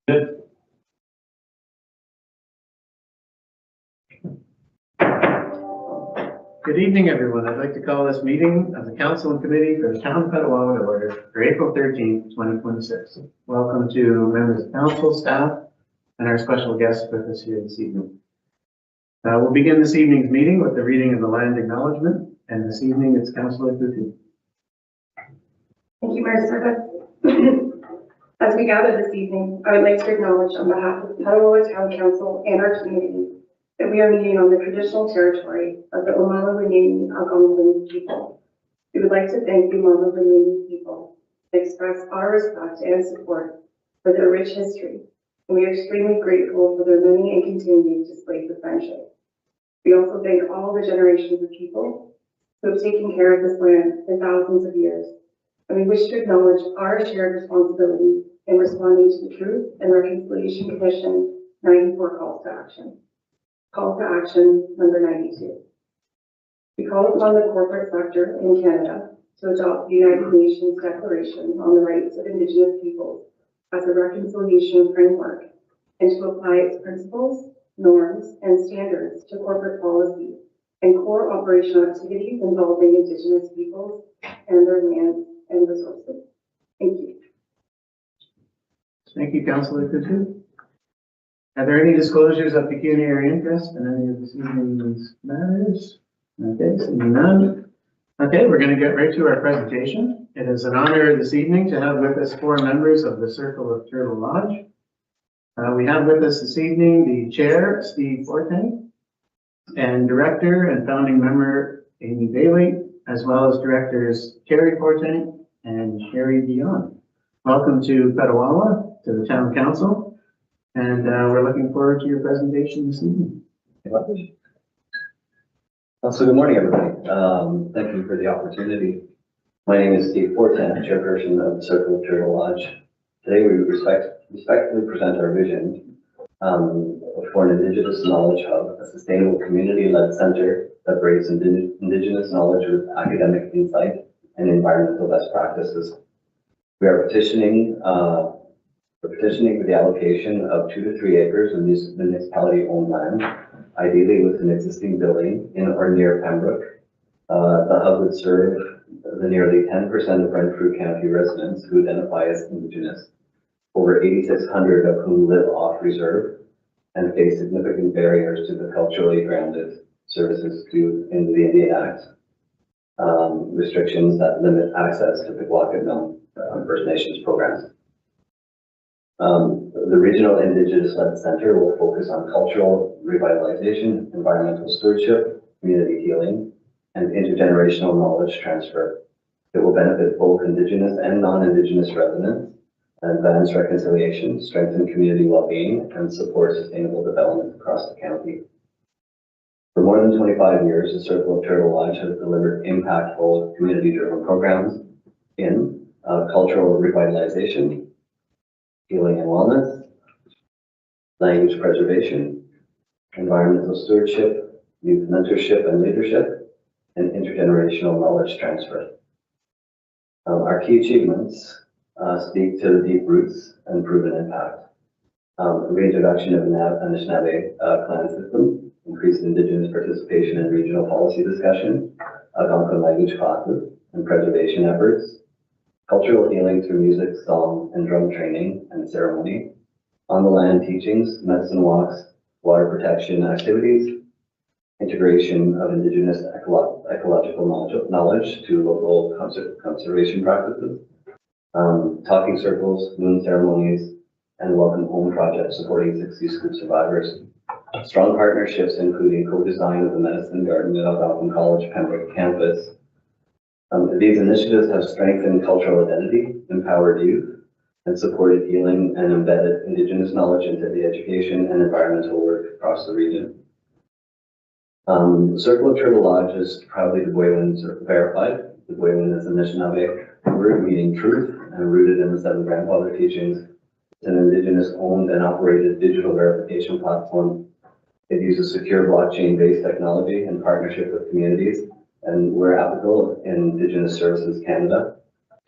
Good. Good evening, everyone. I'd like to call this meeting of the Council and Committee for the Town of Petawawa to order for April 13th, 2026. Welcome to members of council, staff, and our special guests with us here this evening. We'll begin this evening's meeting with the reading of the land acknowledgement, and this evening it's Councillor Tutu. Thank you, Mayor Serta. As we gather this evening, I would like to acknowledge on behalf of Petawawa Town Council and our community that we are meeting on the traditional territory of the Omala Renini Algonquin people. We would like to thank the Omala Renini people and express our respect and support for their rich history, and we are extremely grateful for their many and continued displays of friendship. We also thank all the generations of people who have taken care of this land for thousands of years, and we wish to acknowledge our shared responsibility in responding to the Truth and Reconciliation Commission 94 calls to action. Call to action number 92. We call upon the corporate sector in Canada to adopt the United Nations Declaration on the Rights of Indigenous Peoples as a reconciliation framework and to apply its principles, norms, and standards to corporate policy and core operational activities involving Indigenous peoples and their lands and resources. Thank you. Thank you, Councillor Tutu. Are there any disclosures of pecuniary interest in any of this evening's matters? Okay, seeing none. Okay, we're going to get right to our presentation. It is an honor this evening to have with us 4 members of the Circle of Turtle Lodge. We have with us this evening the Chair, Steve Fortin, and Director and Founding Member, Amy Bailey, as well as Directors Terry Fortin and Sherry Dion. Welcome to Petawawa, to the Town Council. And we're looking forward to your presentation this evening. So good morning, everybody. Thank you for the opportunity. My name is Steve Fortin, Chairperson of the Circle of Turtle Lodge. Today we respectfully present our vision for an Indigenous Knowledge Hub, a sustainable community-led center that brings Indigenous knowledge with academic insight and environmental best practices. We are petitioning for the allocation of 2 to 3 acres of municipality-owned land, ideally with an existing building in or near Pembroke. The hub would serve the nearly 10% of Renfrew County residents who identify as Indigenous, over 8,600 of whom live off reserve and face significant barriers to the culturally grounded services due into the Indian Act, restrictions that limit access to Petawawa First Nations programs. The Regional Indigenous-led Center will focus on cultural revitalization, environmental stewardship, community healing, and intergenerational knowledge transfer. It will benefit both Indigenous and non-Indigenous residents, and advance reconciliation, strengthen community well-being, and support sustainable development across the county. For more than 25 years, the Circle of Turtle Lodge has delivered impactful community-driven programs in cultural revitalization, healing and wellness, language preservation, environmental stewardship, youth mentorship and leadership, and intergenerational knowledge transfer. Our key achievements speak to the deep roots and proven impact. Reintroduction of Anishinaabe clan system, increased Indigenous participation in regional policy discussion, Algonquin language classes, and preservation efforts, cultural healing through music, song, and drum training and ceremony, on the land teachings, medicine walks, water protection activities, integration of Indigenous ecological knowledge to local conservation practices, talking circles, moon ceremonies, and welcome home projects supporting 60 scoop survivors. Strong partnerships including co-design of the medicine garden at Algonquin College Pembroke campus. These initiatives have strengthened cultural identity, empowered youth, and supported healing and embedded Indigenous knowledge into the education and environmental work across the region. Circle of Turtle Lodge is proudly Dubwaywen verified. Dubwaywen is an Anishinaabe word meaning truth and rooted in the 7 grandfather teachings. It's an Indigenous owned and operated digital verification platform. It uses secure blockchain-based technology in partnership with communities, and where applicable, Indigenous Services Canada,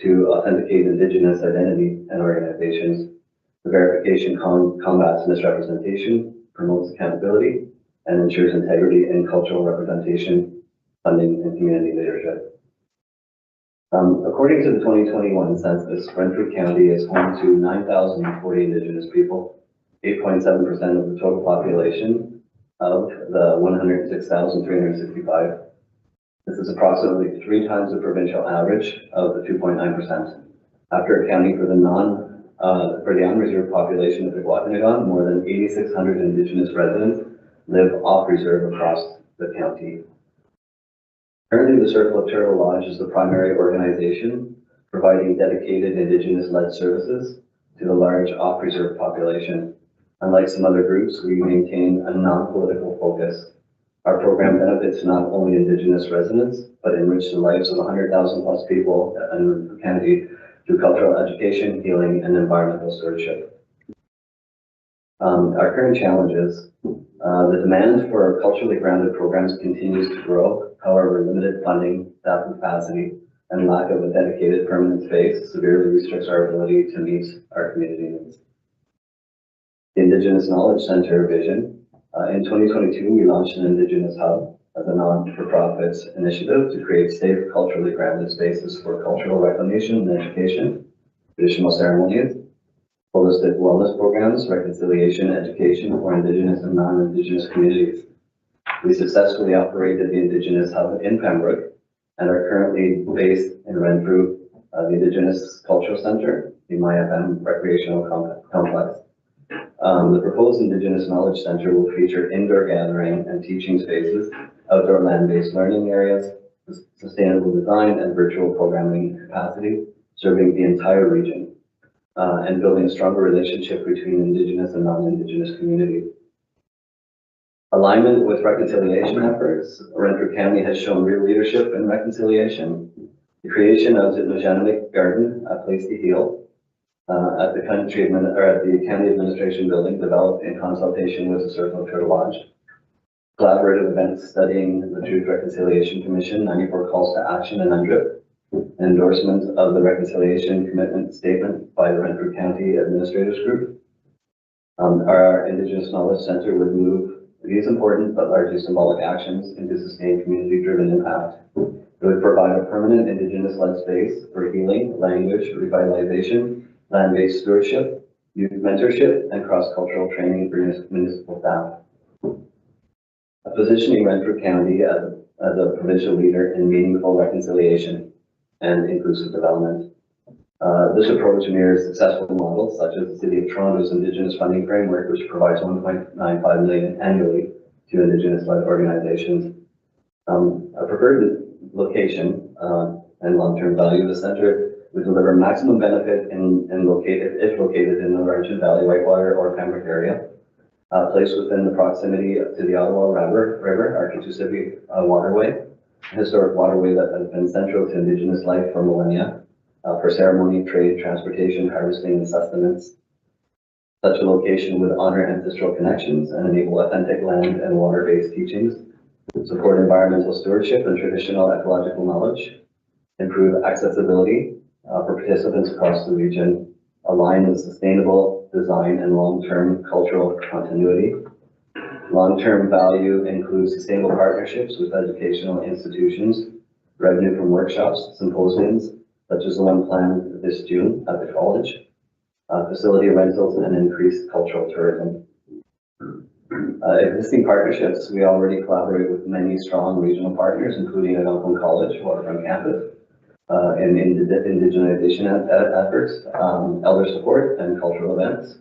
to authenticate Indigenous identity and organizations. The verification combats misrepresentation, promotes accountability, and ensures integrity in cultural representation, funding, and community leadership. According to the 2021 census, Renfrew County is home to 9,040 Indigenous people, 8.7% of the total population of the 106,365. This is approximately 3 times the provincial average of the 2.9%. After accounting for the unreserved population of the Guatanagon, more than 8,600 Indigenous residents live off reserve across the county. Currently, the Circle of Turtle Lodge is the primary organization providing dedicated Indigenous-led services to the large off-reserve population. Unlike some other groups, we maintain a non-political focus. Our program benefits not only Indigenous residents, but enrich the lives of 100,000 plus people in Renfrew County through cultural education, healing, and environmental stewardship. Our current challenges, the demand for culturally grounded programs continues to grow. However, limited funding, staff capacity, and lack of a dedicated permanent space severely restricts our ability to meet our community needs. The Indigenous Knowledge Center vision. In 2022, we launched an Indigenous Hub as a non-for-profit initiative to create safe, culturally grounded spaces for cultural reclamation and education, traditional ceremonies, holistic wellness programs, reconciliation, education for Indigenous and non-Indigenous communities. We successfully operated the Indigenous Hub in Pembroke and are currently based in Renfrew, the Indigenous Cultural Center, the MyFM Recreational Complex. The proposed Indigenous Knowledge Center will feature indoor gathering and teaching spaces, outdoor land-based learning areas, sustainable design, and virtual programming capacity, serving the entire region, and building a stronger relationship between Indigenous and non-Indigenous communities. Alignment with reconciliation efforts. Renfrew County has shown real leadership in reconciliation. The creation of the Nojanic Garden, a place to heal, at the county administration building, developed in consultation with the Circle of Turtle Lodge. Collaborative events studying the Truth Reconciliation Commission, 94 calls to action and UNDRIP. Endorsement of the Reconciliation Commitment Statement by the Renfrew County Administrators Group. Our Indigenous Knowledge Center would move these important but largely symbolic actions into sustained community-driven impact. It would provide a permanent Indigenous-led space for healing, language, revitalization, land-based stewardship, youth mentorship, and cross-cultural training for municipal staff. Positioning Renfrew County as a provincial leader in meaningful reconciliation and inclusive development. This approach mirrors successful models such as the City of Toronto's Indigenous Funding Framework, which provides $1.95 million annually to Indigenous-led organizations. A preferred location and long-term value of the center would deliver maximum benefit if located in the Laurentian Valley, Whitewater, or Pembroke area. Placed within the proximity to the Ottawa River, our Kitchissippi waterway, a historic waterway that has been central to Indigenous life for millennia, for ceremony, trade, transportation, harvesting, and sustenance. Such a location would honor ancestral connections and enable authentic land and water-based teachings, support environmental stewardship and traditional ecological knowledge, improve accessibility for participants across the region, align with sustainable design and long-term cultural continuity. Long-term value includes sustainable partnerships with educational institutions, revenue from workshops, symposiums, such as the one planned this June at the college, facility rentals, and increased cultural tourism. Existing partnerships, we already collaborate with many strong regional partners, including Algonquin College, Waterfront Campus, in indigenization efforts, elder support, and cultural events.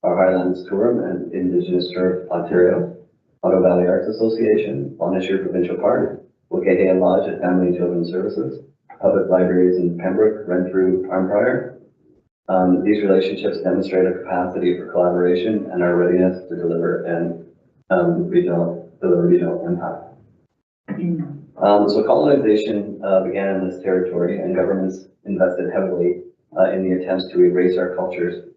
Our Highlands Tourism and Indigenous Tour Ontario, Ottawa Valley Arts Association, Monastery Provincial Park, Wakaheya Lodge at Family and Children's Services, public libraries in Pembroke, Renfrew, Arnprior. These relationships demonstrate a capacity for collaboration and our readiness to deliver regional impact. So colonization began in this territory, and governments invested heavily in the attempts to erase our cultures.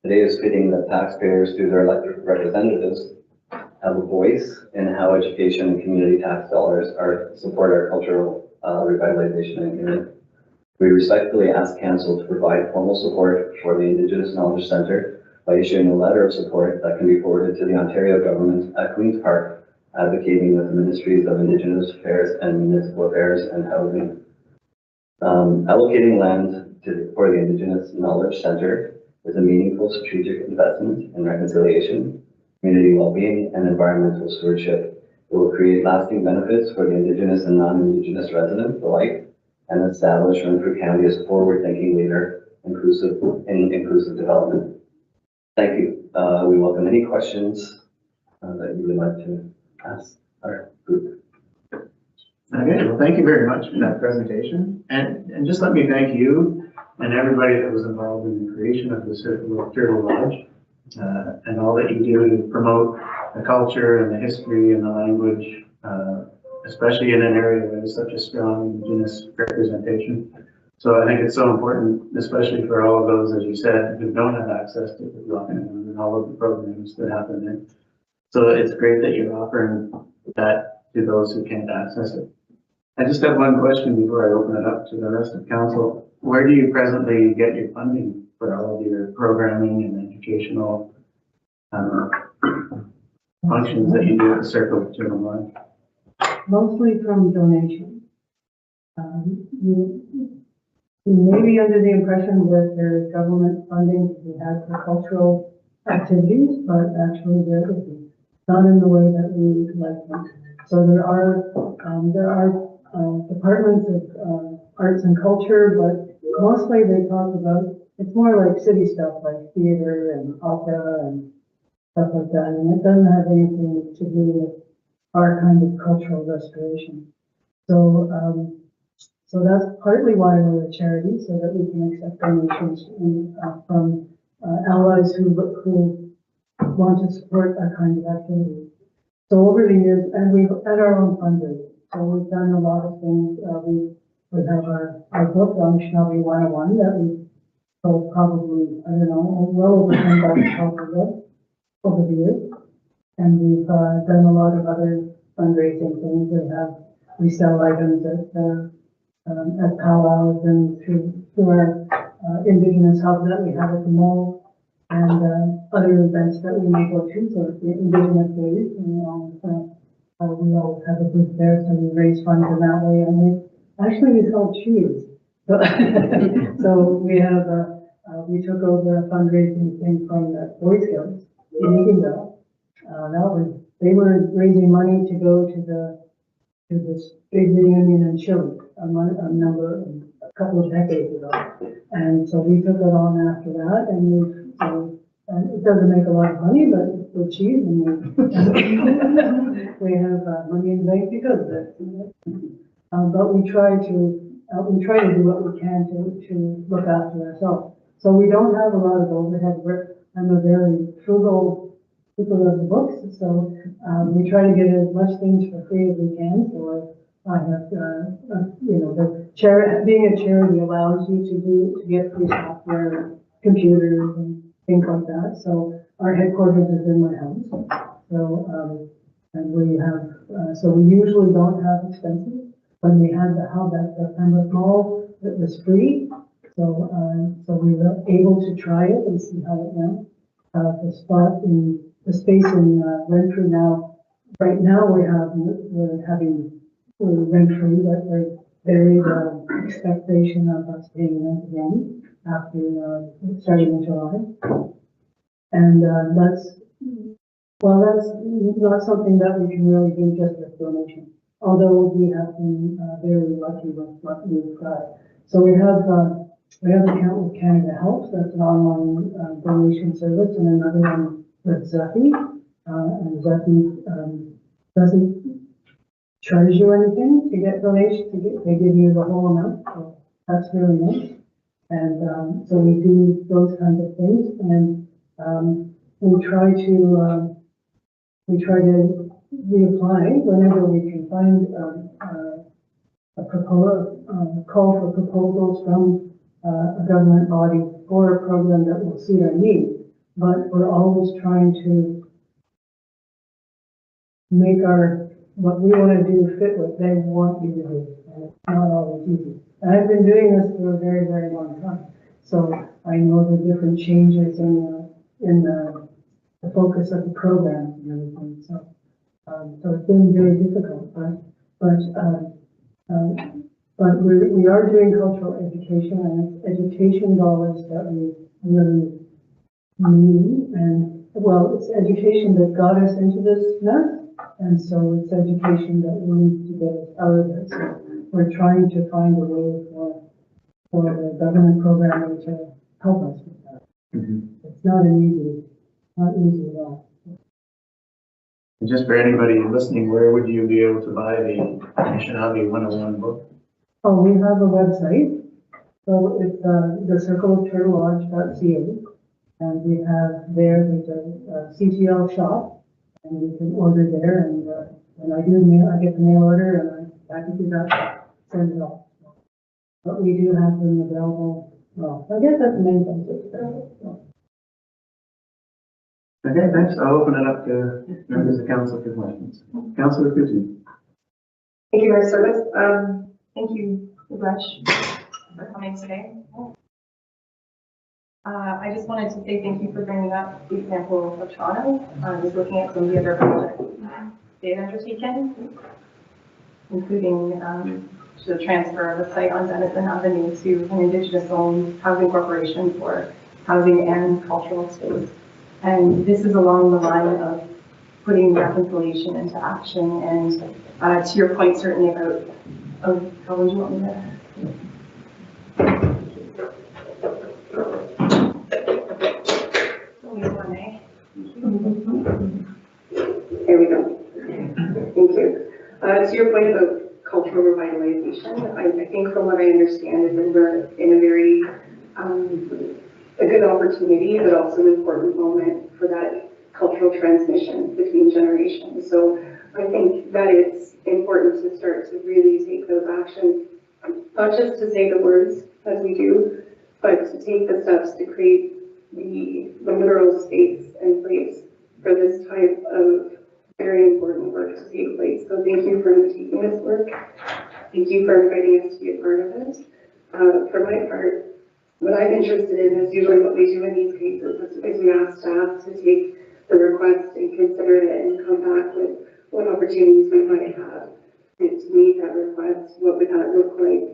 Today is fitting that taxpayers, through their elected representatives, have a voice in how education and community tax dollars support our cultural revitalization and healing. We respectfully ask Council to provide formal support for the Indigenous Knowledge Center by issuing a letter of support that can be forwarded to the Ontario government at Queen's Park, advocating with the Ministries of Indigenous Affairs and Municipal Affairs and Housing. Allocating land for the Indigenous Knowledge Center is a meaningful strategic investment in reconciliation, community well-being, and environmental stewardship. It will create lasting benefits for the Indigenous and non-Indigenous residents alike and establish Renfrew County as a forward-thinking leader in inclusive development. Thank you. We welcome any questions that you would like to ask our group. Okay, well, thank you very much for that presentation. And just let me thank you and everybody that was involved in the creation of the Circle of Turtle Lodge, and all that you do to promote the culture and the history and the language, especially in an area where there's such a strong Indigenous representation. So I think it's so important, especially for all of those, as you said, who don't have access to the Rocket and all of the programs that happen there. So it's great that you're offering that to those who can't access it. I just have one question before I open it up to the rest of council. Where do you presently get your funding for all of your programming and educational functions that you do at the Circle of Turtle Lodge? Mostly from donations. You may be under the impression that there is government funding to be had for cultural activities, but actually there isn't. Not in the way that we like them. So there are departments of arts and culture, but mostly they talk about, it's more like city stuff like theater and opera and stuff like that, and it doesn't have anything to do with our kind of cultural restoration. So, so that's partly why we're a charity, so that we can accept donations from allies who want to support our kind of activity. So over the years, and we've had our own fundraising. So we've done a lot of things. We have our book on Shelby 101 that we sold probably, I don't know, well over 10,000 copies of over the years. And we've done a lot of other fundraising things. We sell items at powwows and through our Indigenous hub that we have at the mall, and other events that we may go to, so the Indigenous days, and we always have a booth there, so we raise funds in that way, and we sell cheese. So, so we took over a fundraising thing from the Boy Scouts in Eganville. They were raising money to go to this big reunion in Chile a couple of decades ago. And so we took it on after that, and it doesn't make a lot of money, but we're cheap, and we have money in the bank because of it. But we try to do what we can to look after ourselves. So we don't have a lot of overhead. I'm a very frugal people of the books, so we try to get as much things for free as we can. So I have, being a charity allows you to get free software, computers, and things like that. So our headquarters is in my house. So and we have, so we usually don't have expenses. When we had the hub at the Pembroke Mall, it was free. So we were able to try it and see how it went. The space in Renfrew now, right now we're rent-free, but there's very expectation of us paying rent again after starting in July. And that's not something that we can really do just with donation, although we have been very lucky with what we've got. So we have an account with Canada Helps, that's an online donation service, and another one with Zephy. And Zephy doesn't charge you anything to get donations. They give you the whole amount, so that's really nice. And so we do those kinds of things, and we try to reapply whenever we can find a call for proposals from a government body for a program that will suit our needs. But we're always trying to make what we want to do fit what they want you to do, and it's not always easy. And I've been doing this for a very, very long time, so I know the different changes in in the focus of the program and everything, so. So it's been very difficult, but we are doing cultural education, and it's education dollars that we really need, and, well, it's education that got us into this mess, and so it's education that we need to get us out of it. So we're trying to find a way for the government programming to help us with that. It's not easy at all. And just for anybody listening, where would you be able to buy the Nationality 101 book? Oh, we have a website, so it's thecircleofturtlelodge.ca, and we have there's a CTL shop, and you can order there, and I get the mail order, and I package it up, send it off. But we do have them available, well, I guess that's the main thing. Okay, thanks. I'll open it up to members of council for questions. Councillor Kutu. Thank you, Mayor Service. Thank you, Rush, for coming today. I just wanted to say thank you for bringing up the example of Toronto. I was looking at some of the other projects they've undertaken, including the transfer of a site on Denison Avenue to an Indigenous-owned housing corporation for housing and cultural space. And this is along the line of putting reconciliation into action. And to your point, certainly about, how would you want me to? There we go. Thank you. To your point about cultural revitalization, I think from what I understand is that we're in a very a good opportunity, but also an important moment for that cultural transmission between generations. So I think that it's important to start to really take those actions, not just to say the words as we do, but to take the steps to create the literal space and place for this type of very important work to take place. So thank you for undertaking this work. Thank you for inviting us to be a part of it. For my part, what I'm interested in is usually what we do in these cases is we ask staff to take the request and consider it and come back with what opportunities we might have to meet that request. What would that look like?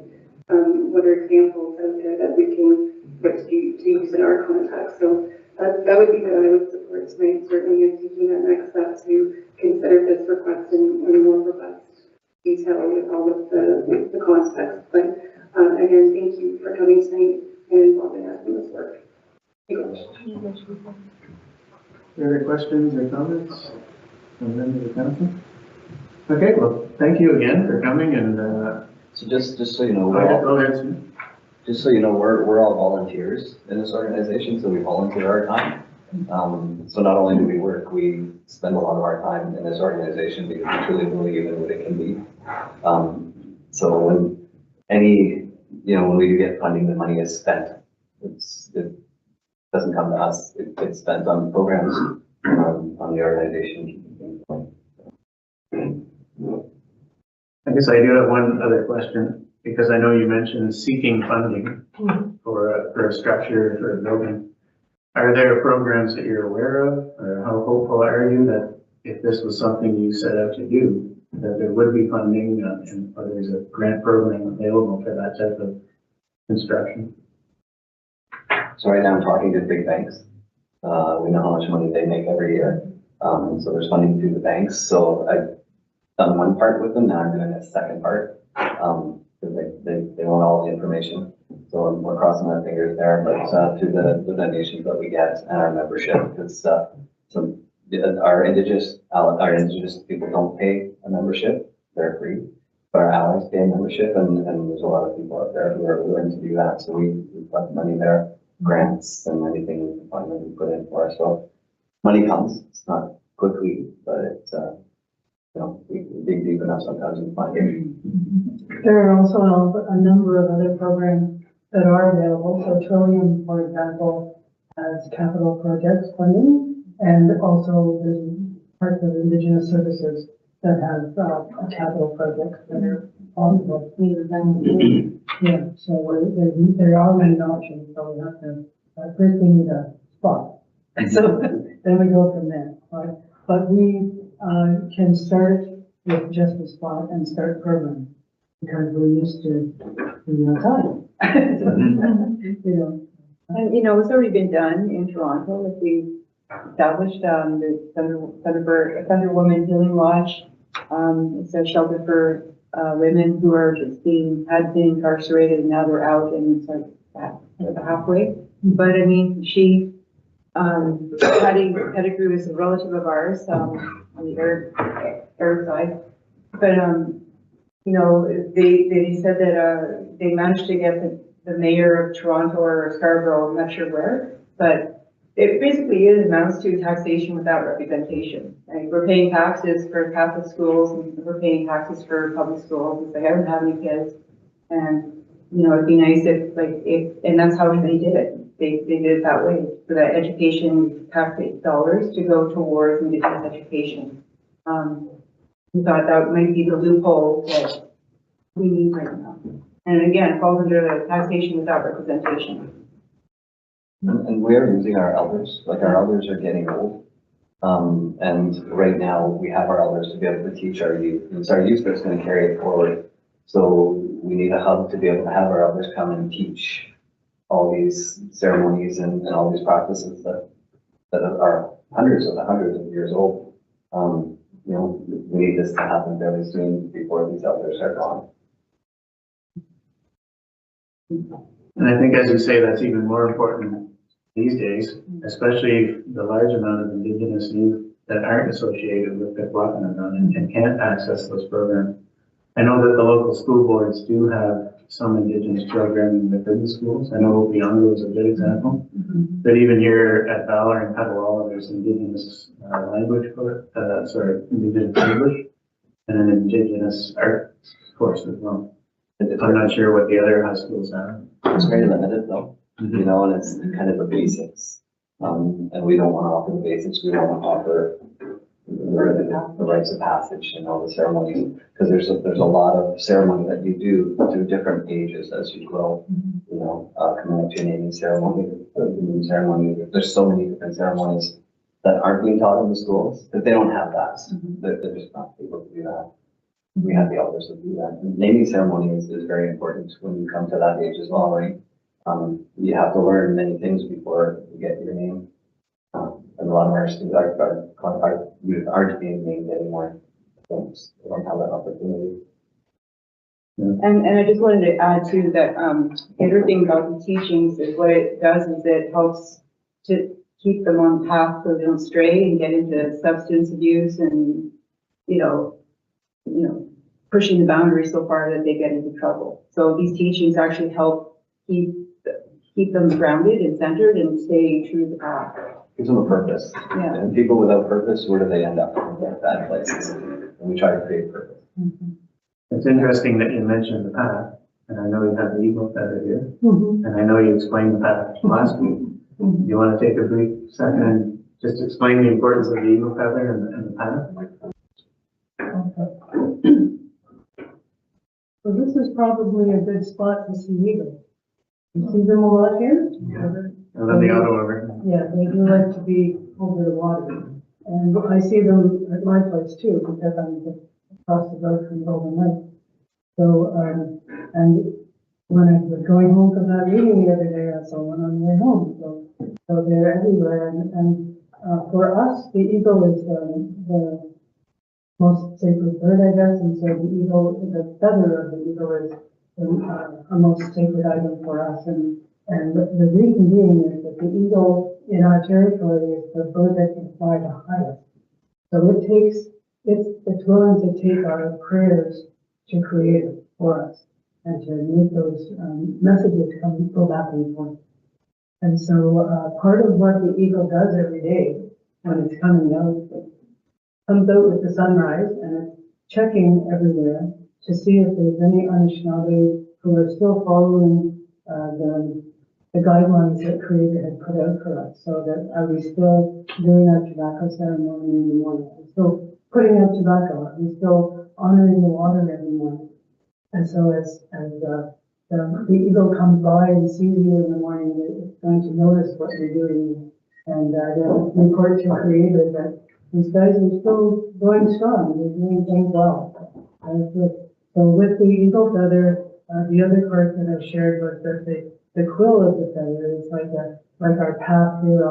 What are examples out there that we can put to use in our context? So that would be what I would support tonight, certainly in taking that next step to consider this request in more robust detail with all of the context. But again, thank you for coming tonight and involving us in this work. Other questions or comments from members of the council? Okay, well, thank you again for coming, and So just so you know, go ahead. just so you know, we're all volunteers in this organization, so we volunteer our time. So not only do we work, we spend a lot of our time in this organization because we truly believe in what it can be. So when when we do get funding, the money is spent. It doesn't come to us. It gets spent on programs, on the organization. I guess I do have one other question, because I know you mentioned seeking funding for a structure, for a building. Are there programs that you're aware of, or how hopeful are you that if this was something you set out to do, that there would be funding and or there's a grant program available for that type of construction? So right now I'm talking to big banks. We know how much money they make every year. So there's funding through the banks. So I've done one part with them. Now I'm doing a second part. Because they want all the information. So we're crossing our fingers there, but through the donations that we get and our membership, because our indigenous people don't pay a membership; they're free. But our allies pay a membership, and there's a lot of people out there who are willing to do that. So we've got money there, grants, and anything we can find that we put in for. So money comes. It's not quickly, but it's we dig deep enough sometimes we find it. There are also a number of other programs that are available. So Trillium, for example, has capital projects funding, and also there's parts of Indigenous services that have capital projects that are possible. Yeah, so there are many options, so we have to first we need a spot. So then we go from there, right? But we can start with just a spot and start programming because we're used to, time. You know, And, you know, it's already been done in Toronto, like we established, the Thunder Woman Healing Lodge. It's a shelter for, women who are just had been incarcerated and now they're out and it's like halfway. But I mean, she, Patty Pettigrew is a relative of ours, on the Arab side. But, you know, they said that, they managed to get the mayor of Toronto or Scarborough, I'm not sure where, but it basically amounts to taxation without representation. Like we're paying taxes for Catholic schools and we're paying taxes for public schools. It's like, I don't have any kids. And, you know, it'd be nice and that's how they did it. They did it that way, so that education tax dollars to go towards Indigenous education. We thought that might be the loophole that we need right now. And again, it falls under the taxation without representation. And we are losing our elders, like our elders are getting old. And right now we have our elders to be able to teach our youth. And it's our youth that's going to carry it forward. So we need a hub to be able to have our elders come and teach all these ceremonies and all these practices that are hundreds of years old. You know, we need this to happen very soon before these elders are gone. And I think, as you say, that's even more important these days, especially the large amount of Indigenous youth that aren't associated with Petawawa and can't access those programs. I know that the local school boards do have some Indigenous programming within the schools. I know Beyond is a good example. But even here at Valor and Petawawa, there's Indigenous language Indigenous English and an Indigenous arts course as well. I'm not sure what the other high schools are. It's very limited though, you know, and it's kind of the basics. And we don't want to offer the basics. We don't want to offer the rites of passage and all the ceremonies, because there's a lot of ceremony that you do through different ages as you grow. You know, coming up to a naming ceremony, there's so many different ceremonies that aren't being taught in the schools that they don't have that. They're just not able to do that. We have the elders that do that. And naming ceremony is very important when you come to that age as well, right? You have to learn many things before you get your name. And a lot of our students, our youth aren't being named anymore. So they don't have that opportunity. And I just wanted to add too that, the other thing about the teachings is what it does is it helps to keep them on path so they don't stray and get into substance abuse and, you know, pushing the boundary so far that they get into trouble. So these teachings actually help keep them grounded and centered and stay true to the path. Gives them a purpose. Yeah. And people without purpose, where do they end up? In bad places. And we try to create purpose. It's interesting that you mentioned the path, and I know you have the eagle feather here, mhm, and I know you explained the path last week. mhm. You want to take a brief second and just explain the importance of the eagle feather and the path? Okay. So this is probably a good spot to see eagles. You see them a lot here? And then the auto over. Yeah, they do like to be over the water. And I see them at my place too, because I'm just across the road from Golden Lake. So, and when I was going home from that meeting the other day, I saw one on the way home. So they're everywhere. And for us, the eagle is the most sacred bird, I guess. And so the feather of the eagle is a most sacred item for us. And the reason being is that the eagle in our territory is the bird that can fly the highest. So it's willing to take our prayers to Creator for us and to make those messages go back and forth. And so part of what the eagle does every day when it's coming out, it comes out with the sunrise and it's checking everywhere to see if there's any Anishinaabe who are still following the guidelines that Creator had put out for us. So that are we still doing our tobacco ceremony in the morning? Are we still putting out tobacco? Are we still honoring the water every morning? And so as the eagle comes by and sees you in the morning, it's going to notice what you're doing And the reports were created that these guys are still going strong, they're doing things well. So with the eagle feather, the other part that I shared was that the quill of the feather is like our path here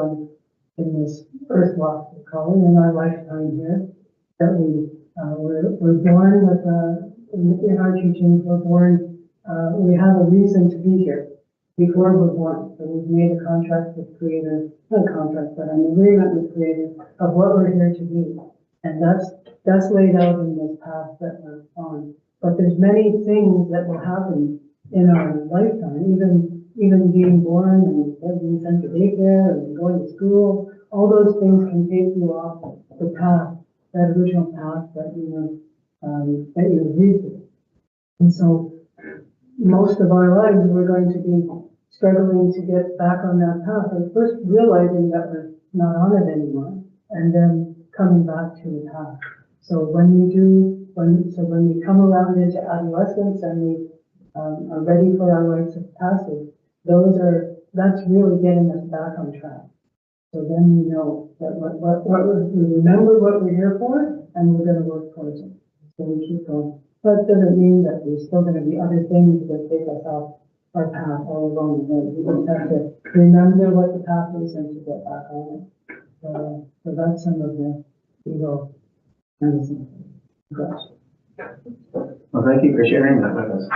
in this earth walk, we call it, in our lifetime here, that we're born with, in our teachings, we're born, we have a reason to be here before we're born. So we've made a contract with Creator, not a contract, but an agreement with Creator of what we're here to do. And that's laid out in this path that we're on. But there's many things that will happen in our lifetime, even being born and being sent to daycare and going to school. All those things can take you off the path, that original path that you agreed to. And so most of our lives we're going to be struggling to get back on that path, and first realizing that we're not on it anymore, and then coming back to the path. So when we come around into adolescence and we are ready for our rites of passage, that's really getting us back on track. So then we know that we remember what we're here for, and we're going to work towards it. So we keep going. That doesn't mean that there's still going to be other things that take us off our path all along the way. We just have to remember what the path is and to get back on it. So that's some of the eagle medicine. Well, thank you for sharing that with us.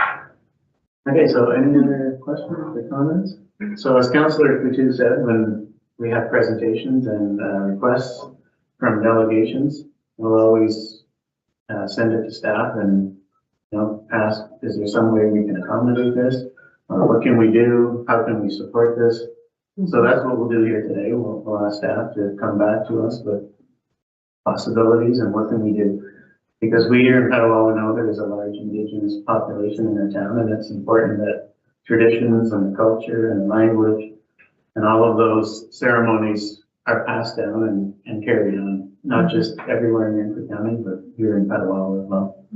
Okay, so any other questions or comments? So as Councillor Coutu said, when we have presentations and requests from delegations, we'll always send it to staff and, ask, is there some way we can accommodate this? What can we do? How can we support this? So that's what we'll do here today. We'll ask staff to come back to us with possibilities and what can we do. Because we here in Petawawa know there is a large Indigenous population in our town, and it's important that traditions and the culture and language and all of those ceremonies are passed down and carried on, not just everywhere in Renfrew County, but here in Petawawa as well.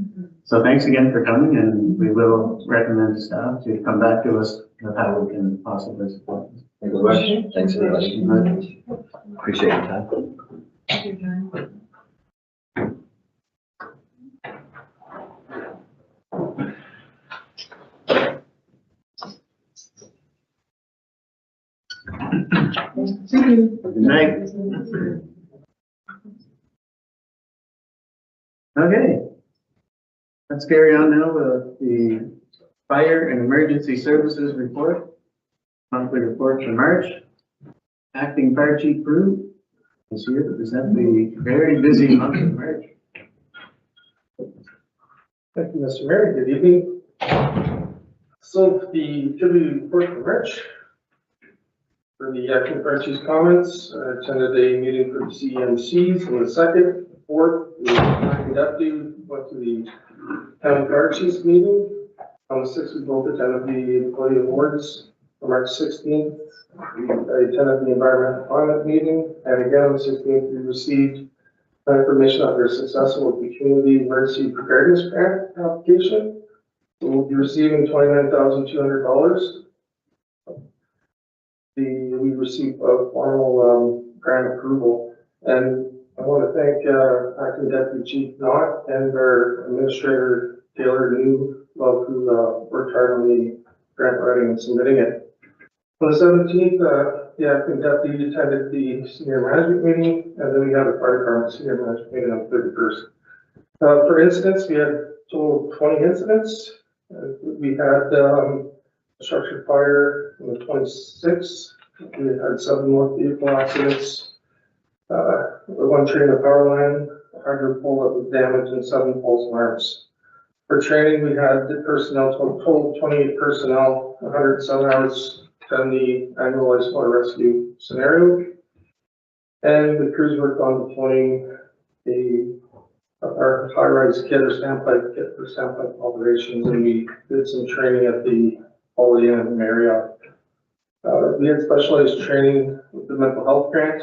So thanks again for coming, and we will recommend to staff to come back to us with how we can possibly support this. Thank you very much. Thanks very much. Appreciate your time. Good night. Okay. Let's carry on now with the Fire and Emergency Services Report. Monthly report for March. Acting Fire Chief Prue is here to present the very busy month of March. Thank you, Mr. Mayor. Good evening. So the activity report for March. For the acting fire chief's comments, I attended a meeting for the CMCs on the 2nd, 4th. The acting deputy went to the county fire chief's meeting. On the 6th, we both attended the employee awards. On March 16th, I attended the environmental climate meeting. And again, on the 16th, we received information on their successful with the community emergency preparedness grant application. So we'll be receiving $29,200. We received a formal grant approval, and I want to thank Acting Deputy Chief Knott and our Administrator Taylor New, who worked hard on the grant writing and submitting it. On the 17th, the Acting Deputy attended the Senior Management meeting, and then we had a fire department Senior Management meeting on the 31st. For incidents, we had a total of 20 incidents. We had a structure fire on the 26th. We had 7 more vehicle accidents, one train of power line, a hydro pole that was damaged, and 7 false alarms. For training, we had the personnel, total 28 personnel, 107 hours on the annual ice water rescue scenario. And the crews worked on deploying our high-rise kit or standpipe kit for standpipe operations, and we did some training at the Holiday Inn Marriott. We had specialized training with the mental health grant.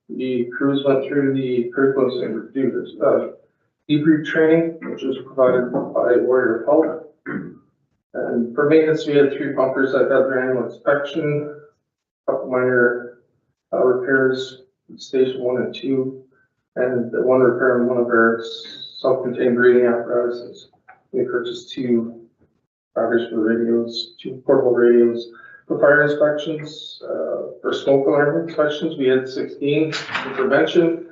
The crews went through the curriculums and debrief training, which was provided by Warrior Health. And for maintenance, we had 3 bumpers that had their annual inspection, a couple minor repairs at Station 1 and 2, and the one repair on one of our self-contained breathing apparatuses. We purchased 2 batteries for radios, 2 portable radios. For fire inspections, for smoke alarm inspections, we had 16. For prevention,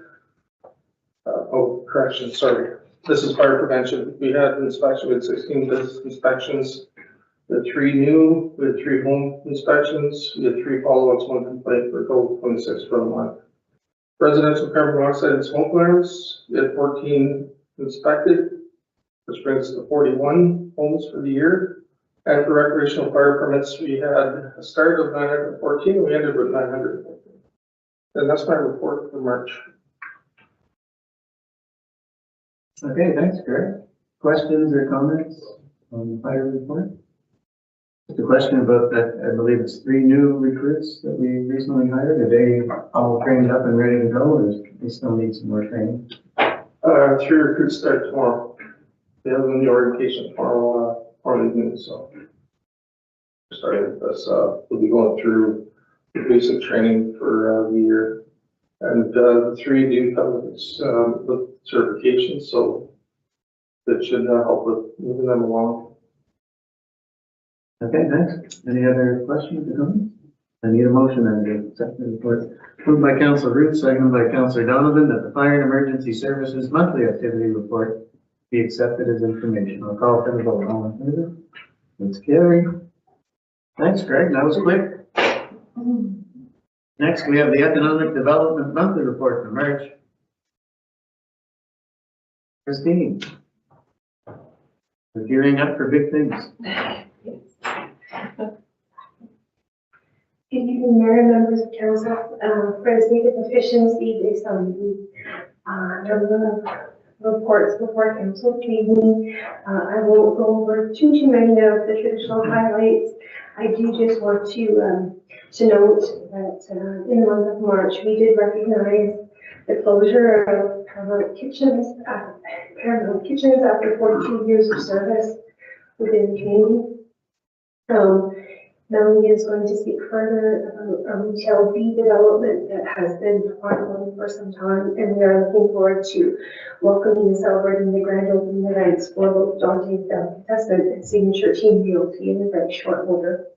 correction, sorry. This is fire prevention. We had 16 business inspections. We had 3 new, we had 3 home inspections, we had 3 follow-ups, 1 complaint, for a total of 26 for the month. Residential carbon monoxide and smoke alarms, we had 14 inspected, which brings us to 41 homes for the year. And for recreational fire permits, we had a start of 914, and we ended with 914. And that's my report for March. Okay, thanks, Greg. Questions or comments on the fire report? Just a question about that, I believe it's 3 new recruits that we recently hired. Are they all trained up and ready to go, or do they still need some more training? 3 recruits start tomorrow. They have in the orientation tomorrow, evening, so. Starting with this, we'll be going through the basic training for the year. And the 3 do come with certification, so that should help with moving them along. Okay, thanks. Any other questions or comments? I need a motion then to accept the report. Moved by Councillor Root, seconded by Councillor Donovan, that the Fire and Emergency Services monthly activity report be accepted as information. I'll call for the vote. All in favor? It's carried. Thanks, Greg. That was quick. Next, we have the Economic Development Monthly Report for March. Christine. We're gearing up for big things. Good evening, Mayor and members of council. For the sake of efficiency, based on the number of reports before council this evening, I won't go over too many of the traditional highlights. I do just want to note that in the month of March, we did recognize the closure of Paramount Kitchens after 42 years of service within the community. Melanie is going to speak further about a retail B development that has been ongoing for some time, and we are looking forward to welcoming and celebrating the grand opening events for both Dante's Delicatessen and Signature Team Realty in a very short order.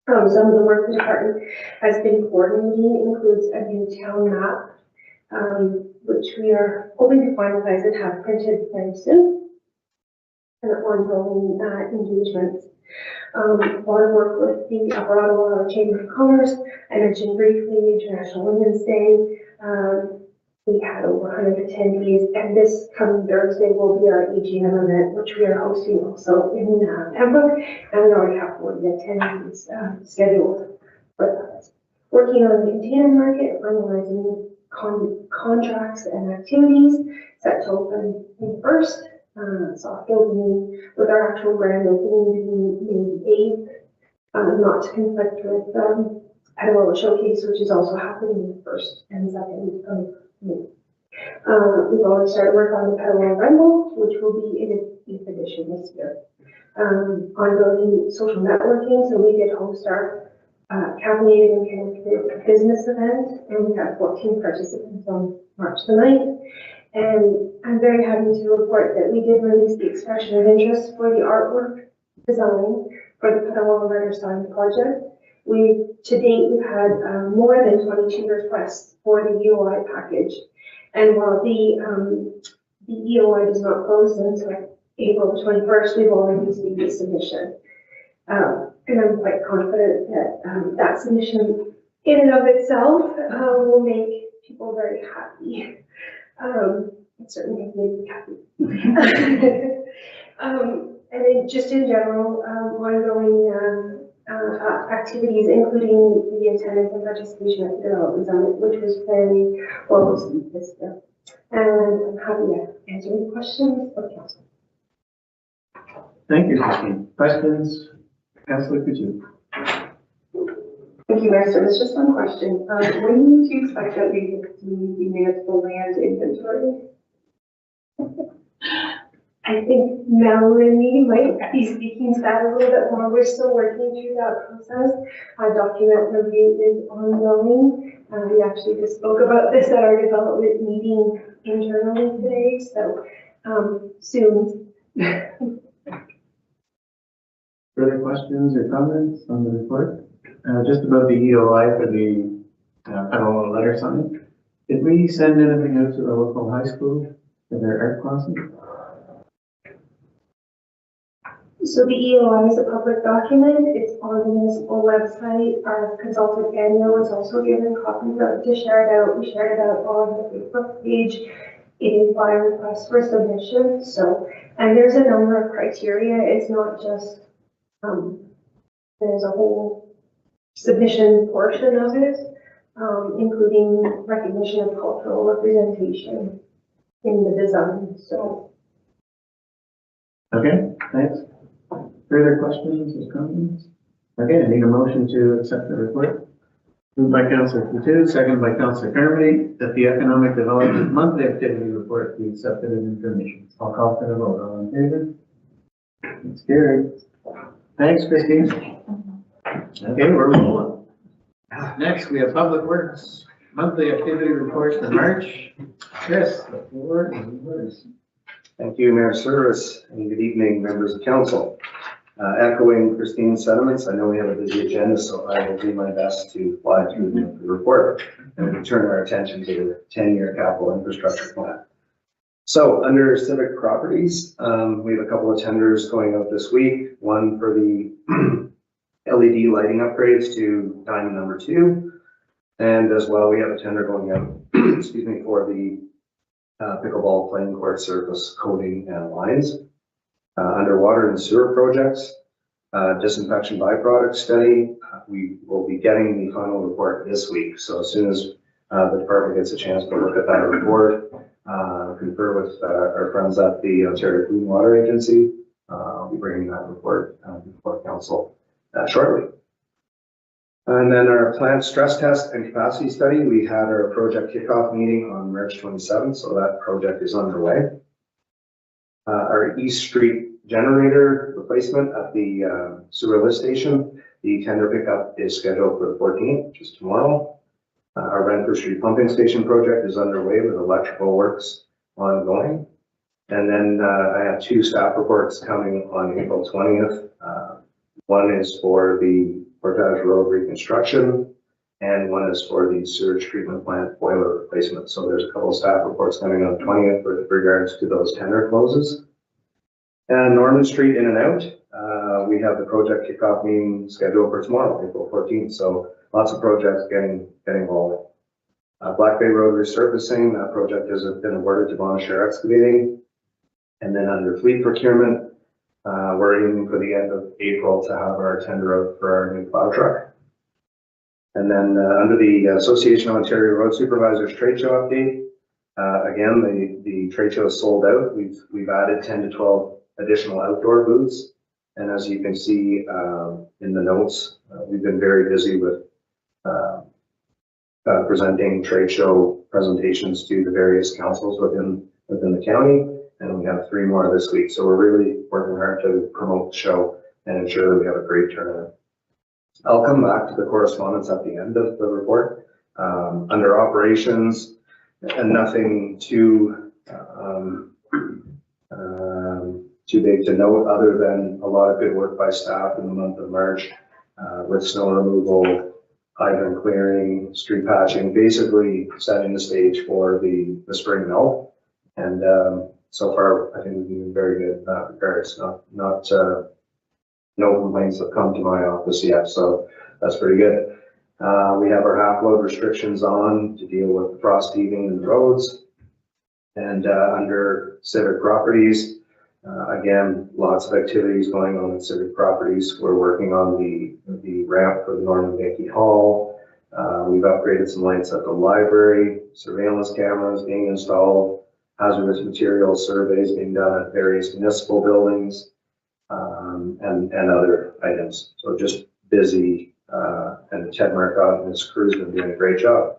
Some of the work the department has been coordinating includes a new town map, which we are hoping to finalize and have printed very soon, and ongoing engagements. A lot of work with the Upper Ottawa Chamber of Commerce. I mentioned briefly International Women's Day. We had over 100 attendees, and this coming Thursday will be our AGM event, which we are hosting also in Pembroke, and we already have 40 attendees scheduled for that. Working on the container market, finalizing contracts and activities set to open in first. Soft opening with our actual grand opening being May 8th, not to conflict with Petawawa Showcase, which is also happening the 1st and 2nd of May. We've already started work on the Petawawa Rental, which will be in its 8th edition this year. Ongoing social networking, so we did host our caffeinated and connected business event, and we had 14 participants on March the 9th. And I'm very happy to report that we did release the expression of interest for the artwork design for the Petawawa Letter Sign project. To date, we've had more than 22 requests for the EOI package. And while the EOI does not close until April 21st, we've already received the submission. And I'm quite confident that that submission in and of itself will make people very happy. It certainly makes me happy. And then just in general, ongoing activities, including the attendance and participation at the Development Summit, which was very well received this year. And I'm happy to answer any questions of council. Thank you, Christine. Questions? Councillor Coutu. Thank you, Mayor. So there's just one question. When do you expect that we will see the municipal land inventory? I think Melanie might be speaking to that a little bit more. We're still working through that process. Document review is ongoing. We actually just spoke about this at our development meeting internally today, so soon. Further questions or comments on the report? Just about the EOI for the Petawawa letter sign. Did we send anything out to the local high school for their art classes? So the EOI is a public document. It's on the municipal website. Our consultant Daniel was also given copies of to share it out. We shared it out on the Facebook page. It is by request for submission. So, and there's a number of criteria. It's not just, there's a whole submission portion of it, including recognition of cultural representation in the design. So. Okay, thanks. Further questions or comments? Okay, I need a motion to accept the report. Moved by Councillor Coutu, second by Councillor Carmody, that the Economic Development Monthly Activity Report be accepted as information. I'll call for the vote. All in favor? It's carried. Thanks, Christine. Okay, we're rolling. Next, we have Public Works Monthly Activity Report for March. Chris, the floor is yours. Thank you, Mayor Service, and good evening, members of council. Echoing Christine's sentiments, I know we have a busy agenda, so I will do my best to fly through the report and we turn our attention to the 10-year capital infrastructure plan. So under civic properties, we have a couple of tenders going out this week. One for the LED lighting upgrades to diamond number 2. And as well, we have a tender going out, excuse me, for the pickleball playing court surface coating and lines. Under water and sewer projects, disinfection byproduct study, we will be getting the final report this week. So as soon as the department gets a chance to look at that report, confer with our friends at the Ontario Clean Water Agency, I'll be bringing that report before council shortly. And then our plant stress test and capacity study, we had our project kickoff meeting on March 27th, so that project is underway. Our East Street generator replacement at the sewer lift station, the tender pickup is scheduled for the 14th, which is tomorrow. Our Renfrew Street pumping station project is underway with electrical works ongoing. And then I have 2 staff reports coming on April 20th. One is for the Portage Road reconstruction, and one is for the sewage treatment plant boiler replacement. So there's a couple of staff reports coming on 20th with regards to those tender closes. And Norman Street in and out, we have the project kickoff meeting scheduled for tomorrow, April 14th. So lots of projects getting rolling. Black Bay Road resurfacing, that project has been awarded to Bonashare Excavating. And then under fleet procurement, we're aiming for the end of April to have our tender out for our new plow truck. And then under the Association of Ontario Road Supervisors trade show update, again, the trade show is sold out. We've added 10 to 12 additional outdoor booths. And as you can see in the notes, we've been very busy with presenting trade show presentations to the various councils within the county. And we have 3 more this week. So we're really working hard to promote the show and ensure that we have a great turnout. I'll come back to the correspondence at the end of the report. Under operations, and nothing too big to note other than a lot of good work by staff in the month of March with snow removal, hydrant clearing, street patching, basically setting the stage for the spring melt. And so far, I think we've been very good in that regard. It's no complaints have come to my office yet, so that's pretty good. We have our half load restrictions on to deal with the frost heaving in the roads. And under civic properties, again, lots of activities going on in civic properties. We're working on the ramp for the Norman Bankey Hall. We've upgraded some lights at the library, surveillance cameras being installed, hazardous materials surveys being done at various municipal buildings, and other items. So just busy, and Ted Marcotte and his crew's been doing a great job.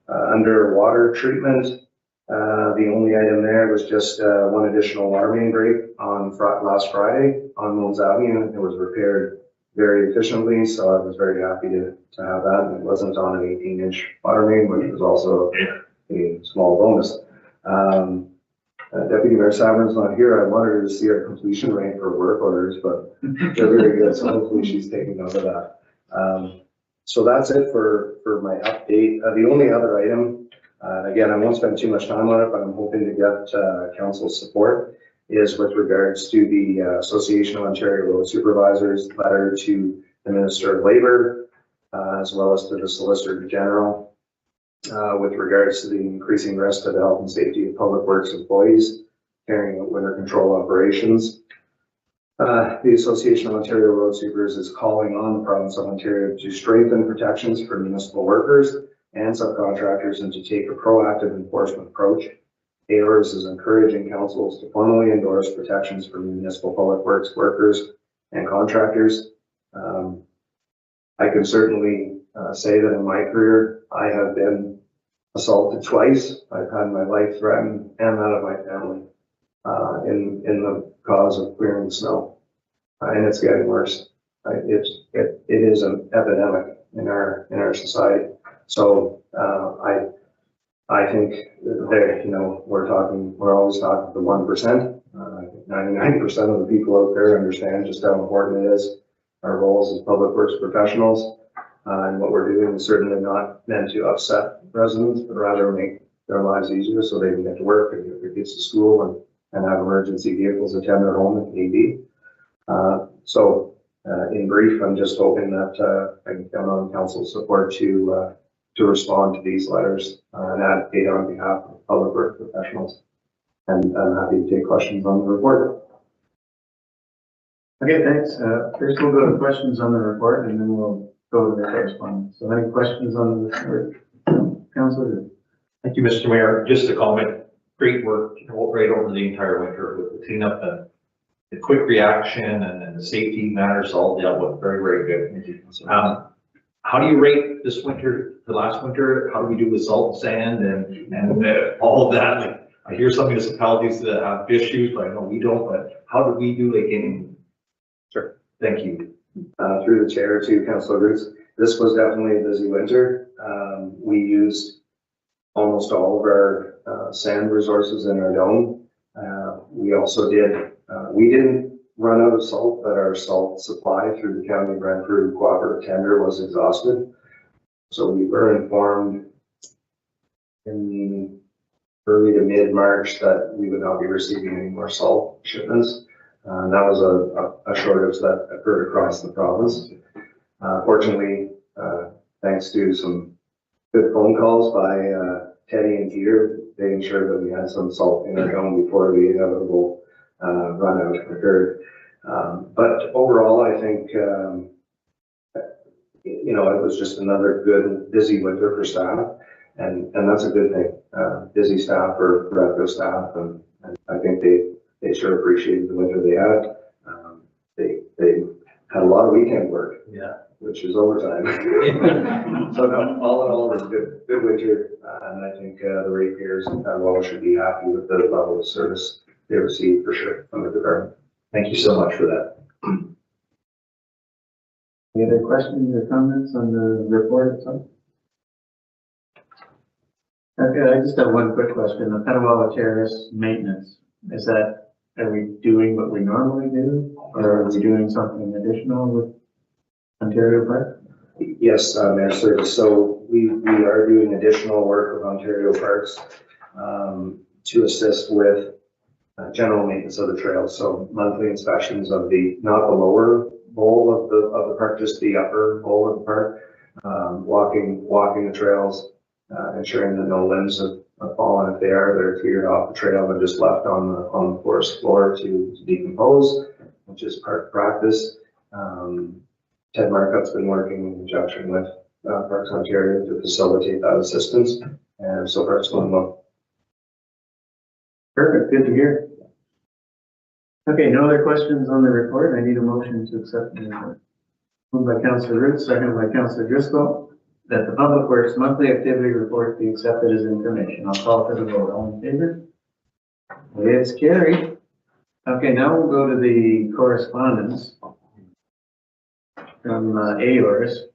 Under water treatment, The only item there was just one additional water main break on last Friday on Mons Avenue. It was repaired very efficiently, so I was very happy to have that. And it wasn't on an 18-inch water main, which was also a small bonus. Deputy Mayor Savern's not here. I wanted her to see our completion rate for work orders, but they're very good, so hopefully she's taking note of that. So that's it for my update. The only other item, again, I won't spend too much time on it, but I'm hoping to get council's support, is with regards to the Association of Ontario Road Supervisors letter to the Minister of Labour, as well as to the Solicitor General, with regards to the increasing risk to the health and safety of public works employees carrying out winter control operations. The Association of Ontario Road Supers is calling on the province of Ontario to strengthen protections for municipal workers and subcontractors and to take a proactive enforcement approach. AORS is encouraging councils to formally endorse protections for municipal public works workers and contractors. I can certainly say that in my career, I have been assaulted twice. I've had my life threatened and that of my family in the cause of clearing snow, and it's getting worse. It is an epidemic in our society. So I think that, you know, we're always talking the 1%. 99% of the people out there understand just how important it is, our roles as public works professionals. And what we're doing is certainly not meant to upset residents, but rather make their lives easier so they can get to work and get their kids to school and have emergency vehicles attend their home if need be. In brief, I'm just hoping that I can count on council's support to respond to these letters and advocate on behalf of public work professionals. And I'm happy to take questions on the report. Okay, thanks. First we'll go to questions on the report and then we'll go to the correspondence. So any questions on the report? Councilor? Thank you, Mr. Mayor. Just a comment. Great work right over the entire winter with the cleanup and the quick reaction and the safety matters all dealt with. Very, very good. How do you rate this winter, the last winter? How do we do with salt and sand and all of that? Like, I hear some municipalities that have issues, but I know we don't. But how do we do like in? Sure. Thank you. Through the chair to Councilor Roots, this was definitely a busy winter. We used almost all of our sand resources in our dome. We also we didn't run out of salt, but our salt supply through the County of Brantford cooperative tender was exhausted. So we were informed in the early to mid-March that we would not be receiving any more salt shipments. That was a shortage that occurred across the province. Fortunately, thanks to some good phone calls by Teddy and Peter, they ensured that we had some salt in our dome before the inevitable run out occurred. But overall, I think, you know, it was just another good, busy winter for staff, and that's a good thing. Busy staff or productive staff, and I think they sure appreciated the winter they had. They had a lot of weekend work, which is overtime. So no, all in all, it was a good winter, and I think the ratepayers in Petawawa should be happy with the level of service they received for sure from the department. Thank you so much for that. Any other questions or comments on the report itself? Okay, I just have one quick question. The Petawawa Terrace maintenance, are we doing what we normally do? Or are we doing something additional with Ontario Park? Yes, Mayor Service. So we are doing additional work with Ontario Parks to assist with general maintenance of the trails. So monthly inspections of not the lower bowl of the park, just the upper bowl of the park, walking the trails, ensuring that no limbs have fallen. If they're cleared off the trail and just left on the forest floor to decompose, which is park practice. Ted Markup's been working in conjunction with Parks Ontario to facilitate that assistance, and so far it's going well. Perfect, good to hear. Okay, no other questions on the report. I need a motion to accept the report. Moved by Councilor Roots, seconded by Councilor Driscoll. that the Public Works monthly activity report be accepted as information. I'll call for the vote. All in favor? It's carried. Okay, now we'll go to the correspondence from AORS.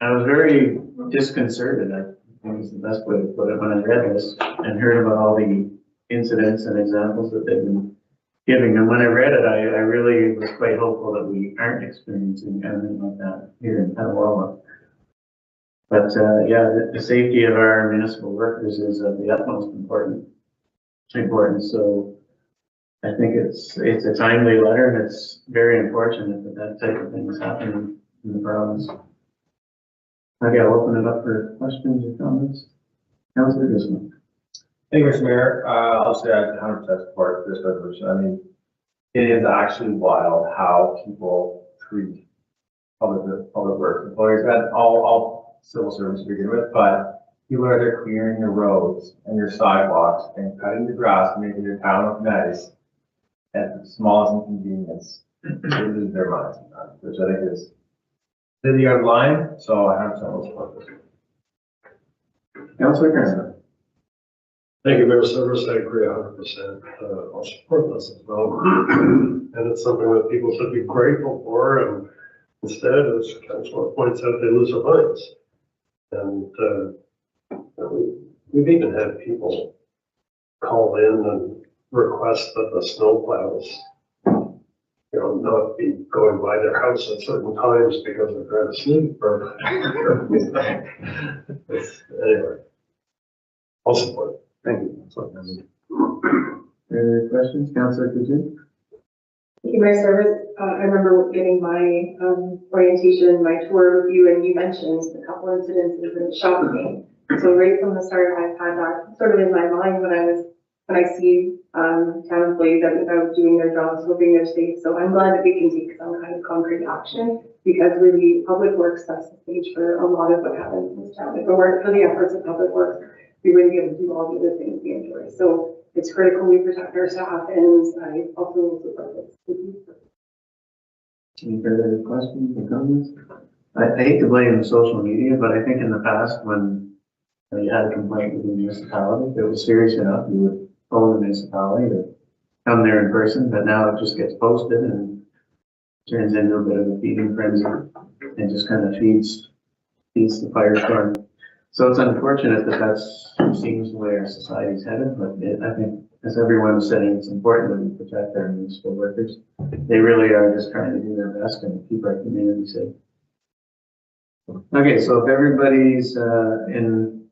I was very disconcerted, I think is the best way to put it, when I read this and heard about all the incidents and examples that they've been giving. And when I read it, I really was quite hopeful that we aren't experiencing anything like that here in Petawawa. But yeah, the safety of our municipal workers is of the utmost importance. So I think it's a timely letter, and it's very unfortunate that that type of thing is happening in the province. Okay, I'll open it up for questions or comments. Councillor Guzman. Thank you, Mr. Mayor. I'll say I 100% support this resolution. I mean, it is actually wild how people treat public works employees and all civil servants to begin with, but people are there clearing your roads and your sidewalks and cutting the grass and making your town look nice at the smallest inconvenience. They lose their minds sometimes, which I think is city out of line, so I 100% will support this. Councillor Kerr. Thank you, Mayor Service. I agree 100%. I'll support this as well. And it's something that people should be grateful for. And instead, as Councilor points out, they lose their minds. And we've even had people call in and request that the snowplows, not be going by their house at certain times because they're trying to sleep or anyway. I'll support it. Thank you. Any questions? Councillor Kuzin? Thank you, Mayor Service. I remember getting my orientation, my tour with you, and you mentioned a couple incidences and it shocked me. So right from the start, I've had that sort of in my mind when I see town employees out doing their jobs, hoping they're safe. So I'm glad that we can take some kind of concrete action, because really Public Works sets the stage for a lot of what happens in this town. If it weren't for the efforts of Public Works, we wouldn't be able to do all the other things we enjoy. So it's critical we protect our staff, and I also will support this. Any further questions or comments? I hate to blame social media, but I think in the past when you had a complaint with the municipality, if it was serious enough, you would phone the municipality to come there in person, but now it just gets posted and turns into a bit of a feeding frenzy and just kind of feeds the firestorm. So it's unfortunate that seems the way our society's headed, but I think, as everyone is saying, it's important that we protect our municipal workers. They really are just trying to do their best and keep our community safe. Okay, so if everybody's in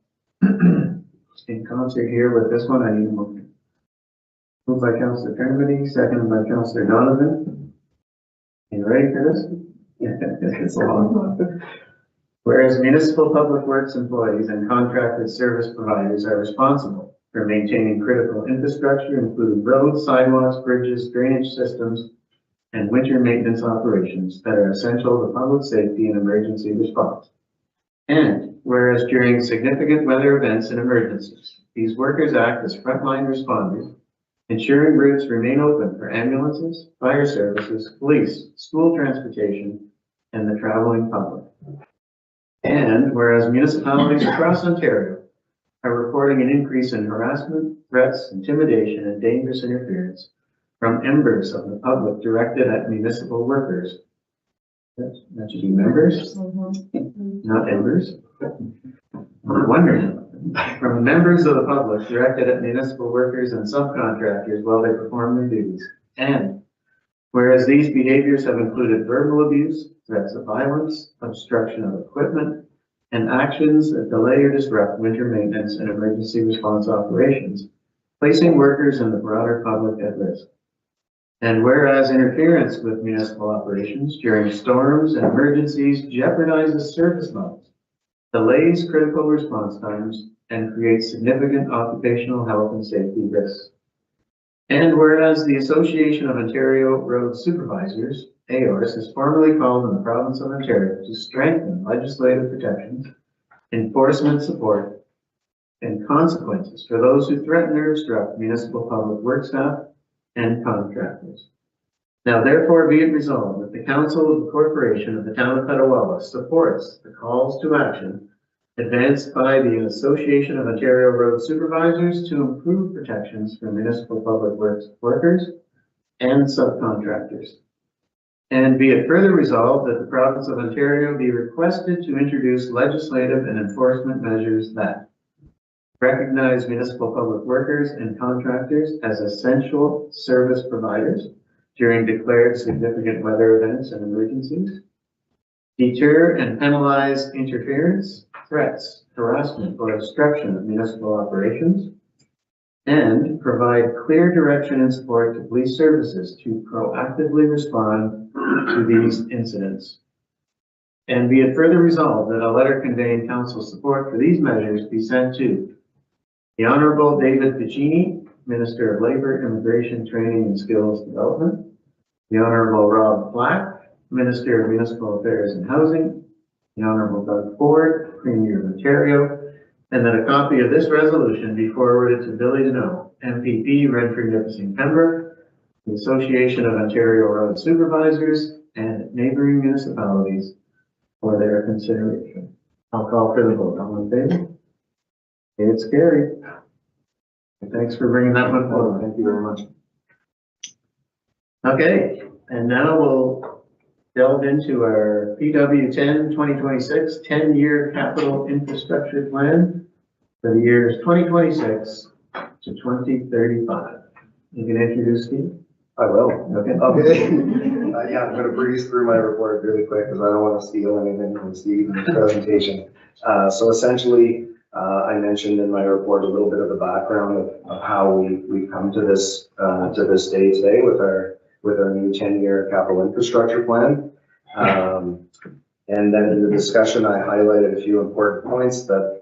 concert here with this one, I need a motion. Moved by Councillor Kennedy, seconded by Councillor Donovan. You ready for this? Yeah, it's a long one. Whereas municipal public works employees and contracted service providers are responsible for maintaining critical infrastructure, including roads, sidewalks, bridges, drainage systems, and winter maintenance operations that are essential to public safety and emergency response. And whereas during significant weather events and emergencies, these workers act as frontline responders, ensuring routes remain open for ambulances, fire services, police, school transportation, and the traveling public. And whereas municipalities across Ontario are reporting an increase in harassment, threats, intimidation, and dangerous interference from members of the public directed at municipal workers. That should be members, not embers. I'm wondering. From members of the public directed at municipal workers and subcontractors while they perform their duties. And whereas these behaviors have included verbal abuse, threats of violence, obstruction of equipment, and actions that delay or disrupt winter maintenance and emergency response operations, placing workers and the broader public at risk. And whereas interference with municipal operations during storms and emergencies jeopardizes service levels, delays critical response times, and creates significant occupational health and safety risks. And whereas the Association of Ontario Road Supervisors, AORS, has formally called on the province of Ontario to strengthen legislative protections, enforcement support, and consequences for those who threaten or obstruct municipal public work staff and contractors. Now therefore be it resolved that the Council of the Corporation of the Town of Petawawa supports the calls to action advanced by the Association of Ontario Road Supervisors to improve protections for municipal public works workers and subcontractors. And be it further resolved that the province of Ontario be requested to introduce legislative and enforcement measures that recognize municipal public workers and contractors as essential service providers during declared significant weather events and emergencies, deter and penalize interference, threats, harassment, or obstruction of municipal operations, and provide clear direction and support to police services to proactively respond to these incidents. And be it further resolved that a letter conveying council support for these measures be sent to the Honorable David Piccini, Minister of Labor, Immigration, Training and Skills Development, the Honorable Rob Black, Minister of Municipal Affairs and Housing, the Honorable Doug Ford, Premier of Ontario, and that a copy of this resolution be forwarded to Billy Deneau, MPP, Renfrew, Nipissing, Pembroke, the Association of Ontario Road Supervisors, and neighboring municipalities for their consideration. I'll call for the vote. All in favor? It's carried. Thanks for bringing that one forward. Thank you very much. Okay, and now we'll delve into our PW 2026 10-year capital infrastructure plan for the years 2026 to 2035. You can introduce Steve? I will. Okay. Yeah, I'm gonna breeze through my report really quick because I don't want to steal anything from Steve's presentation. So essentially, I mentioned in my report a little bit of the background of how we've come to this day today with our new 10-year capital infrastructure plan. And then in the discussion, I highlighted a few important points that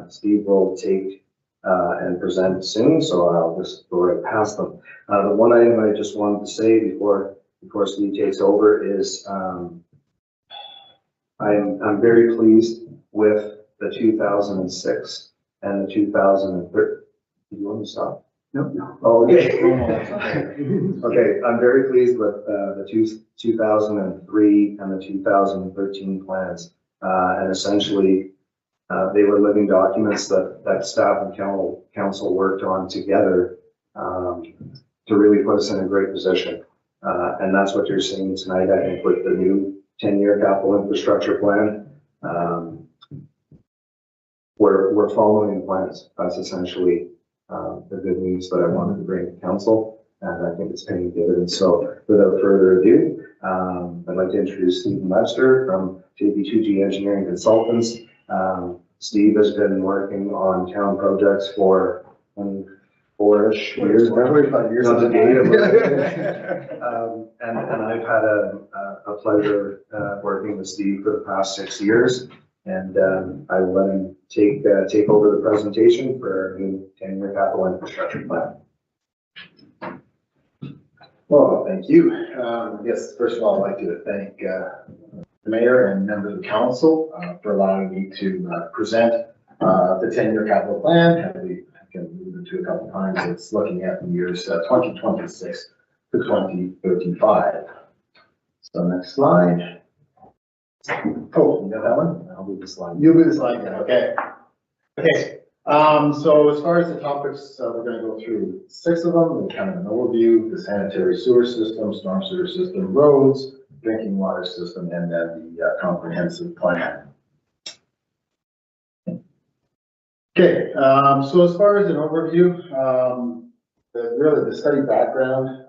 Steve will take and present soon, so I'll just go right past them. The one item I just wanted to say before Steve takes over is I'm very pleased with the 2006 and the 2013. Do you want to stop? Nope. Oh, okay. Okay, I'm very pleased with the 2003 and the 2013 plans. And essentially, they were living documents that staff and council worked on together to really put us in a great position. And that's what you're seeing tonight, I think, with the new 10-year capital infrastructure plan. We're following the plans. That's essentially the good news that I wanted to bring to council, and I think it's paying dividends. So without further ado, I'd like to introduce Stephen Webster from JP2G Engineering Consultants. Steve has been working on town projects for 24-ish years, 25 years. No, the date of and I've had a pleasure working with Steve for the past 6 years. And I will let him take over the presentation for our new 10-year capital infrastructure plan. Well, thank you. Yes, first of all, I'd like to thank the mayor and members of the council for allowing me to present the 10-year capital plan. As we can move into a couple of times, it's looking at the years 2026 to 2035. So next slide. Oh, you got that one? I'll move the slide. You'll move the slide then, okay. Okay, so as far as the topics, we're gonna go through 6 of them, with kind of an overview: the sanitary sewer system, storm sewer system, roads, drinking water system, and then the comprehensive plan. Okay, so as far as an overview, really the study background,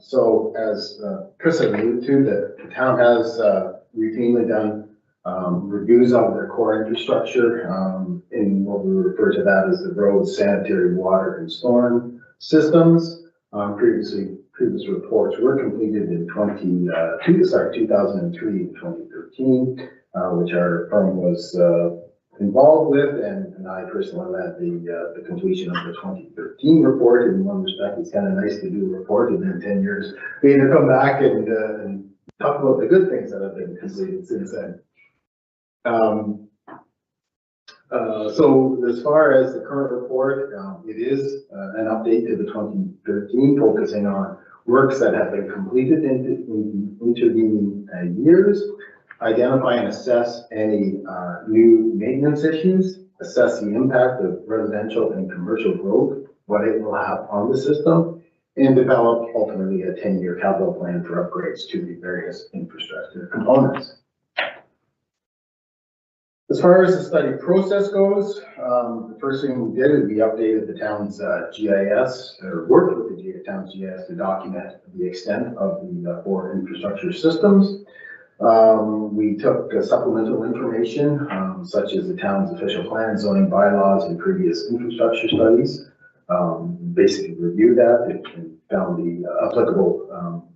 so as Chris had alluded to, the town has routinely done reviews of their core infrastructure in what we refer to that as the road, sanitary, water, and storm systems. Previous reports were completed in 2003 and 2013, which our firm was involved with, and I personally led the completion of the 2013 report. In one respect, it's kind of nice to do a report and then 10 years being to come back and talk about the good things that have been completed since then. So as far as the current report, it is an update to the 2013, focusing on works that have been completed in intervening years. identify and assess any new maintenance issues, assess the impact of residential and commercial growth, what it will have on the system, and develop ultimately a 10-year capital plan for upgrades to the various infrastructure components. As far as the study process goes, the first thing we did is we updated the town's GIS, or worked with the town's GIS to document the extent of the 4 infrastructure systems. We took supplemental information, such as the town's official plan, zoning bylaws, and previous infrastructure studies. Basically reviewed that and found the applicable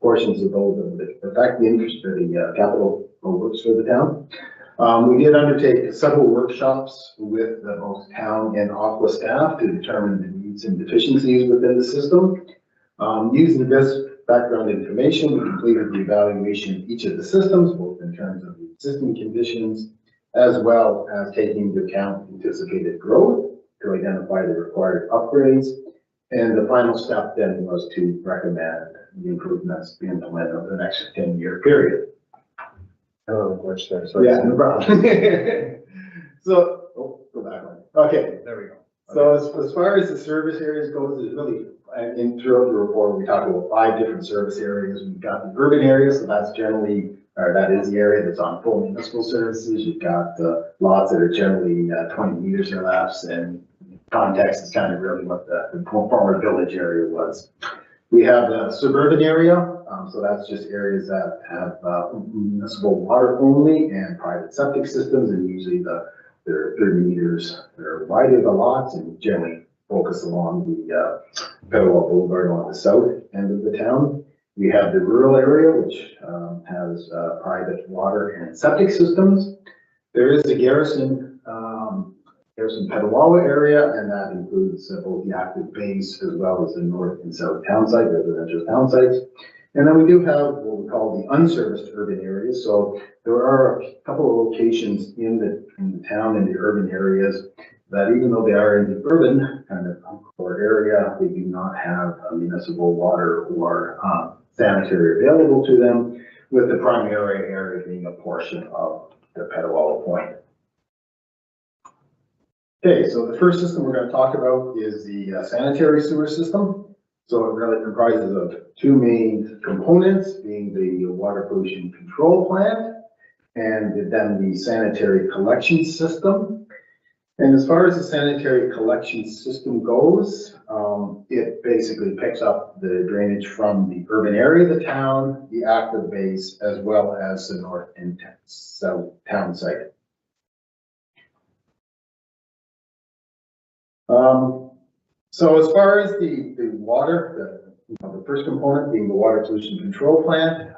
portions of those that affect the capital works for the town. We did undertake several workshops with both town and Aqua staff to determine the needs and deficiencies within the system. Using this background information, we completed the evaluation of each of the systems, both in terms of the existing conditions, as well as taking into account anticipated growth to identify the required upgrades. And the final step then was to recommend the improvements be implemented over the next 10-year period. Oh, question. Yeah, no problem. So, go back one. Okay, there we go. So as far as the service areas goes, it's really, in throughout the report, we talk about 5 different service areas. We've got the urban areas, so that's generally, or that is the area that's on full municipal services. You've got the lots that are generally 20 meters or less, and context is kind of really what the former village area was. We have the suburban area, so that's just areas that have municipal water only and private septic systems, and usually they're 30 meters or wide of the lots, and generally focus along the Petawawa Boulevard on the south end of the town. We have the rural area, which has private water and septic systems. There is the Garrison Petawawa area, and that includes both the active base as well as the north and south town site, residential town sites. And then we do have what we call the unserviced urban areas. So there are a couple of locations in the town, in the urban areas, that even though they are in the urban kind of core area, they do not have municipal water or sanitary available to them, with the primary area being a portion of the Petawawa Point. Okay, so the first system we're going to talk about is the sanitary sewer system. So it really comprises of 2 main components, being the water pollution control plant and then the sanitary collection system. And as far as the sanitary collection system goes, it basically picks up the drainage from the urban area of the town, the active base, as well as the north and south town site. So as far as the water, the first component being the water pollution control plant,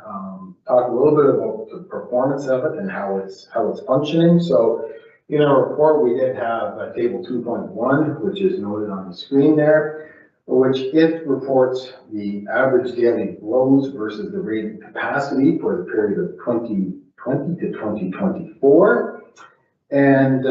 talk a little bit about the performance of it and how it's functioning. So in our report, we did have table 2.1, which is noted on the screen there, which it reports the average daily flows versus the rated capacity for the period of 2020 to 2024. And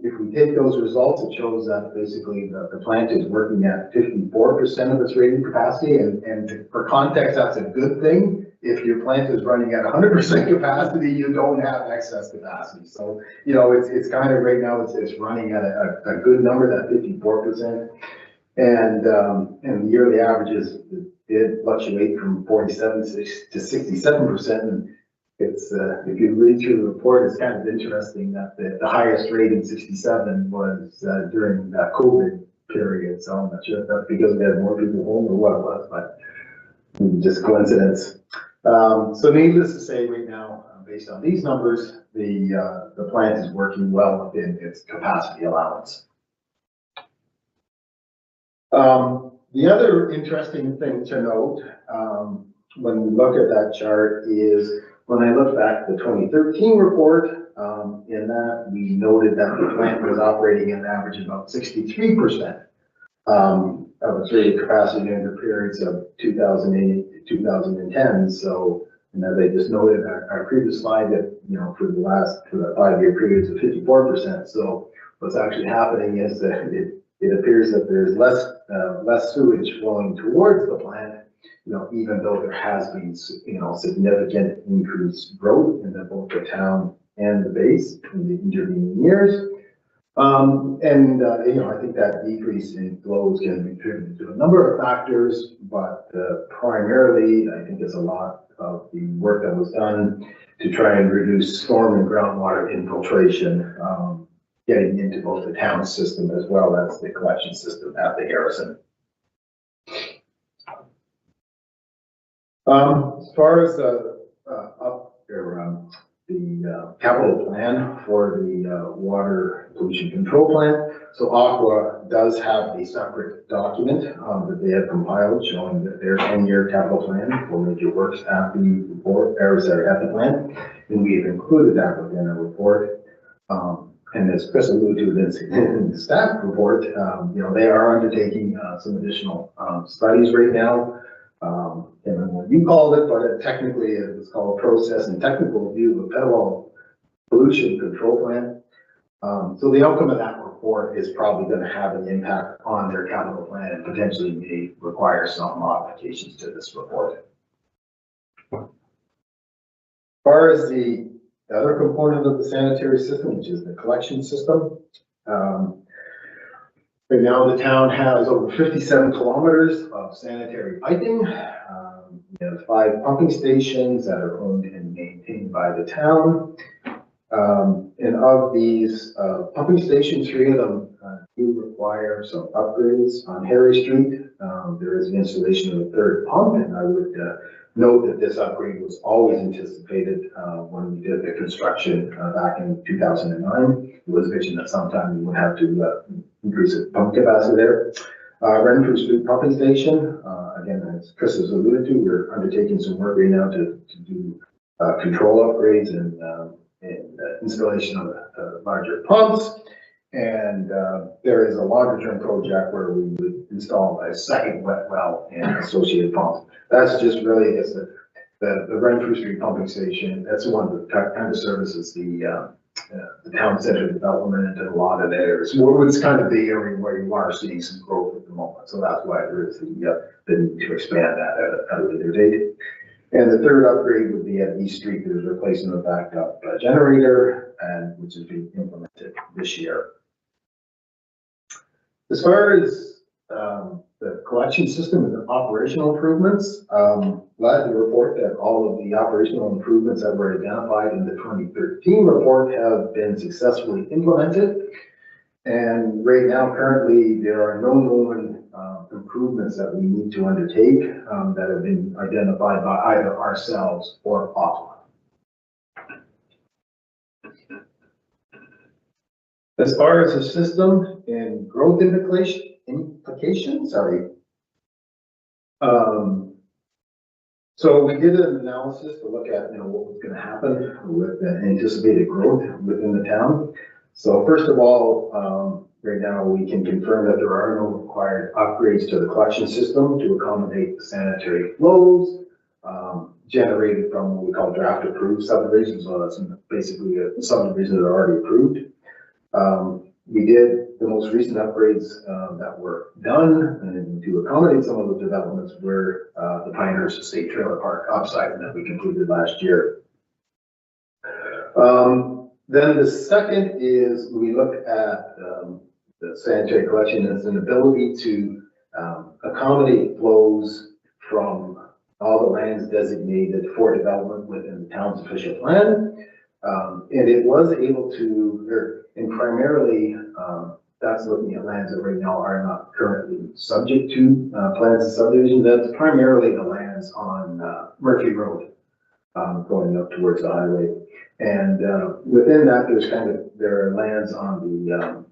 if we take those results, it shows that basically the plant is working at 54% of its rated capacity. And for context, that's a good thing. If your plant is running at 100% capacity, you don't have excess capacity. So, you know, it's kind of right now, it's running at a good number, that 54%. And the yearly averages did fluctuate from 47 to 67%. And it's, if you read through the report, it's kind of interesting that the highest rating, 67, was during that COVID period. So I'm not sure if that's because we had more people home or what it was, but just coincidence. So needless to say, right now, based on these numbers, the plant is working well within its capacity allowance. The other interesting thing to note when we look at that chart is when I look back at the 2013 report, in that we noted that the plant was operating at an average of about 63% of its rated capacity during the periods of 2008 to 2010. So, and as I just noted, our previous slide that, you know, for the 5-year periods of 54%. So what's actually happening is that it appears that there's less sewage flowing towards the plant, even though there has been, significant increased growth in both the town and the base in the intervening years. I think that decrease in flows can be attributed to a number of factors, but primarily, I think it's a lot of the work that was done to try and reduce storm and groundwater infiltration, getting into both the town system as well as the collection system at the Harrison. As far as the capital plan for the water pollution control plan. So Aqua does have a separate document that they have compiled showing that their 10-year capital plan for major works at the report, at the plant, and we have included that within our report. And as Chris alluded to in the staff report, they are undertaking some additional studies right now. And what you called it, but technically it was called process and technical review of Petawawa pollution control plan. So the outcome of that report is probably going to have an impact on their capital plan and potentially may require some modifications to this report. As far as the other component of the sanitary system, which is the collection system, right now the town has over 57 kilometers of sanitary piping. We have 5 pumping stations that are owned and maintained by the town. And of these pumping stations, 3 of them do require some upgrades. On Harry Street, there is an installation of a 3rd pump, and I would note that this upgrade was always anticipated when we did the construction back in 2009. It was mentioned that sometime we would have to increase the pump capacity there. Renfrew Street pumping station, again, as Chris has alluded to, we're undertaking some work right now to do control upgrades and installation of larger pumps. And there is a longer term project where we would install a 2nd wet well and associated pumps. That's just really, it's the Renfrew Street pumping station. That's the one that kind of services the town center development and a lot of areas. Well, it's kind of the area where you are seeing some growth at the moment. So that's why there is the need to expand that at a later date. And the 3rd upgrade would be at East Street. There's replacing the backup generator, and which is being implemented this year. As far as the collection system and the operational improvements, glad to report that all of the operational improvements that were identified in the 2013 report have been successfully implemented. And right now, currently, there are no known improvements that we need to undertake that have been identified by either ourselves or Aqua. As far as the system and growth implications, so we did an analysis to look at what was going to happen with the anticipated growth within the town. So first of all, right now we can confirm that there are no required upgrades to the collection system to accommodate the sanitary flows generated from what we call draft approved subdivisions. So that's basically a subdivision that are already approved. We did the most recent upgrades that were done and to accommodate some of the developments were the Pinehurst Estate Trailer Park upside that we completed last year. Then the second is we look at the sanitary collection as an ability to accommodate flows from all the lands designated for development within the town's official plan. And it was able to, and primarily that's looking at lands that right now are not currently subject to plans of subdivision. That's primarily the lands on Murphy Road going up towards the highway. And within that, there are lands on the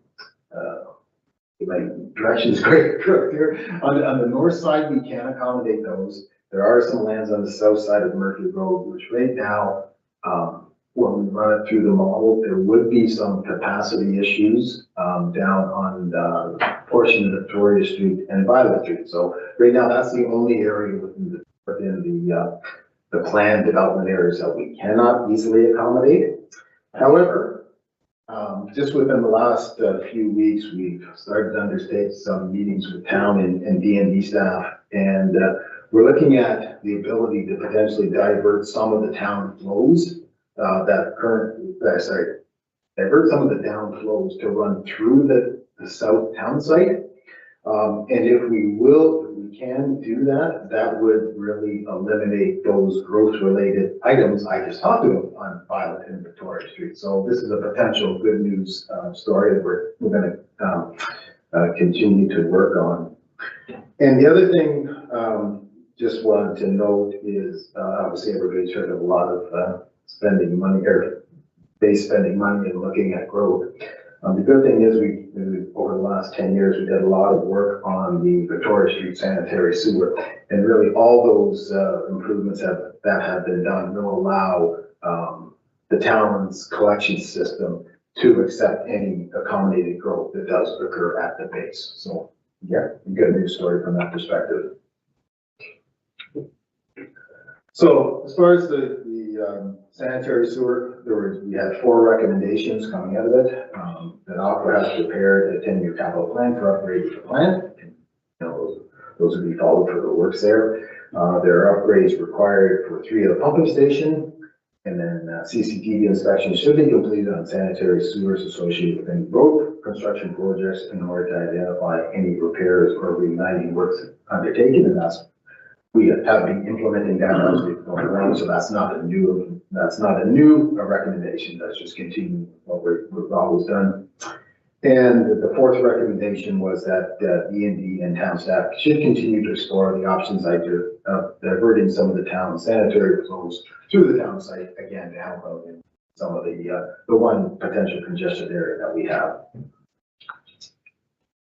directions great here. On the north side, we can accommodate those. There are some lands on the south side of Murphy Road, which right now, when we run it through the model, there would be some capacity issues down on the portion of Victoria Street and Violet Street. So right now, that's the only area within the planned development areas that we cannot easily accommodate. However, just within the last few weeks, we've started to undertake some meetings with town and D&D staff, and we're looking at the ability to potentially divert some of the town flows, divert some of the down flows to run through the south town site. And if we can do that, that would really eliminate those growth-related items I just talked about on Violet and Victoria Street. So this is a potential good news story that we're going to continue to work on. And the other thing, just wanted to note is, obviously everybody's heard of a lot of spending money, or base spending money and looking at growth. The good thing is we over the last 10 years, we did a lot of work on the Victoria Street sanitary sewer. And really all those improvements that have been done will allow the town's collection system to accept any accommodated growth that does occur at the base. So yeah, good news story from that perspective. So as far as the sanitary sewer, we had 4 recommendations coming out of it. That Aqua has prepared a 10-year capital plan for upgrading the plant. You know, those would be followed for the works there. There are upgrades required for 3 of the pumping station, and then CCTV inspections should be completed on sanitary sewers associated with any road construction projects in order to identify any repairs or relining works undertaken, and we have been implementing that as we've gone along, so that's not a new recommendation. That's just continuing what we've always done. And the 4th recommendation was that E&D and town staff should continue to explore the options of diverting some of the town sanitary flows through the town site, again, to help out in some of the one potential congestion area that we have.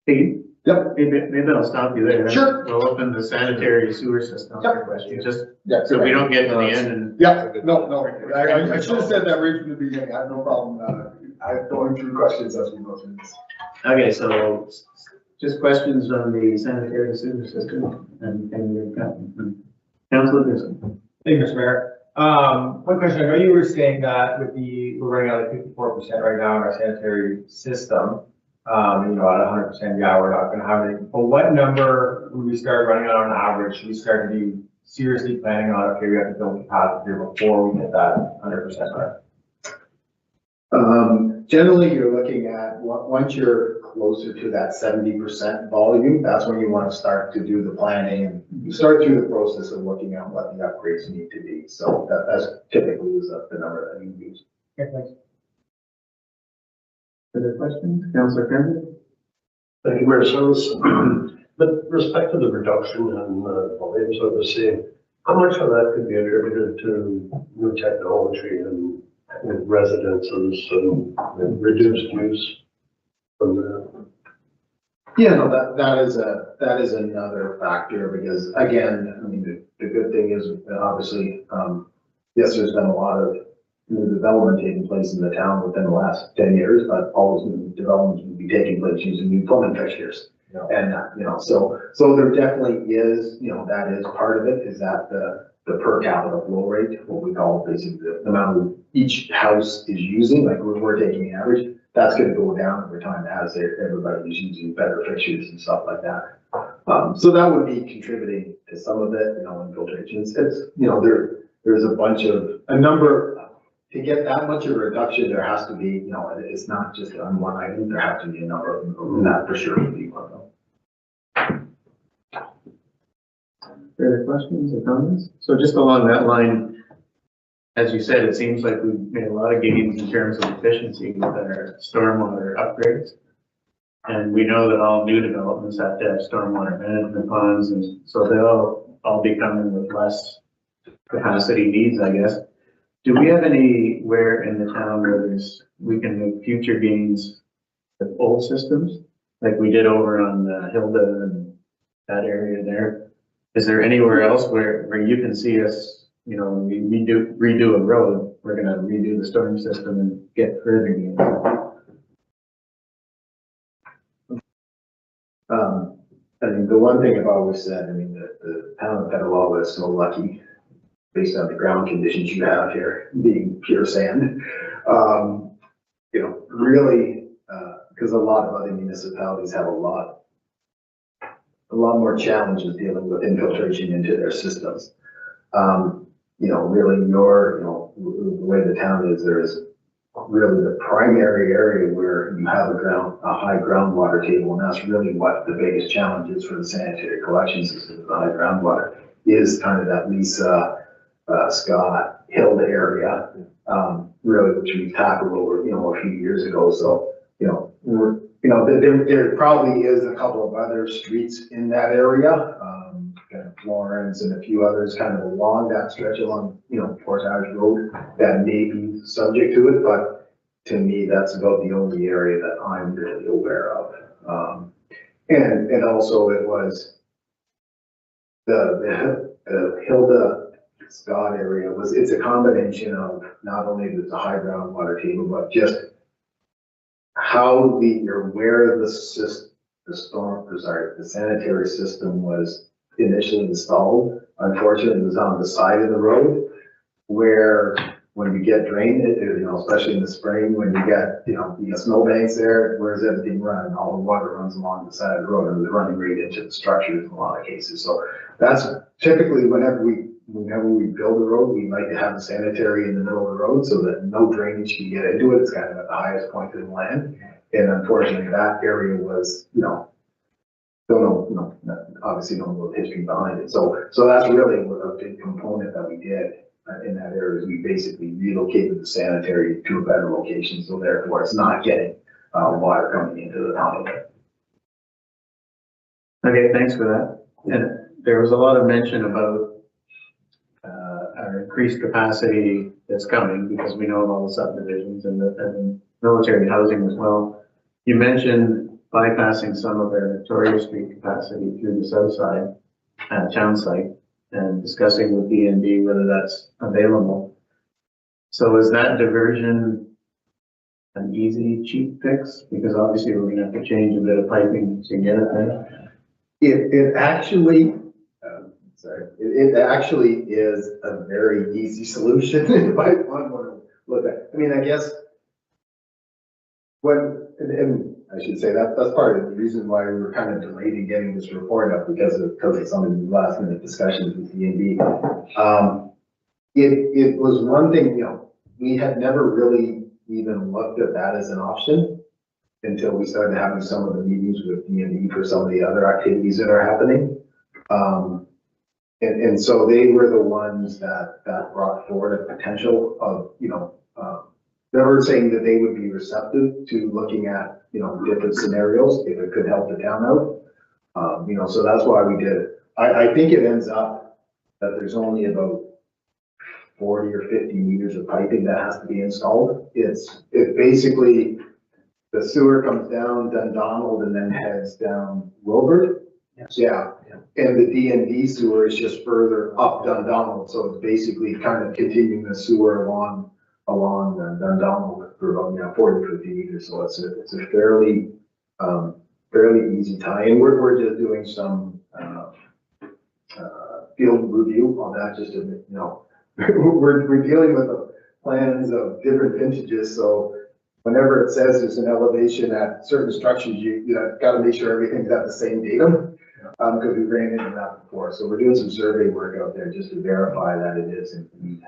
Pete? Yep. Maybe I'll stop you there. Sure. We'll open the sanitary sewer system Yep. question, just Yeah, so we don't get to the end and. Yeah, no, I should have said that right from the beginning. I have no problem, I'm going through questions as we go through this. Okay, so just questions on the sanitary sewer system and your Councilor Grissom. Thank you, Mr. Mayor. One question, I know you were saying that we're running out of 54% right now in our sanitary system. You know, at 100%, yeah, we're not gonna have any, but what number when we start running out on average, should we start to be seriously planning on, okay, we have to build capacity here before we hit that 100% mark? Generally, you're looking at, once you're closer to that 70% volume, that's when you want to start to do the planning, and you start through the process of looking at what the upgrades need to be. So that's typically is the number that you use. Okay, thanks. Further questions? Councilor Kermit? Thank you, Mayor Service. With respect to the reduction in volumes that we're seeing, how much of that could be attributed to new technology and residences and reduced use from there? Yeah, no, that is another factor, because again, I mean, the good thing is that obviously, yes, there's been a lot of new development taking place in the town within the last 10 years, but all those new developments will be taking place using new plumbing fixtures. Yeah. And, you know, so there definitely is, you know, that is part of it, is that the per capita flow rate, what we call basically the amount each house is using, like we're taking an average, that's gonna go down over time as everybody is using better fixtures and stuff like that. So that would be contributing to some of it, you know, infiltrations. It's, you know, there's a number, to get that much of a reduction, there has to be, you know, it's not just on one item, there has to be a number of them, and that for sure would be one of them. Further questions or comments? So just along that line, as you said, it seems like we've made a lot of gains in terms of efficiency with our stormwater upgrades. And we know that all new developments have to have stormwater management ponds, and so they'll all be coming with less capacity needs, I guess. Do we have anywhere in the town where we can make future gains with old systems? Like we did over on Hilda and that area there? Is there anywhere else where you can see us, you know, when we redo a road, we're gonna redo the storm system and get further gains? I mean, the one thing I've always said, I mean, the town of Petawawa is so lucky based on the ground conditions you have here, being pure sand. You know, really, because a lot of other municipalities have a lot a lot more challenges dealing with infiltration into their systems. You know, really the way the town is, there is really the primary area where you have a high groundwater table, and that's really what the biggest challenge is for the sanitary collection system. The high groundwater is kind of that Lisa, Scott, Hill area, really, which we tackled over, a few years ago. So, there probably is a couple of other streets in that area, kind of Florence and a few others kind of along that stretch along, Portage Road that may be subject to it, but to me, that's about the only area that I'm really aware of. And also it was the Hilda Scott area it's a combination of not only the high groundwater table, but just how where the sanitary system was initially installed. Unfortunately, it was on the side of the road where when you get drained, especially in the spring, when you get snowbanks there, where's everything running? All the water runs along the side of the road and it's running right into the structures in a lot of cases. So that's typically whenever we build a road, we like to have the sanitary in the middle of the road so that no drainage can get into it. It's kind of at the highest point of the land. And unfortunately, that area was, obviously don't know the history behind it. So that's really a big component that we did in that area is we basically relocated the sanitary to a better location. So therefore it's not getting water coming into the tunnel. Okay, thanks for that. And there was a lot of mention about our increased capacity that's coming because we know of all the subdivisions and military housing as well. You mentioned bypassing some of our Victoria Street capacity through the south side town site and discussing with DND whether that's available. So is that diversion an easy, cheap fix? Because obviously we're gonna have to change a bit of piping to get it there. It actually is a very easy solution if I want to look at. I mean, I guess and I should say that's part of the reason why we were kind of delayed in getting this report up because of some of the last minute discussions with D&D. It was one thing, we had never really even looked at that as an option until we started having some of the meetings with D&D for some of the other activities that are happening. And so they were the ones that brought forward a potential of, they were saying that they would be receptive to looking at, different scenarios if it could help the town out. So that's why we did it. I think it ends up that there's only about 40 or 50 meters of piping that has to be installed. It basically, the sewer comes down Dundonald and then heads down Wilbert. Yes. Yeah. And the D&D sewer is just further up Dundonald. So it's basically kind of continuing the sewer along Dundonald for about 40 or 50 meters. So it's a fairly easy tie. And we're just doing some field review on that just to, we're dealing with the plans of different vintages. So whenever it says there's an elevation at certain structures, you got to make sure everything's at the same datum. Because we ran into that before. So we're doing some survey work out there just to verify that it is indeed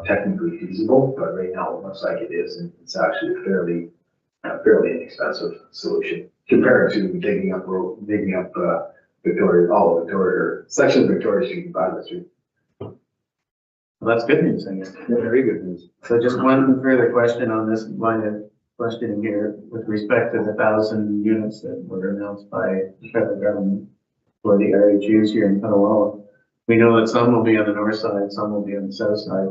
technically feasible, but right now it looks like it is, and it's actually a fairly inexpensive solution compared to digging up Victoria, section of Victoria Street and Violet Street. Well, that's good news, I guess. Yeah, very good news. So just one further question on this line of questioning here with respect to the 1,000 units that were announced by the federal government for the RHUs here in Petawawa. We know that some will be on the north side, some will be on the south side.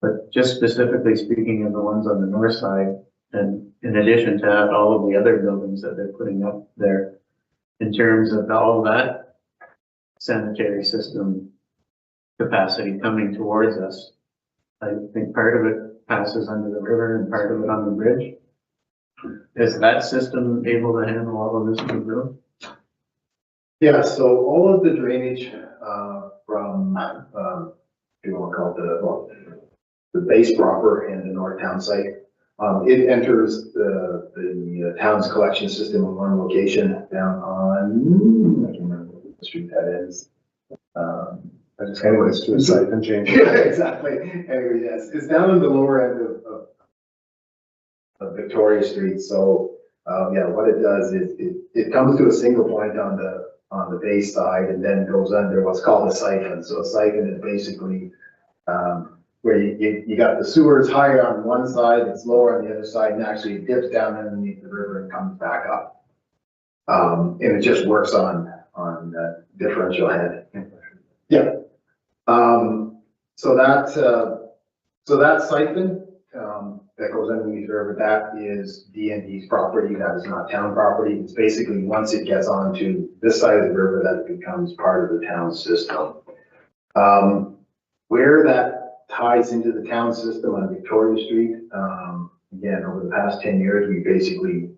But just specifically speaking of the ones on the north side, and in addition to all of the other buildings that they're putting up there, in terms of all that sanitary system capacity coming towards us, I think part of it passes under the river and part of it on the bridge. Is that system able to handle all of this new growth? Yeah, so all of the drainage from, if you want to call it the base proper and the north town site It enters the town's collection system in one location down on, I can't remember what the street that is. Anyways, to a site and change. Yeah, exactly. Anyway, yes, it's down in the lower end of Victoria Street. So, yeah, what it does is it comes to a single point on the base side and then goes under what's called a siphon. So a siphon is basically, where you got the sewers higher on one side, it's lower on the other side, and actually it dips down underneath the river and comes back up. And it just works on differential head. Yeah. So that siphon, that goes underneath the river, that is D&D's property, that is not town property. It's basically, once it gets onto this side of the river, that it becomes part of the town system. Where that ties into the town system on Victoria Street, again, over the past 10 years, we basically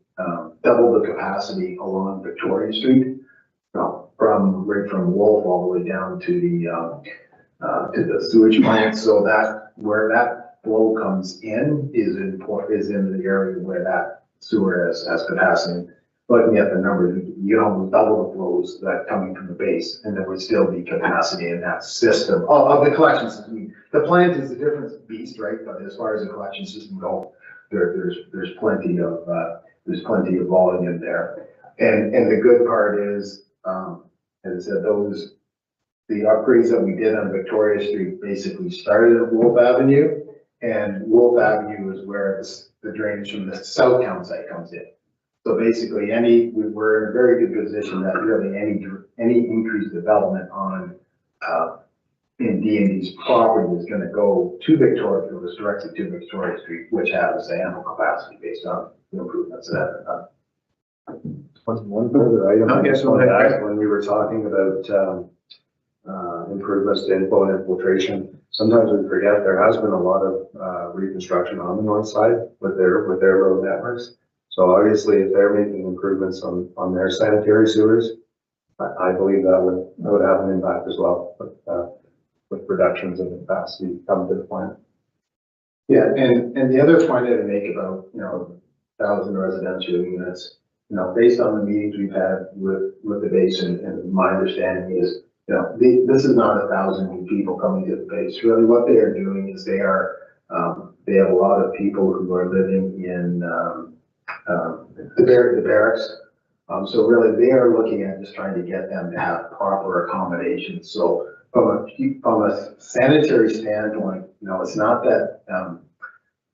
doubled the capacity along Victoria Street, right from Wolf all the way down to the sewage plant. So that where that flow comes in is in the area where that sewer has capacity. Looking at the numbers, you almost double the flows that coming from the base, and there would still be capacity in that system of the collection system. The plant is a different beast, right? But as far as the collection system goes, there's plenty of volume there. And the good part is, as I said, the upgrades that we did on Victoria Street basically started at Wolf Avenue, and Wolf Avenue is where the drainage from the south town site comes in. So basically, we're in a very good position that really any increased development on in D&D's property is going to go to Victoria, it was directed to Victoria Street, which has ample capacity based on the improvements that have done. One further item, I Okay, just so wanted to that- add, when we were talking about improvements to inflow and infiltration, sometimes we forget there has been a lot of reconstruction on the north side with their road networks. So obviously, if they're making improvements on their sanitary sewers, I believe that would have an impact as well with reductions in capacity coming to the plant. Yeah, and the other point I'd make about, 1,000 residential units, based on the meetings we've had with the basin, and my understanding is, this is not 1,000 new people coming to the base. Really, what they are doing is they have a lot of people who are living in the barracks. So really, they are looking at just trying to get them to have proper accommodations. So from a sanitary standpoint, it's not that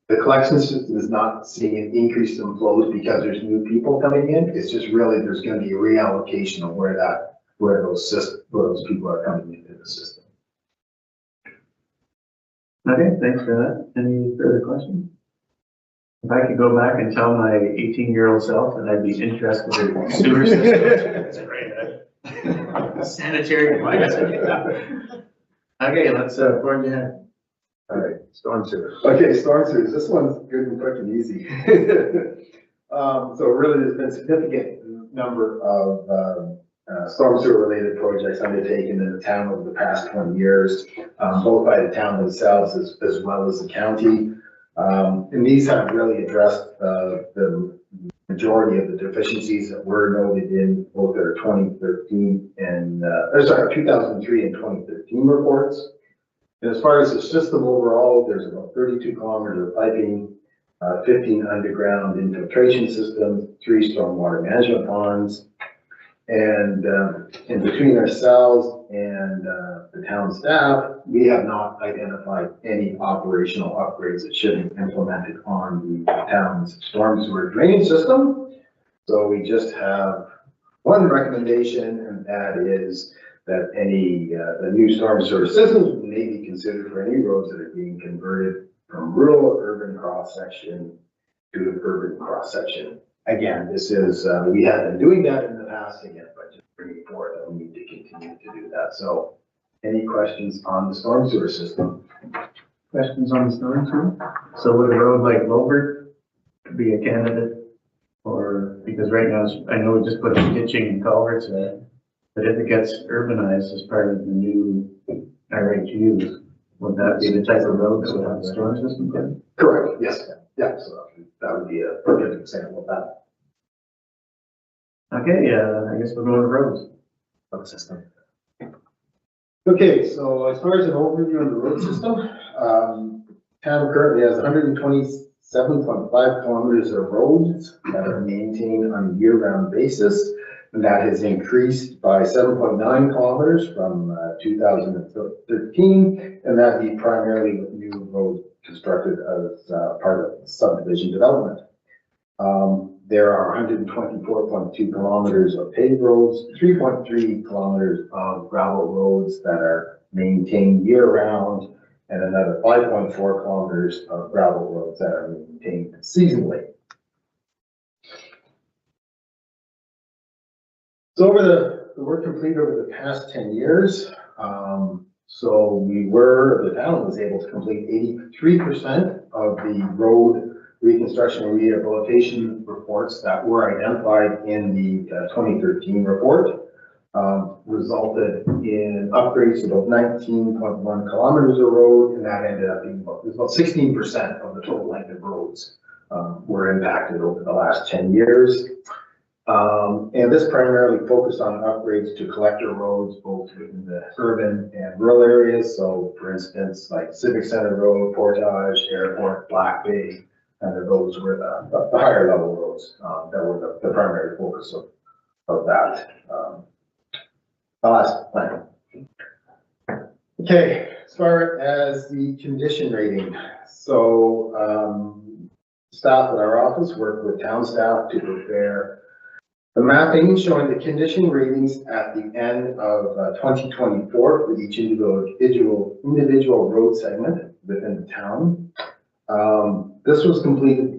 the collection system is not seeing an increase in flows because there's new people coming in. It's just really there's going to be a reallocation of where those people are coming into the system. Okay, thanks for that. Any further questions? If I could go back and tell my 18-year-old self that I'd be interested in sewer systems. That's great. Sanitary device. Okay, let's forge ahead. All right, storm sewers. Okay, storm sewers. This one's good and quick and easy. So really, there's been a significant number of storm sewer related projects undertaken in the town over the past 20 years, both by the town themselves as well as the county. And these have really addressed the majority of the deficiencies that were noted in both their 2013 and 2003 and 2013 reports. And as far as the system overall, there's about 32 kilometers of piping, 15 underground infiltration systems, 3 stormwater management ponds. And in between ourselves and the town staff, we have not identified any operational upgrades that should be implemented on the town's storm sewer drainage system. So we just have one recommendation, and that is that the new storm sewer systems may be considered for any roads that are being converted from rural or urban cross-section to an urban cross-section. Again, this is, we have been doing that in the past again, but just bringing forward that we need to continue to do that. So any questions on the storm sewer system? Questions on the storm sewer? So would a road like Lobert be a candidate? Or, because right now, I know we just put ditching and culverts there, but if it gets urbanized as part of the new RHUs, would that be the type of road that would have a storm system? Correct, yes. Yeah, so that would be a perfect example of that. Okay, I guess we're going to roads. Road system. Okay, so as far as an overview of the road system, town currently has 127.5 kilometers of roads that are maintained on a year-round basis. And that has increased by 7.9 kilometers from 2013, and that be primarily with new roads constructed as part of subdivision development. There are 124.2 kilometers of paved roads, 3.3 kilometers of gravel roads that are maintained year-round, and another 5.4 kilometers of gravel roads that are maintained seasonally. So over the work completed over the past 10 years, so the town was able to complete 83% of the road reconstruction and rehabilitation reports that were identified in the 2013 report, resulted in upgrades to about 19.1 kilometers of road, and that ended up being about 16% of the total length of roads were impacted over the last 10 years. And this primarily focused on upgrades to collector roads, both in the urban and rural areas. So for instance, like Civic Center Road, Portage, Airport, Black Bay, and those were the higher level roads that were the primary focus of that last plan. Okay, as far as the condition rating. So staff at our office worked with town staff to prepare the mapping showing the condition ratings at the end of 2024 for each individual road segment within the town. This was completed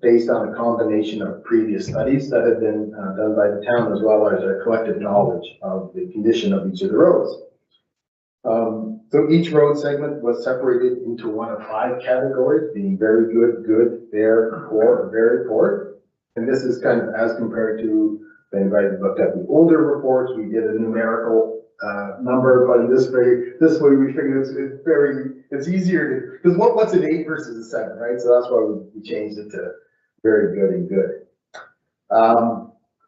based on a combination of previous studies that had been done by the town, as well as our collective knowledge of the condition of each of the roads. So each road segment was separated into one of 5 categories, being very good, good, fair, poor, or very poor. And this is kind of as compared to, if anybody looked at the older reports, we did a numerical number, but in this way we figured it's easier to, because what's an 8 versus a 7, right? So that's why we changed it to very good and good.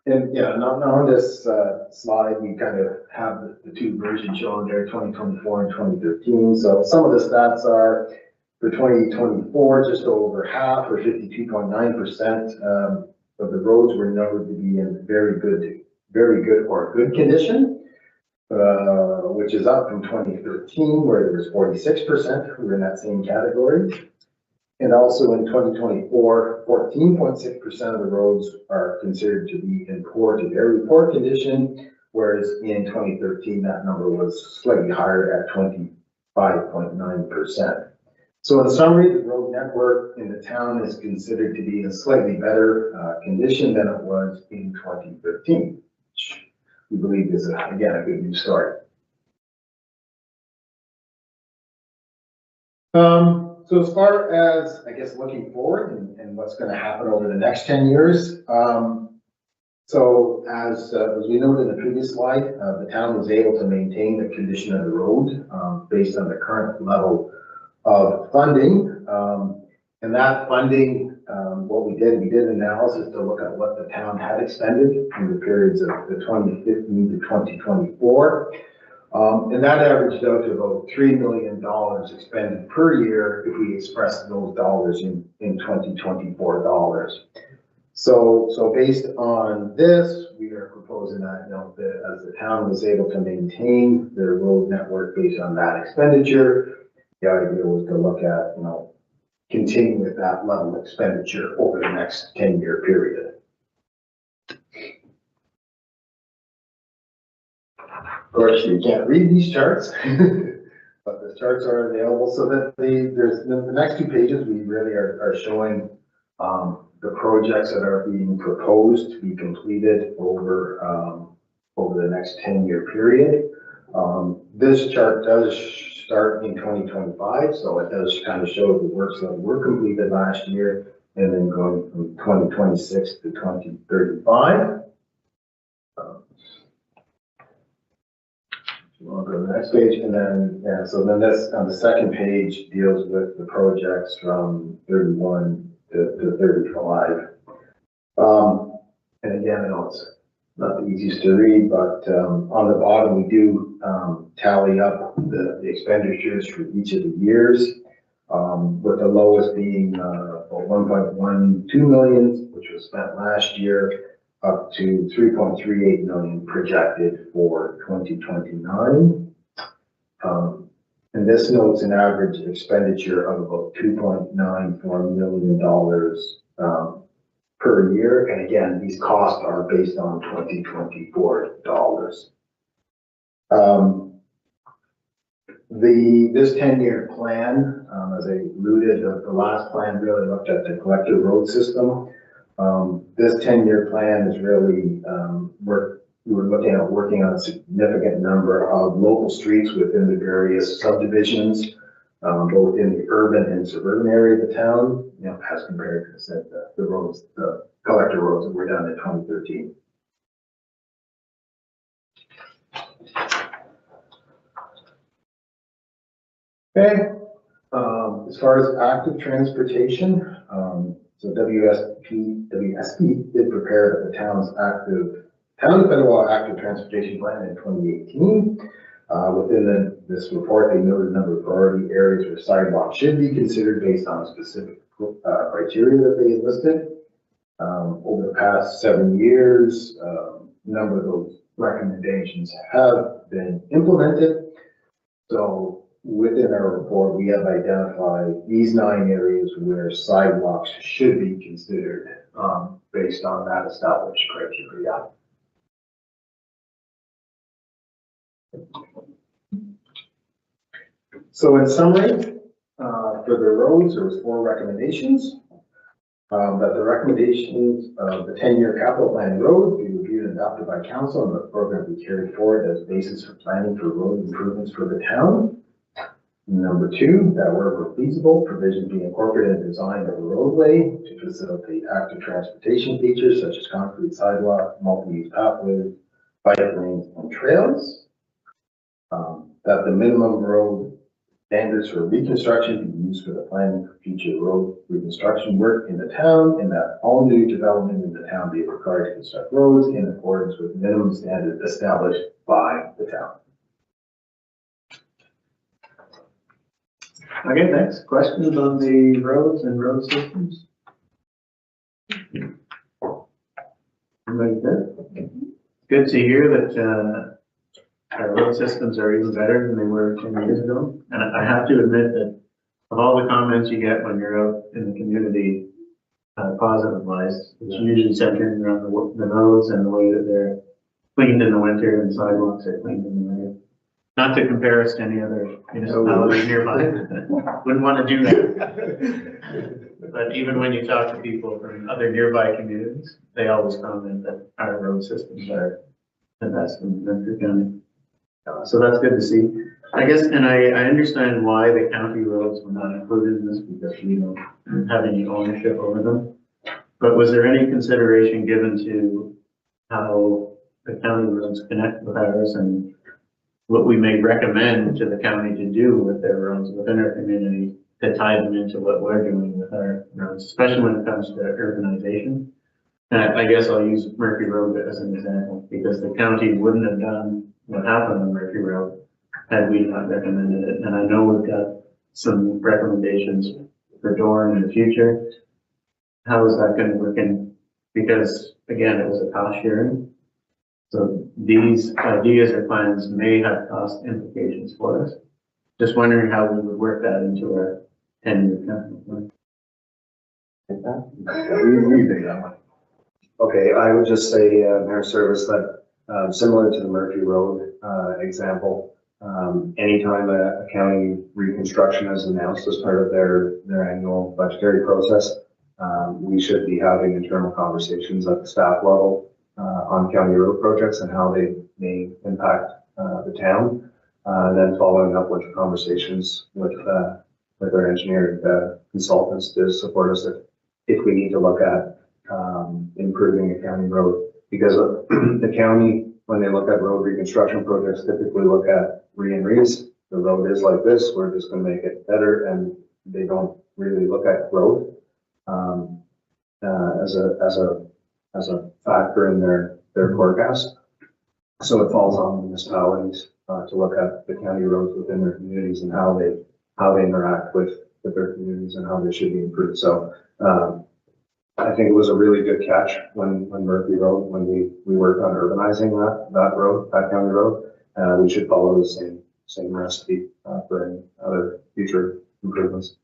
And yeah, now on this slide, we kind of have the 2 versions shown there, 2024 and 2013. So some of the stats are for 2024, just over half, or 52.9%, of the roads were noted to be in very good or good condition, which is up from 2013, where there was 46% who were in that same category. And also in 2024, 14.6% of the roads are considered to be in poor to very poor condition, whereas in 2013, that number was slightly higher at 25.9%. So in summary, the road network in the town is considered to be in slightly better condition than it was in 2013, which we believe is, again, a good news story. So as far as, I guess, looking forward and what's going to happen over the next 10 years, so as we noted in the previous slide, the town was able to maintain the condition of the road based on the current level of funding. And that funding, what we did an analysis to look at what the town had expended in the periods of the 2015 to 2024. And that averaged out to about $3 million expended per year if we express those dollars in 2024 dollars. So based on this, we are proposing that, that as the town was able to maintain their road network based on that expenditure, the idea was to look at, continuing with that level of expenditure over the next 10-year period. Of course, you can't read these charts, but the charts are available so that the next 2 pages, we really are showing the projects that are being proposed to be completed over the next 10-year period. This chart does start in 2025, so it does kind of show the works that were completed last year, and then going from 2026 to 2035. We'll go to the next page, and then, yeah, so then this, on the second page, deals with the projects from 31 to 35. And again, I know it's not the easiest to read, but on the bottom, we do tally up the expenditures for each of the years, with the lowest being 1.12 million, which was spent last year, up to 3.38 million projected for 2029. And this notes an average expenditure of about $2.94 million per year. And again, these costs are based on 2024 dollars. This 10-year plan, as I alluded, the last plan really looked at the collective road system. This 10-year plan is really, we were looking at working on a significant number of local streets within the various subdivisions, both in the urban and suburban area of the town, you know, as compared to, said, the roads, the collector roads that were done in 2013. Okay, as far as active transportation, so WSP did prepare the town of Petawawa active transportation plan in 2018. Within this report, they noted a number of priority areas where sidewalks should be considered based on specific criteria that they listed. Over the past 7 years, a number of those recommendations have been implemented. So within our report, we have identified these 9 areas where sidewalks should be considered based on that established criteria. So in summary, for the roads, there was 4 recommendations. That the recommendations of the 10-year capital plan road be reviewed and adopted by council, and the program be carried forward as basis for planning for road improvements for the town. Number 2, that wherever feasible, provisions be incorporated in the design of a roadway to facilitate active transportation features such as concrete sidewalk, multi-use pathways, bike lanes, and trails. That the minimum road standards for reconstruction be used for the planning for future road reconstruction work in the town, and that all new development in the town be required to construct roads in accordance with minimum standards established by the town. Okay, next, questions on the roads and road systems? Everybody good? Good to hear that our road systems are even better than they were 10 years ago. And I have to admit that of all the comments you get when you're out in the community, positive wise, it's usually centered around the roads and the way that they're cleaned in the winter and sidewalks are cleaned in the winter. Not to compare us to any other municipalities nearby, wouldn't want to do that. But even when you talk to people from other nearby communities, they always comment that our road systems are the best in Renfrew County. So that's good to see. I guess, and I understand why the county roads were not included in this, because we don't have any ownership over them. But was there any consideration given to how the county roads connect with ours and what we may recommend to the county to do with their roads within our community to tie them into what we're doing with our roads, especially when it comes to urbanization? And I guess I'll use Murphy Road as an example, because the county wouldn't have done what happened on Murphy Road had we not recommended it. And I know we've got some recommendations for Dorn in the future. How is that going to work in? Because again, it was a cost sharing. So these ideas or plans may have cost implications for us. Just wondering how we would work that into our 10-year capital plan. We do that one. Okay, I would just say, Mayor Service, that similar to the Murphy Road example, anytime a county reconstruction is announced as part of their annual budgetary process, we should be having internal conversations at the staff level on county road projects and how they may impact the town. Then following up with conversations with our engineering consultants to support us if we need to look at improving a county road, because the county when they look at road reconstruction projects, typically look at re-and-re's. The road is like this, we're just gonna make it better, and they don't really look at growth, as a factor in their forecast. So it falls on municipalities, to look at the county roads within their communities and how they interact with their communities and how they should be improved. So, I think it was a really good catch when Murphy Road, when we worked on urbanizing that road, that county road. We should follow the same recipe, for any other future improvements.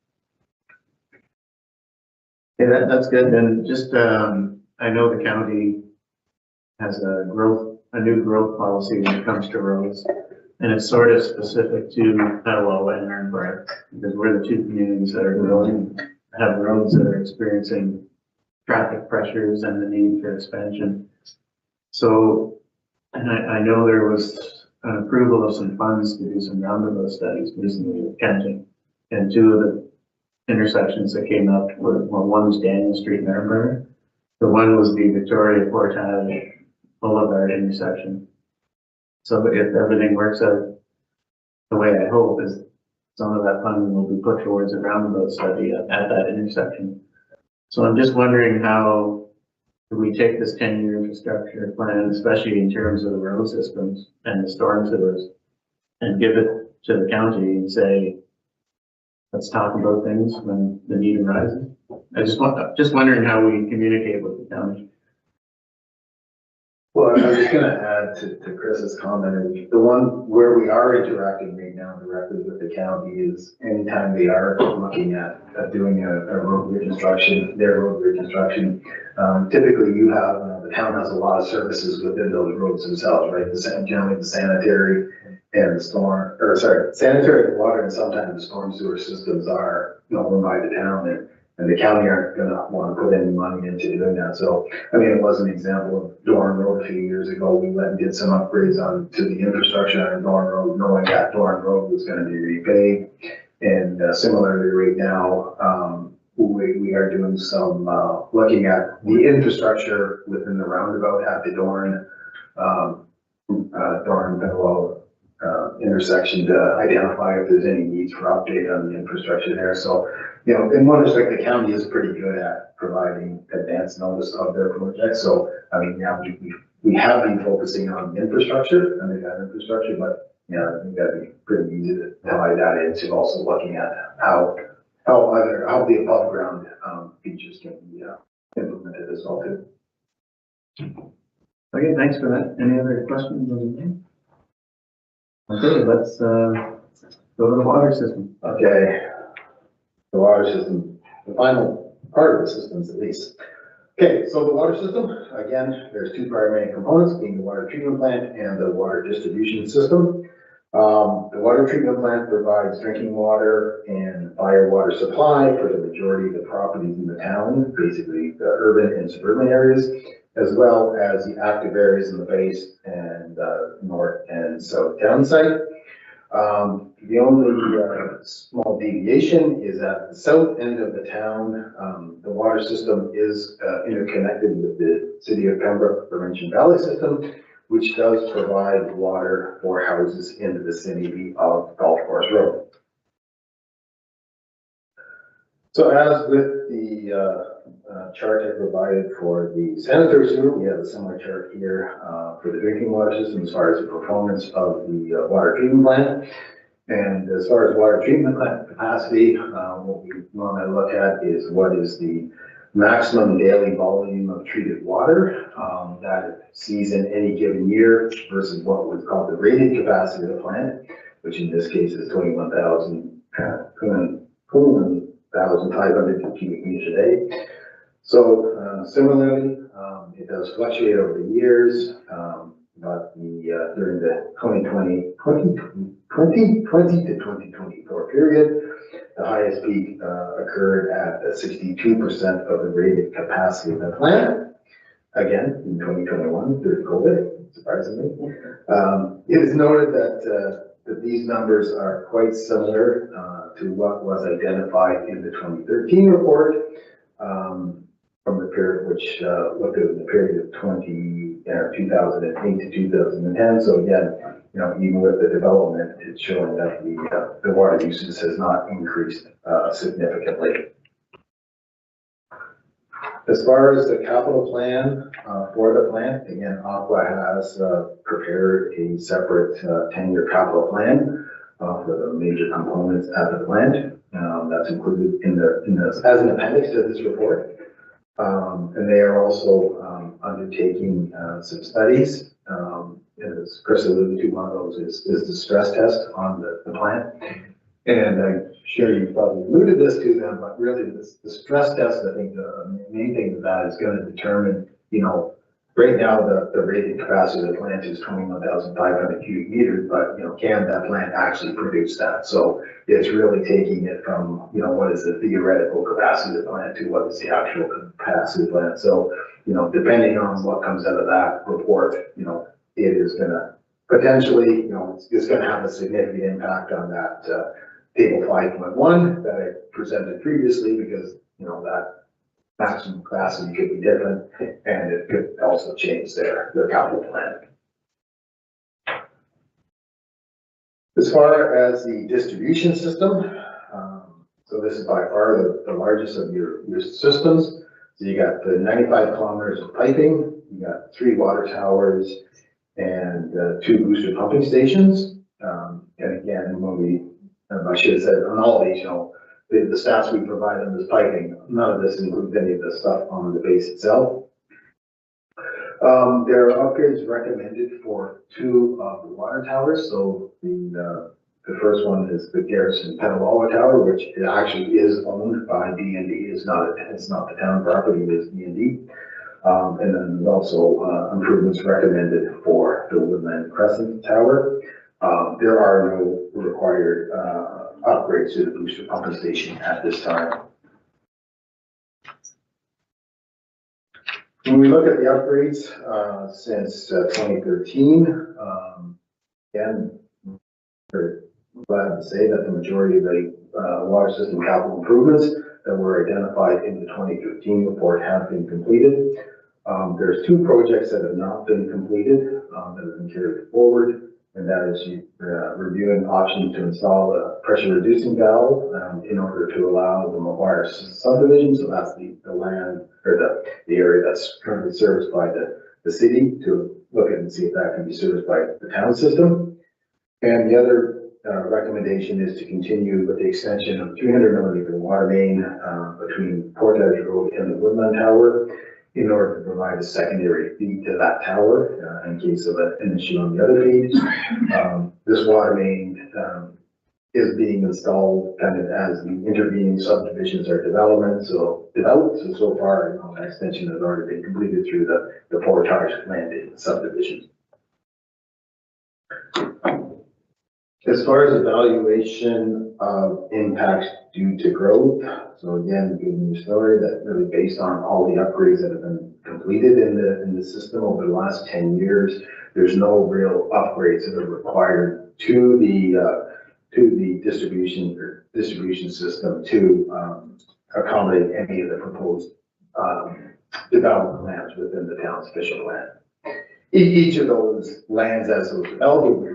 Yeah, that's good. And just, I know the county has a new growth policy when it comes to roads. And it's sort of specific to Petawawa and Ironbark, because we're the two communities that are growing, have roads that are experiencing traffic pressures and the need for expansion. So, and I know there was an approval of some funds to do some roundabout studies recently with county. And two of the intersections that came up were, well, one was Daniel Street in Ironbark. The one was the Victoria Portage Boulevard intersection. So if everything works out the way I hope, is some of that funding will be put towards a roundabout study at that intersection. So I'm just wondering how do we take this 10-year infrastructure plan, especially in terms of the road systems and the storm sewers, and give it to the county and say, let's talk about things when the need arises. Just wondering how we communicate with the county. Well, I was gonna add to Chris's comment, is the one where we are interacting right now directly with the county is anytime they are looking at doing a road reconstruction, their road reconstruction. Typically you have, the town has a lot of services within those roads themselves, right? Generally the sanitary and sanitary water, and sometimes the storm sewer systems are owned by the town, and the county aren't gonna want to put any money into doing that. So, I mean, it was an example of Doran Road a few years ago. We went and did some upgrades to the infrastructure on Doran Road, knowing that Doran Road was gonna be repaved. And similarly, right now, we are doing some, looking at the infrastructure within the roundabout at the Doran Petawawa intersection to identify if there's any needs for update on the infrastructure there. So, in one respect, the county is pretty good at providing advance notice of their projects. So, I mean, yeah, we have been focusing on infrastructure and that infrastructure, but I think that'd be pretty easy to tie that into also looking at how the above ground features can be implemented as well too. Okay, thanks for that. Any other questions on the name? Okay, let's go to the water system. Okay, the water system, the final part of the systems at least. Okay, so the water system, again, there's two primary components, being the water treatment plant and the water distribution system. The water treatment plant provides drinking water and fire water supply for the majority of the properties in the town, basically the urban and suburban areas, as well as the active areas in the base and north and south town site. The only small deviation is at the south end of the town. The water system is interconnected with the City of Pembroke Laurentian Valley system, which does provide water for houses in the vicinity of Golf Course Road. So as with the chart I provided for the sanitary sewer, we have a similar chart here for the drinking water system as far as the performance of the water treatment plant. And as far as water treatment plant capacity, what we normally look at is what is the maximum daily volume of treated water that it sees in any given year versus what was called the rated capacity of the plant, which in this case is 21,500 cubic meters a day. So similarly, it does fluctuate over the years, but during the 2020 to 2024 period, the highest peak occurred at 62% of the rated capacity of the plant. Again, in 2021, during COVID, surprisingly. It is noted that these numbers are quite similar to what was identified in the 2013 report. from the period, which, looked at the period of 2008 to 2010. So again, you know, even with the development, it's showing that the water usage has not increased, significantly. As far as the capital plan, for the plant, again, Aqua has, prepared a separate, 10-year capital plan, for the major components at the plant. That's included as an appendix to this report. And they are also, undertaking, some studies. As Chris alluded to, one of those is the stress test on the plant. And I'm sure you probably alluded this to them, but really the stress test, I think the main thing of that is going to determine, you know, right now the rated capacity of the plant is 21,500 cubic meters, but, you know, can that plant actually produce that? So it's really taking it from, you know, what is the theoretical capacity of the plant to what is the actual capacity of the plant. So, you know, depending on what comes out of that report, you know, it is going to potentially, you know, it's going to have a significant impact on that, table 5.1 that I presented previously, because, you know, that maximum capacity could be different, and it could also change their capital plan. As far as the distribution system, so this is by far the largest of your systems. So you got the 95 kilometers of piping, you got 3 water towers, and 2 booster pumping stations. And again, I should have said on all these, you know, the stats we provide on this piping, none of this includes any of the stuff on the base itself. There are upgrades recommended for 2 of the water towers. So the first one is the Garrison Petawawa Tower, which actually is owned by D&D. It's not the town property, it is D&D. And then there's also improvements recommended for the Woodland Crescent Tower. There are no required upgrades to the booster pumping station at this time. When we look at the upgrades since 2013, again, we're glad to say that the majority of the water system capital improvements that were identified in the 2015 report have been completed. There's 2 projects that have not been completed that have been carried forward. And that is reviewing options to install a pressure reducing valve in order to allow the McGuire subdivision. So that's the land or the area that's currently serviced by the city, to look at and see if that can be serviced by the town system. And the other recommendation is to continue with the extension of 300 millimeter water main between Portage Road and the Woodland Tower, in order to provide a secondary feed to that tower in case of an issue on the other feed. This water main is being installed kind of as the intervening subdivisions are developed. So far, you know, that extension has already been completed through the Portage landing subdivision. As far as evaluation of impacts due to growth, so again, giving you a story that really based on all the upgrades that have been completed in the system over the last 10 years, there's no real upgrades that are required to the distribution system to accommodate any of the proposed development plans within the town's official plan. Each of those lands, as those developed, will be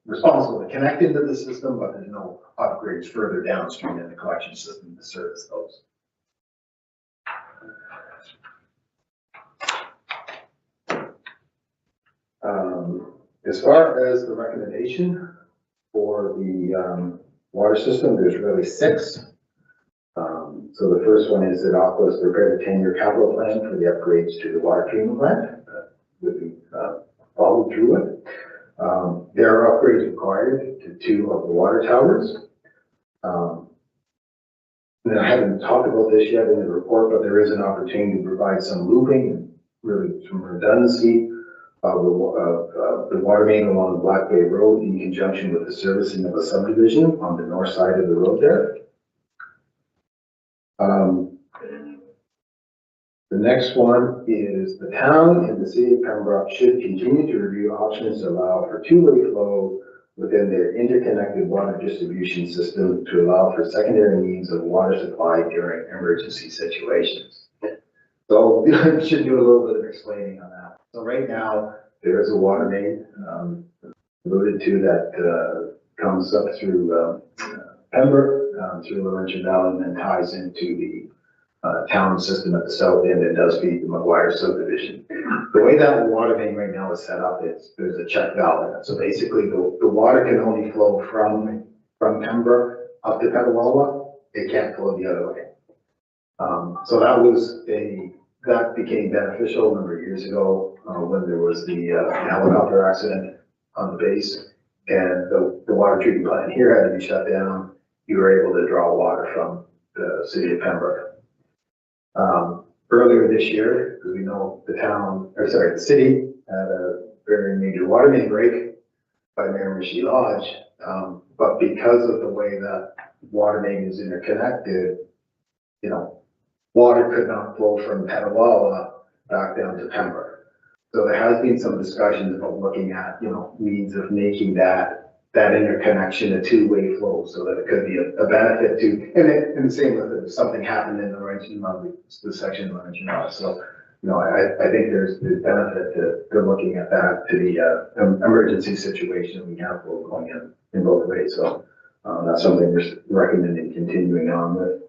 responsible to connect into the system, but there's no upgrades further downstream in the collection system to service those. As far as the recommendation for the water system, there's really 6. So the first one is that Aqua has prepared a 10-year capital plan for the upgrades to the water treatment plant. Would be followed through it. There are upgrades required to 2 of the water towers. And I haven't talked about this yet in the report, but there is an opportunity to provide some looping and really some redundancy of the water main along the Black Bay Road in conjunction with the servicing of a subdivision on the north side of the road there. The next one is the town and the city of Pembroke should continue to review options to allow for 2-way flow within their interconnected water distribution system to allow for secondary means of water supply during emergency situations. So I should do a little bit of explaining on that. So right now, there is a water main, alluded to that, comes up through, Pembroke, through Laurentian Valley and then ties into the, town system at the south end and does feed the McGuire subdivision. The way that water main right now is set up, there's a check valve in it. So basically the water can only flow from Pembroke up to Petawawa. It can't flow the other way. So that became beneficial a number of years ago, when there was the helicopter accident on the base and the water treatment plant here had to be shut down. You were able to draw water from the city of Pembroke. Earlier this year, because we know the city had a very major water main break by Miramichi Lodge. But because of the way that water main is interconnected, water could not flow from Petawawa back down to Pembroke. So there has been some discussions about looking at, means of making that interconnection a two-way flow so that it could be a benefit to, and the same with if something happened in the Laurentian Valley, the section of Laurentian Valley. So, I think there's benefit to looking at that to the emergency situation we have going in both ways. So that's something we're recommending continuing on with.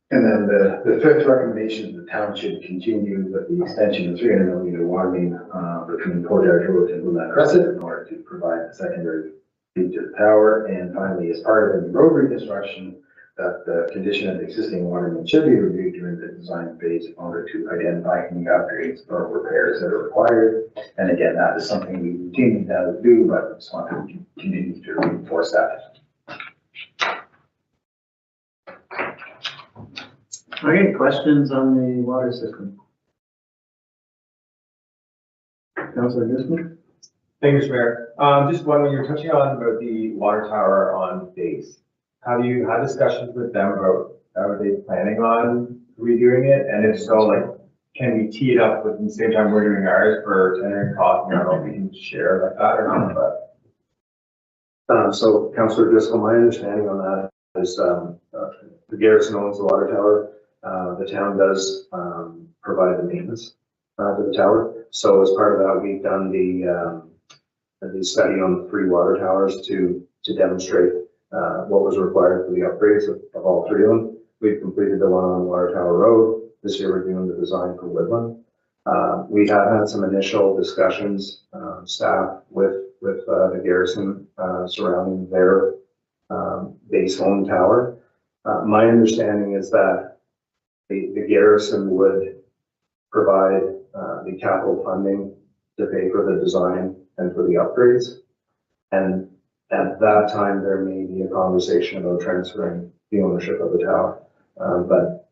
And then the fifth recommendation is the town should continue with the extension of 300 millimeter water main between Portage Road and Blue Line Crescent in order to provide a secondary feed to the tower. And finally, as part of the road reconstruction, that the condition of the existing water main should be reviewed during the design phase in order to identify any upgrades or repairs that are required. And again, that is something we routinely do, but I just want to continue to reinforce that. Okay, questions on the water system? Councilor Disman? Thank you, Mr. Mayor. Just one, when you're touching on about the water tower on base, have you had discussions with them about, are they planning on redoing it? And if so, can we tee it up with the same time we're doing ours for tendering costs? I don't know if we can share like that or not, but. So Councillor Driscoll, my understanding on that is, the garrison owns the water tower. The town does, provide the maintenance, to the tower. So as part of that, we've done the study on the 3 water towers to demonstrate, what was required for the upgrades of all 3 of them. We've completed the one on Water Tower Road. This year we're doing the design for Woodland. We have had some initial discussions, staff with the garrison, surrounding their, base home tower. My understanding is that the garrison would provide, the capital funding to pay for the design and for the upgrades. And at that time, there may be a conversation about transferring the ownership of the tower. But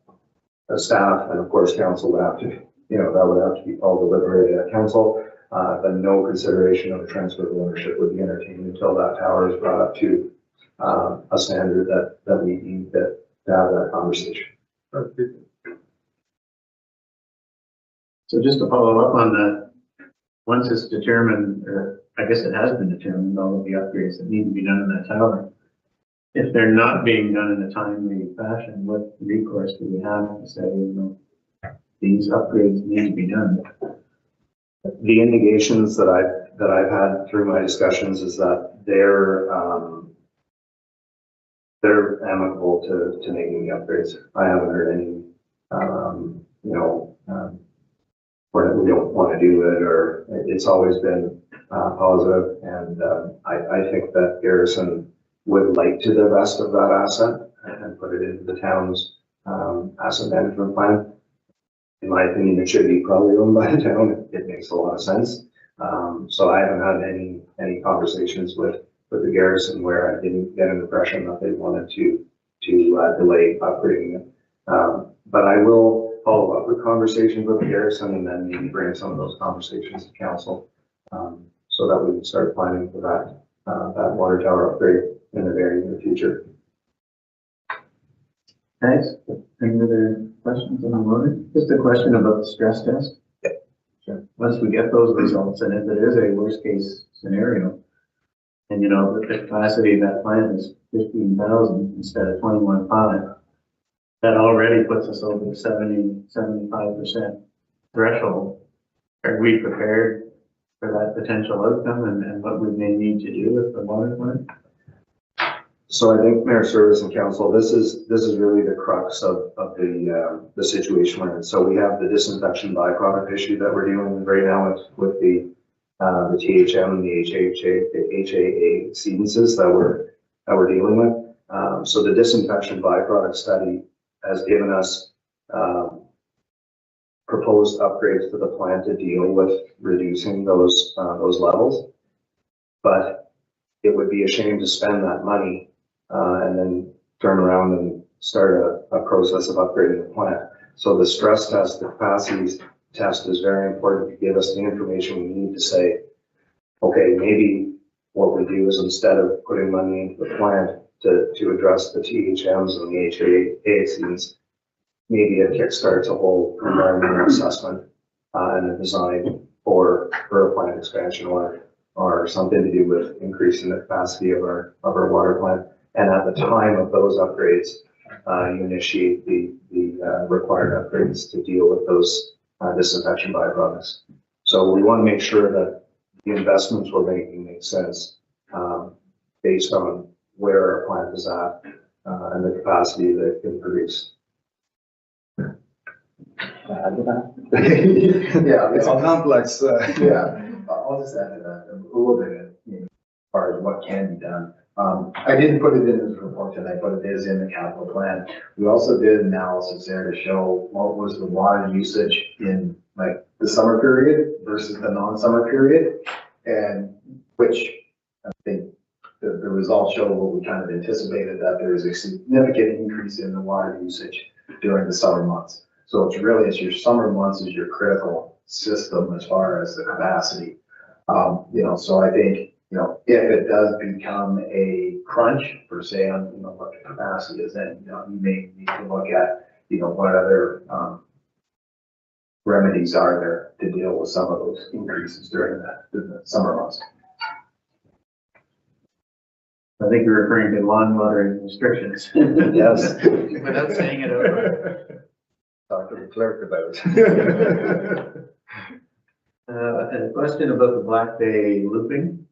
the staff and of course council would have to, that would have to be all deliberated at council. But no consideration of a transfer of ownership would be entertained until that tower is brought up to a standard that we need to have that conversation. So just to follow up on that, once it's determined, or I guess it has been determined, all of the upgrades that need to be done in that tower, if they're not being done in a timely fashion, what recourse do we have to say, these upgrades need to be done? The indications that I've had through my discussions is that they're amicable to making the upgrades. I haven't heard any, we don't want to do it, or it's always been positive. And I think that garrison would like to divest of that asset and put it into the town's asset management plan. In my opinion, it should be probably owned by the town. It makes a lot of sense. So I haven't had any conversations with the garrison where I didn't get an impression that they wanted to delay upgrading it. But I will follow up with conversations with the garrison and then maybe bring some of those conversations to council, so that we can start planning for that water tower upgrade in the very near future. Thanks. Any other questions on the water? Just a question about the stress test. Sure. Once we get those results, and if it is a worst case scenario, and the capacity of that plant is 15,000 instead of 21.5, that already puts us over the 75% threshold. Are we prepared for that potential outcome and what we may need to do with the water plant? So I think Mayor Service and Council, this is really the crux of the situation we're in. So we have the disinfection byproduct issue that we're dealing with right now with the THM and the HAA exceedances that we're dealing with. So the disinfection byproduct study has given us proposed upgrades to the plant to deal with reducing those levels. But it would be a shame to spend that money and then turn around and start a process of upgrading the plant. So the stress test, the capacity test is very important to give us the information we need to say, okay, maybe what we do is instead of putting money into the plant to address the THMs and the HAA exceedance, maybe it kickstarts a whole environmental assessment and a design for a plant expansion or something to do with increasing the capacity of our water plant. And at the time of those upgrades, you initiate the required upgrades to deal with those disinfection byproducts. So we want to make sure that the investments we're making make sense based on where our plant is at and the capacity that it can produce. Yeah, it's a complex, yeah, I'll just add to that a little bit, as far as what can be done. I didn't put it in this report tonight, but it is in the capital plan. We also did analysis there to show what was the water usage in like the summer period versus the non-summer period, and which I think the results show what we kind of anticipated, that there is a significant increase in the water usage during the summer months. So it's really, your summer months is your critical system as far as the capacity. So I think, if it does become a crunch per se on, what the capacity is, then, you may need to look at, what other, remedies are there to deal with some of those increases during the summer months. I think you're referring to lawn watering restrictions. Yes. Without saying it out loud. Talk to the clerk about it. And a question about the Black Bay looping.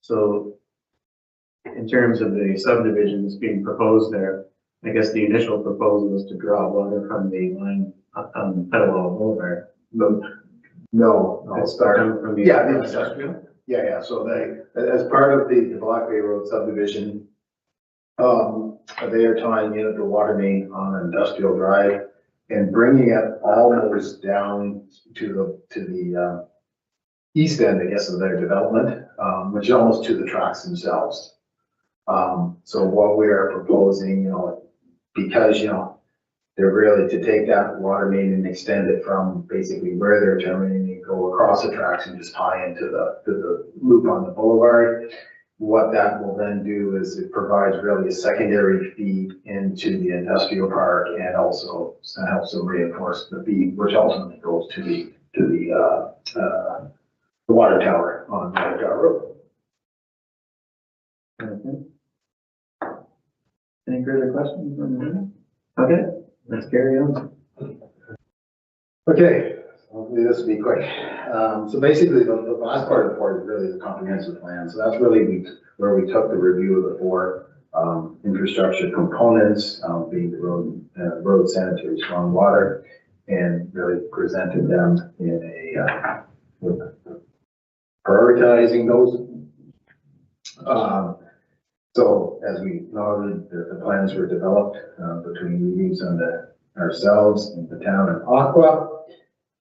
So in terms of the subdivisions being proposed there, I guess the initial proposal was to draw water from the line on Petawawa Boulevard. No, It's coming from the. Yeah, the industrial. Yeah, so as part of the Black Bay Road subdivision, they are tying in the water main on Industrial Drive and bringing it almost down to the east end, I guess, of their development, which is almost to the tracks themselves. So what we are proposing, because, they're really to take that water main and extend it from basically where they're terminating, go across the tracks and just tie into the loop on the boulevard. What that will then do is it provides really a secondary feed into the industrial park, and also helps them reinforce the feed, which ultimately goes to the water tower on Water Tower Road. Okay. Any further questions from the room? Okay, let's carry on. Okay, hopefully this will be quick. So basically the last part of the report is really the comprehensive plan. So that's really where we took the review of the four infrastructure components, being the road, sanitary, stormwater, and really presented them in a, with prioritizing those. So as we noted, the plans were developed between meetings and ourselves and the town and Aqua.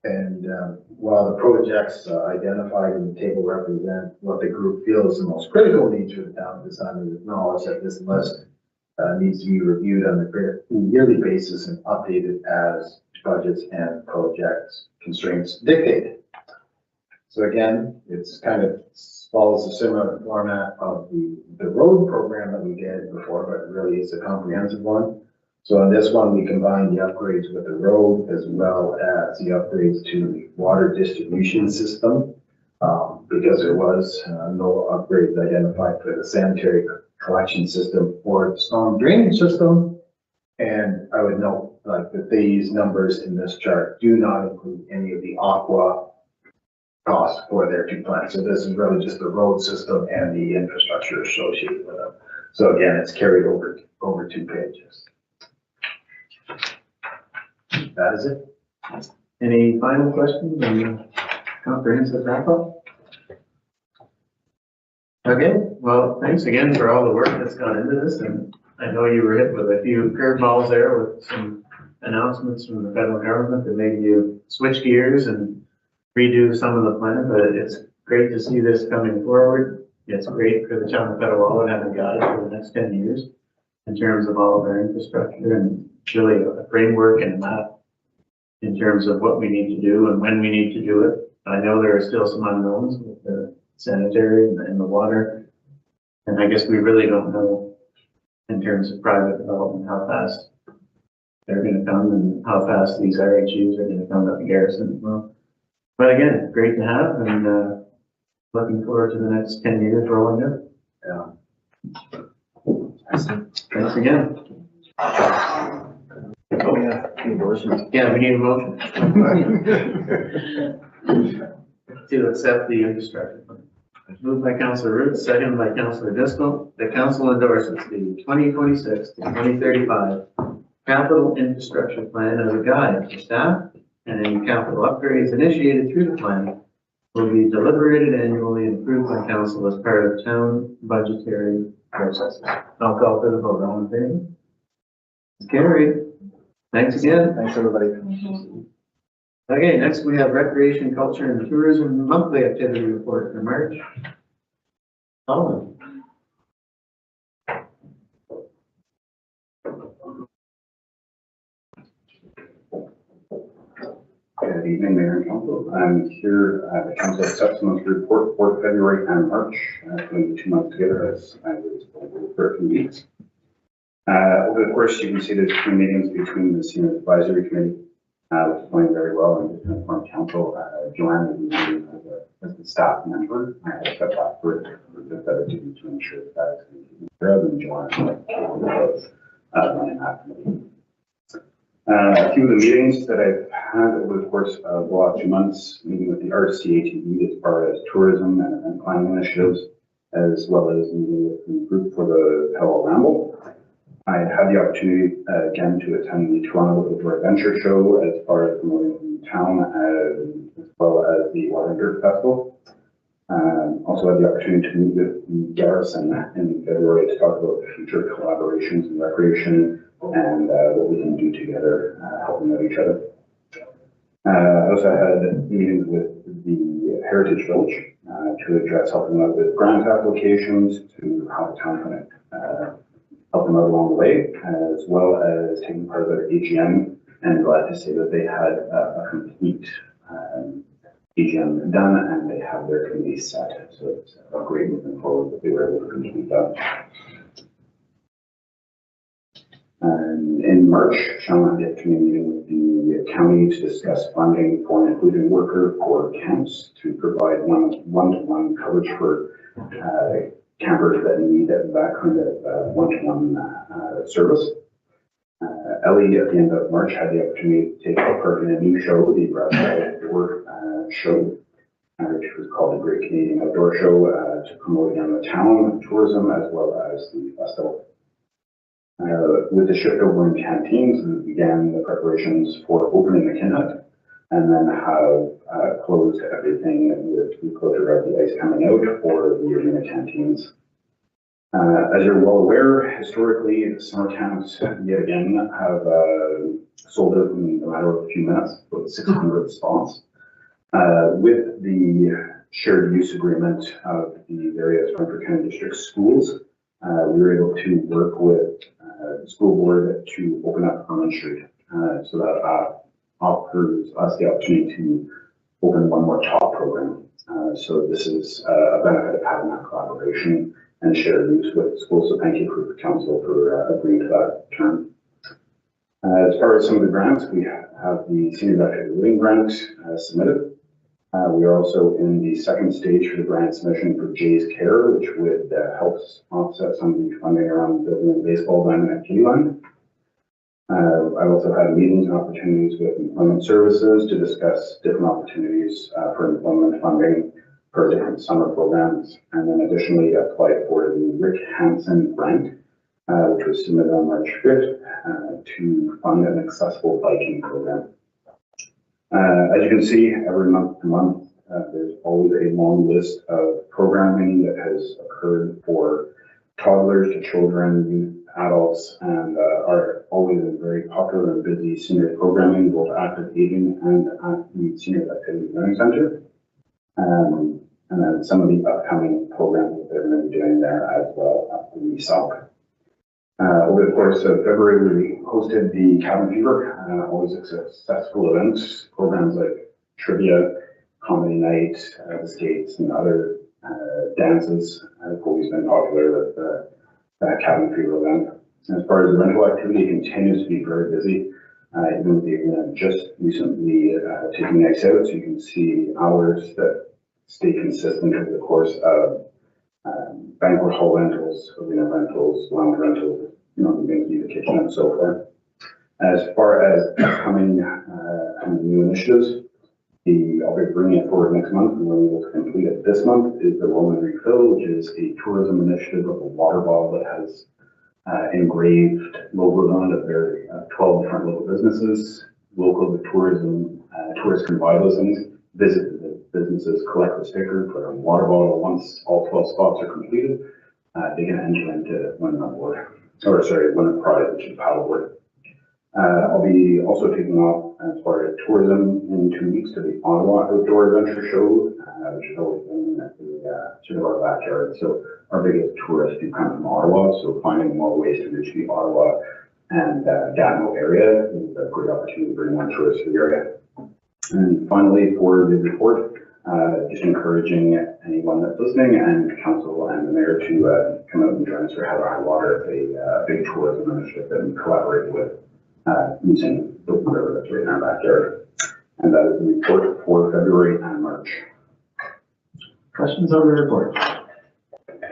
And while the projects identified in the table represent what the group feels the most critical needs for the town, it's time to acknowledge that this list needs to be reviewed on a yearly basis and updated as budgets and projects constraints dictate. So again, it's kind of follows a similar format of the road program that we did before, but it really is a comprehensive one. So in this one, we combine the upgrades with the road as well as the upgrades to the water distribution system, because there was no upgrades identified for the sanitary collection system or the storm drainage system. And I I would note, like, that these numbers in this chart do not include any of the aqua costs for their two plants. So this is really just the road system and the infrastructure associated with them. So again, it's carried over 2 pages. That is it. Any final questions on the comprehensive wrap up? Okay, well, thanks again for all the work that's gone into this, and I know you were hit with a few curveballs there with some announcements from the federal government that made you switch gears and redo some of the plan, but it's great to see this coming forward. It's great for the town of Petawawa having got it for the next 10 years in terms of all of our infrastructure and really a framework and a map in terms of what we need to do and when we need to do it. I know there are still some unknowns with the sanitary and the water. And I guess we really don't know in terms of private development, how fast they're gonna come and how fast these RHUs are gonna come up the garrison as well. But again, great to have and looking forward to the next 10 years rolling up. Yeah. Thanks again. Oh, yeah, endorsement. Yeah, we need a motion to accept the infrastructure plan. Moved by Councillor Root, seconded by Councillor Driscoll. The council endorses the 2026 to 2035 capital infrastructure plan as a guide for staff, and any capital upgrades initiated through the plan will be deliberated annually and approved by council as part of town budgetary processes. I'll call for the vote. All in favor? It's carried. Thanks again. Thanks, everybody. Okay, next we have Recreation, Culture, and Tourism Monthly Activity Report for March. Solomon. Good evening, Mayor and Council. I'm here at the Council Assessment Report for February and March, putting the 2 months together as I was over for a few weeks. Over the course, you can see there's 2 meetings between the Senior Advisory Committee, which is going very well, and the informed council, Joanne is meeting as the staff member. I had to step back for the other duty to ensure that that is going to be better than Joanne running that committee. A few of the meetings that I've had over the course of the last 2 months, meeting with the RCATV as far as tourism and event planning initiatives, as well as meeting with the group for the Petawawa Ramble. I had the opportunity again to attend the Toronto Outdoor Adventure Show as part of promoting the town as well as the Water and Dirt Festival. Also had the opportunity to meet with the garrison in February to talk about future collaborations in recreation and what we can do together, helping out each other. I also had meetings with the Heritage Village to address helping out with grant applications, to how the town can help them out along the way, as well as taking part of their AGM, and glad to say that they had a complete AGM done and they have their committee set. So it's a great moving forward that they were able to complete that. And in March, Sean had the committee meeting with the county to discuss funding for an inclusion worker for camps to provide one-to-one coverage for campers that need that kind of one-to-one service. Ellie, at the end of March, had the opportunity to take part in a new show, the Outdoor Show, which was called the Great Canadian Outdoor Show, to promote again the town, tourism, as well as the festival. With the shift over in canteens, we began the preparations for opening the Kinhut, and then have closed everything with the closure of the ice coming out for the arena canteens. As you're well aware, historically, summer camps yet again have sold out in a matter of a few minutes, about 600 spots. With the shared use agreement of the various Frontenac County District schools, we were able to work with the school board to open up Herman Street, so that offers us the opportunity to open one more top program. So this is a benefit of having that collaboration and shared use with the school. So thank you for the council for agreeing to that term. As far as some of the grants, we have the Senior Veteran Living Grant submitted. We are also in the second stage for the grant submission for Jay's Care, which would help offset some of the funding around building a baseball diamond at Keyline. I also had meetings and opportunities with employment services to discuss different opportunities for employment funding for different summer programs, and then additionally applied for the Rick Hansen grant, which was submitted on March 5th to fund an accessible biking program. As you can see, every month to month, there's always a long list of programming that has occurred for toddlers to children, youth, adults, and are always a very popular and busy senior programming, both active aging and at the Senior Activity Learning Center. And then some of the upcoming programs that they're going to be doing there as well at the SOC. Over the course of February, we hosted the Cabin Fever, always successful events, programs like trivia, comedy night, the skates, and other dances have always been popular with that Cabin Fever event. And as far as the rental activity, it continues to be very busy. Even with the event just recently taking nights out, so you can see hours that stay consistent over the course of banquet hall rentals, arena rentals, lounge rentals, you know, the kitchen and so forth. As far as upcoming new initiatives, I'll be bringing it forward next month, and we'll be able to complete it this month, is the Roman Refill, which is a tourism initiative of a water bottle that has engraved logos on it of 12 different local businesses. Local tourism, tourists can buy those things, visit the businesses, collect the sticker, put on a water bottle. Once all 12 spots are completed, they can enter into win a prize, which is paddleboard. I'll be also taking off as far as tourism in 2 weeks to the Ottawa Outdoor Adventure Show, which is always been at the sort of our backyard. So our biggest tourists do come from Ottawa, so finding more ways to reach the Ottawa and Gatineau area is a great opportunity to bring more tourists to the area. And finally, for the report, just encouraging anyone that's listening and council and the mayor to come out and join us for Heather High Water, a big tourism initiative that we collaborate with using the river that's right in our backyard. And that is the report for February and March. Questions on the report?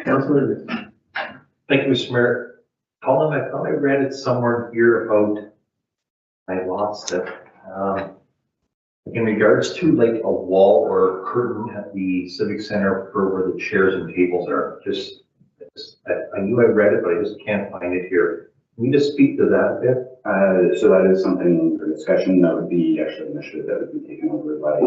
Councilor. Thank you, Mr. Mayor. Colin, I thought I read it somewhere here about, I lost it. In regards to like a wall or a curtain at the Civic Center for where the chairs and tables are, I knew I read it, but I just can't find it here. Can you just speak to that a bit? So that is something for discussion. That would be actually an initiative that would be taken over by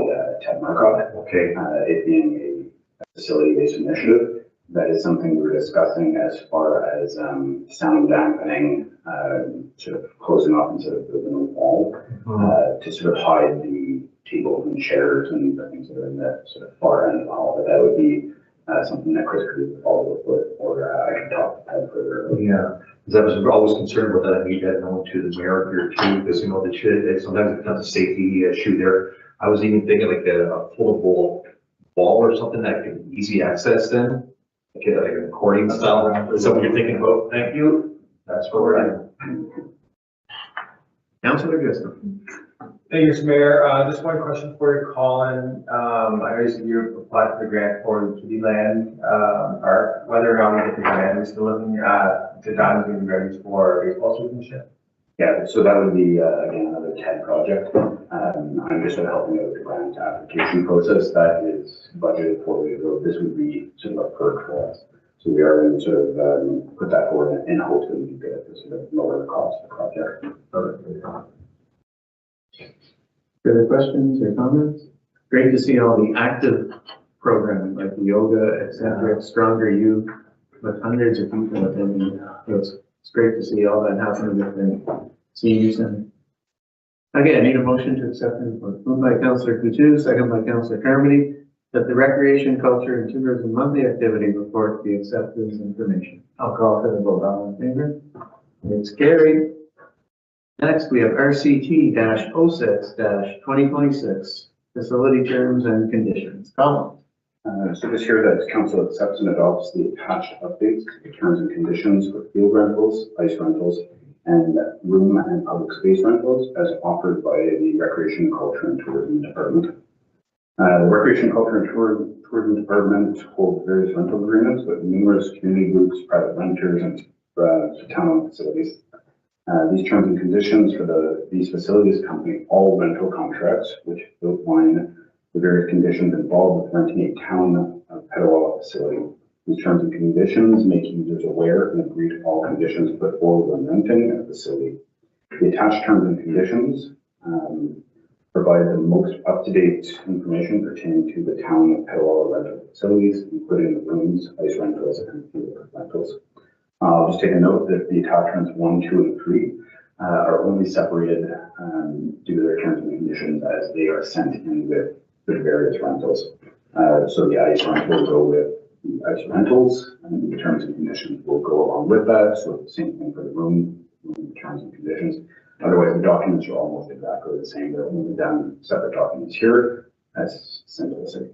Ted Marcotte. Okay. It being a facility-based initiative, that is something we're discussing as far as sound dampening, sort of closing off instead of building a wall to sort of hide the tables and chairs and the things that are in the sort of far end of the hall. But that would be something that Chris could follow up with, or I can talk to Ted further. Yeah. Because I was always concerned with that. I need that known to the mayor here too, because you know, sometimes it becomes a safety issue there. I was even thinking like a foldable wall or something that could easy access then, like an accordion style. Is that what you're thinking about? Thank you. That's what we're at. Councilor Griswold. Thank you, Mr. Mayor. Just one question for you, Colin. I know you applied for the grant for the Kitty Land Park. Whether or not we get the grant, we're still looking at the diamonds being ready for baseball championship. Yeah, so that would be again another TED project. I'm just sort of helping out with the grant application process that is budgeted for. This would be sort of a perk for us. So we are going to sort of put that forward in hopes that we can get it to sort of lower the cost of the project. Further questions or comments? Great to see all the active programming like the yoga, etc., Stronger You, with hundreds of people attending. It's great to see all that happening with the senior center. Okay, I need a motion to accept the report. Moved by Councillor Coutu, second by Councillor Carmody, that the Recreation, Culture and Tourism Monthly Activity Report be accepted as information. I'll call for the vote. All in favor? It's carried. Next, we have RCT-06-2026, Facility Terms and Conditions. Colin. So this here that council accepts and adopts the attached updates to the terms and conditions for field rentals, ice rentals, and room and public space rentals as offered by the Recreation, Culture and Tourism Department. The Recreation, Culture and Tourism Department holds various rental agreements with numerous community groups, private renters, and town-owned facilities. These terms and conditions for these facilities accompany all rental contracts, which outline the various conditions involved with renting a town of Petawawa facility. These terms and conditions make users aware and agree to all conditions put forward when renting a facility. The attached terms and conditions provide the most up-to-date information pertaining to the town of Petawawa rental facilities, including the rooms, ice rentals, and field rentals. I'll just take a note that the attachments 1, 2, and 3 are only separated due to their terms and conditions as they are sent in with the various rentals. So the ice rental will go with the ice rentals, and the terms and conditions will go along with that. So the same thing for the room terms and conditions. Otherwise, the documents are almost exactly the same. They're only done separate documents here. That's simplicity.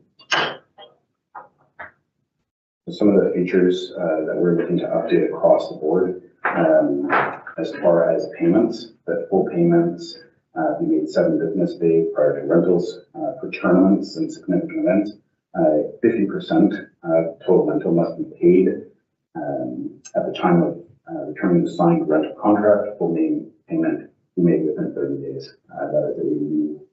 Some of the features that we're looking to update across the board, as far as payments, that full payments be made 7 business days prior to rentals. For tournaments and significant events, 50% total rental must be paid at the time of returning the signed rental contract. Full payment be made within 30 days. That is a new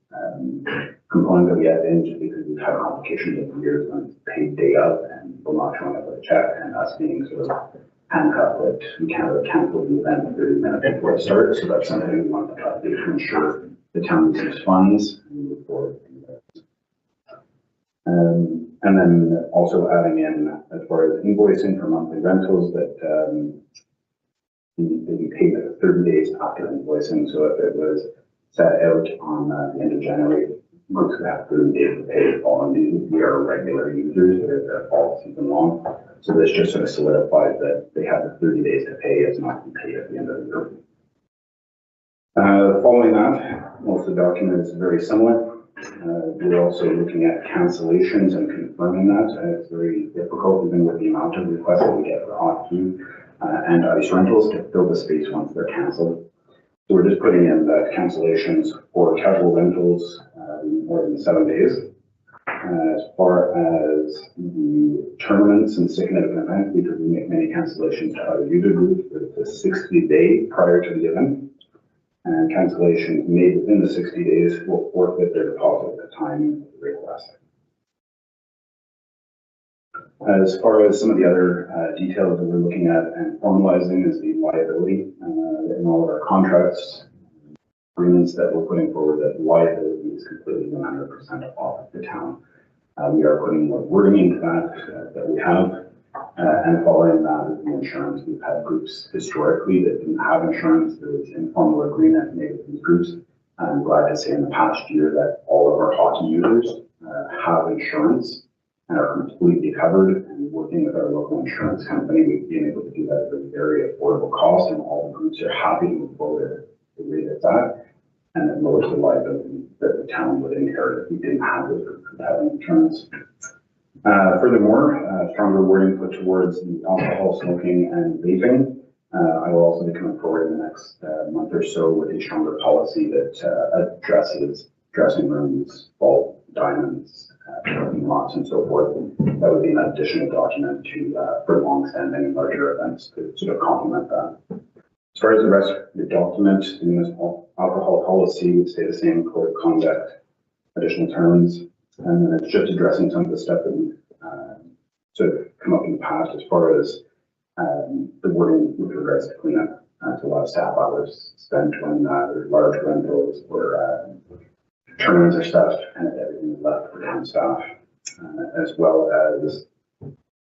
component that we add in just because we've had complications over the years when it's paid day of and we're not showing up with a check and us being sort of handcuffed that we can't really cancel the event 30 minutes before it starts. So that's something we want to update to ensure the town receives funds and move forward. And then also adding in as far as invoicing for monthly rentals that they be paid 30 days after invoicing. So if it was set out on the end of January, groups would have 30 days to pay the following days. We are regular users that are all season long. So this just sort of solidifies that they have the 30 days to pay. It's not to be paid at the end of the year. Following that, most of the document is very similar. We're also looking at cancellations and confirming that. It's very difficult, even with the amount of requests that we get for hockey and ice rentals, to fill the space once they're canceled. So we're just putting in that cancellations for casual rentals more than 7 days. As far as the tournaments and significant events, because we make many cancellations to other user groups, it's a 60-day prior to the event. And cancellations made within the 60 days will forfeit their deposit at the time of the request. As far as some of the other details that we're looking at and formalizing is the liability in all of our contracts, agreements that we're putting forward, that liability is completely 100% off of the town. We are putting more wording into that we have. And following that is the insurance. We've had groups historically that didn't have insurance. There was informal agreement made with these groups. I'm glad to say in the past year that all of our hockey users have insurance and are completely covered. And working with our local insurance company, we've been able to do that at a very affordable cost, and all the groups are happy to move forward at the rate it's at, and it lowers the liability that the town would incur if we didn't have those groups without insurance. Furthermore, stronger wording put towards the alcohol, smoking, and vaping. I will also be coming forward in the next month or so with a stronger policy that addresses dressing rooms, vault, diamonds, parking lots, and so forth. That would be an additional document to for long-standing and larger events to sort of complement that. As far as the rest of the document, the municipal alcohol policy would stay the same: code of conduct, additional terms. And then it's just addressing some of the stuff that we've sort of come up in the past as far as the wording with regards to cleanup. So a lot of staff hours spent when there's large rentals or tournaments or stuff, and everything is left for town staff, as well as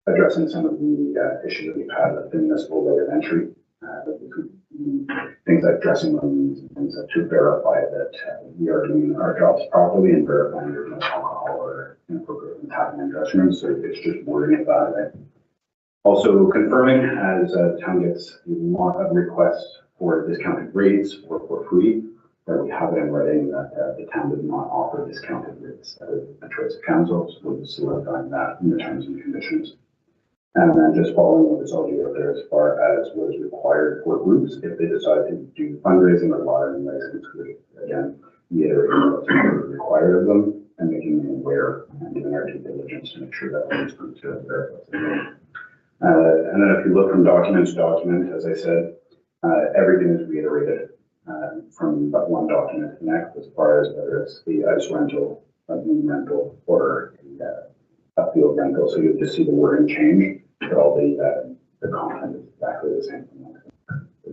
addressing some of the issues that we've had with the municipal rate of entry. Things like dressing rooms and things to verify that we are doing our jobs properly and verifying there's no alcohol or inappropriate things happening in dressing rooms. So it's just wording about it. Also confirming, as town gets a lot of requests for discounted rates or for free, that we have it in writing that the town does not offer discounted rates. That is a choice of council, so we're solidifying that in the terms and conditions. And then just following what was already out there as far as what is required for groups if they decide to do fundraising or lottery license, again, reiterating what's required of them and making them aware and doing our due diligence to make sure that all these groups are aware of what's in there. And then if you look from document to document, as I said, Everything is reiterated from that one document to the next, as far as whether it's the ice rental, a room rental, or a field rental. So you'll just see the wording change, but all the content is exactly the same.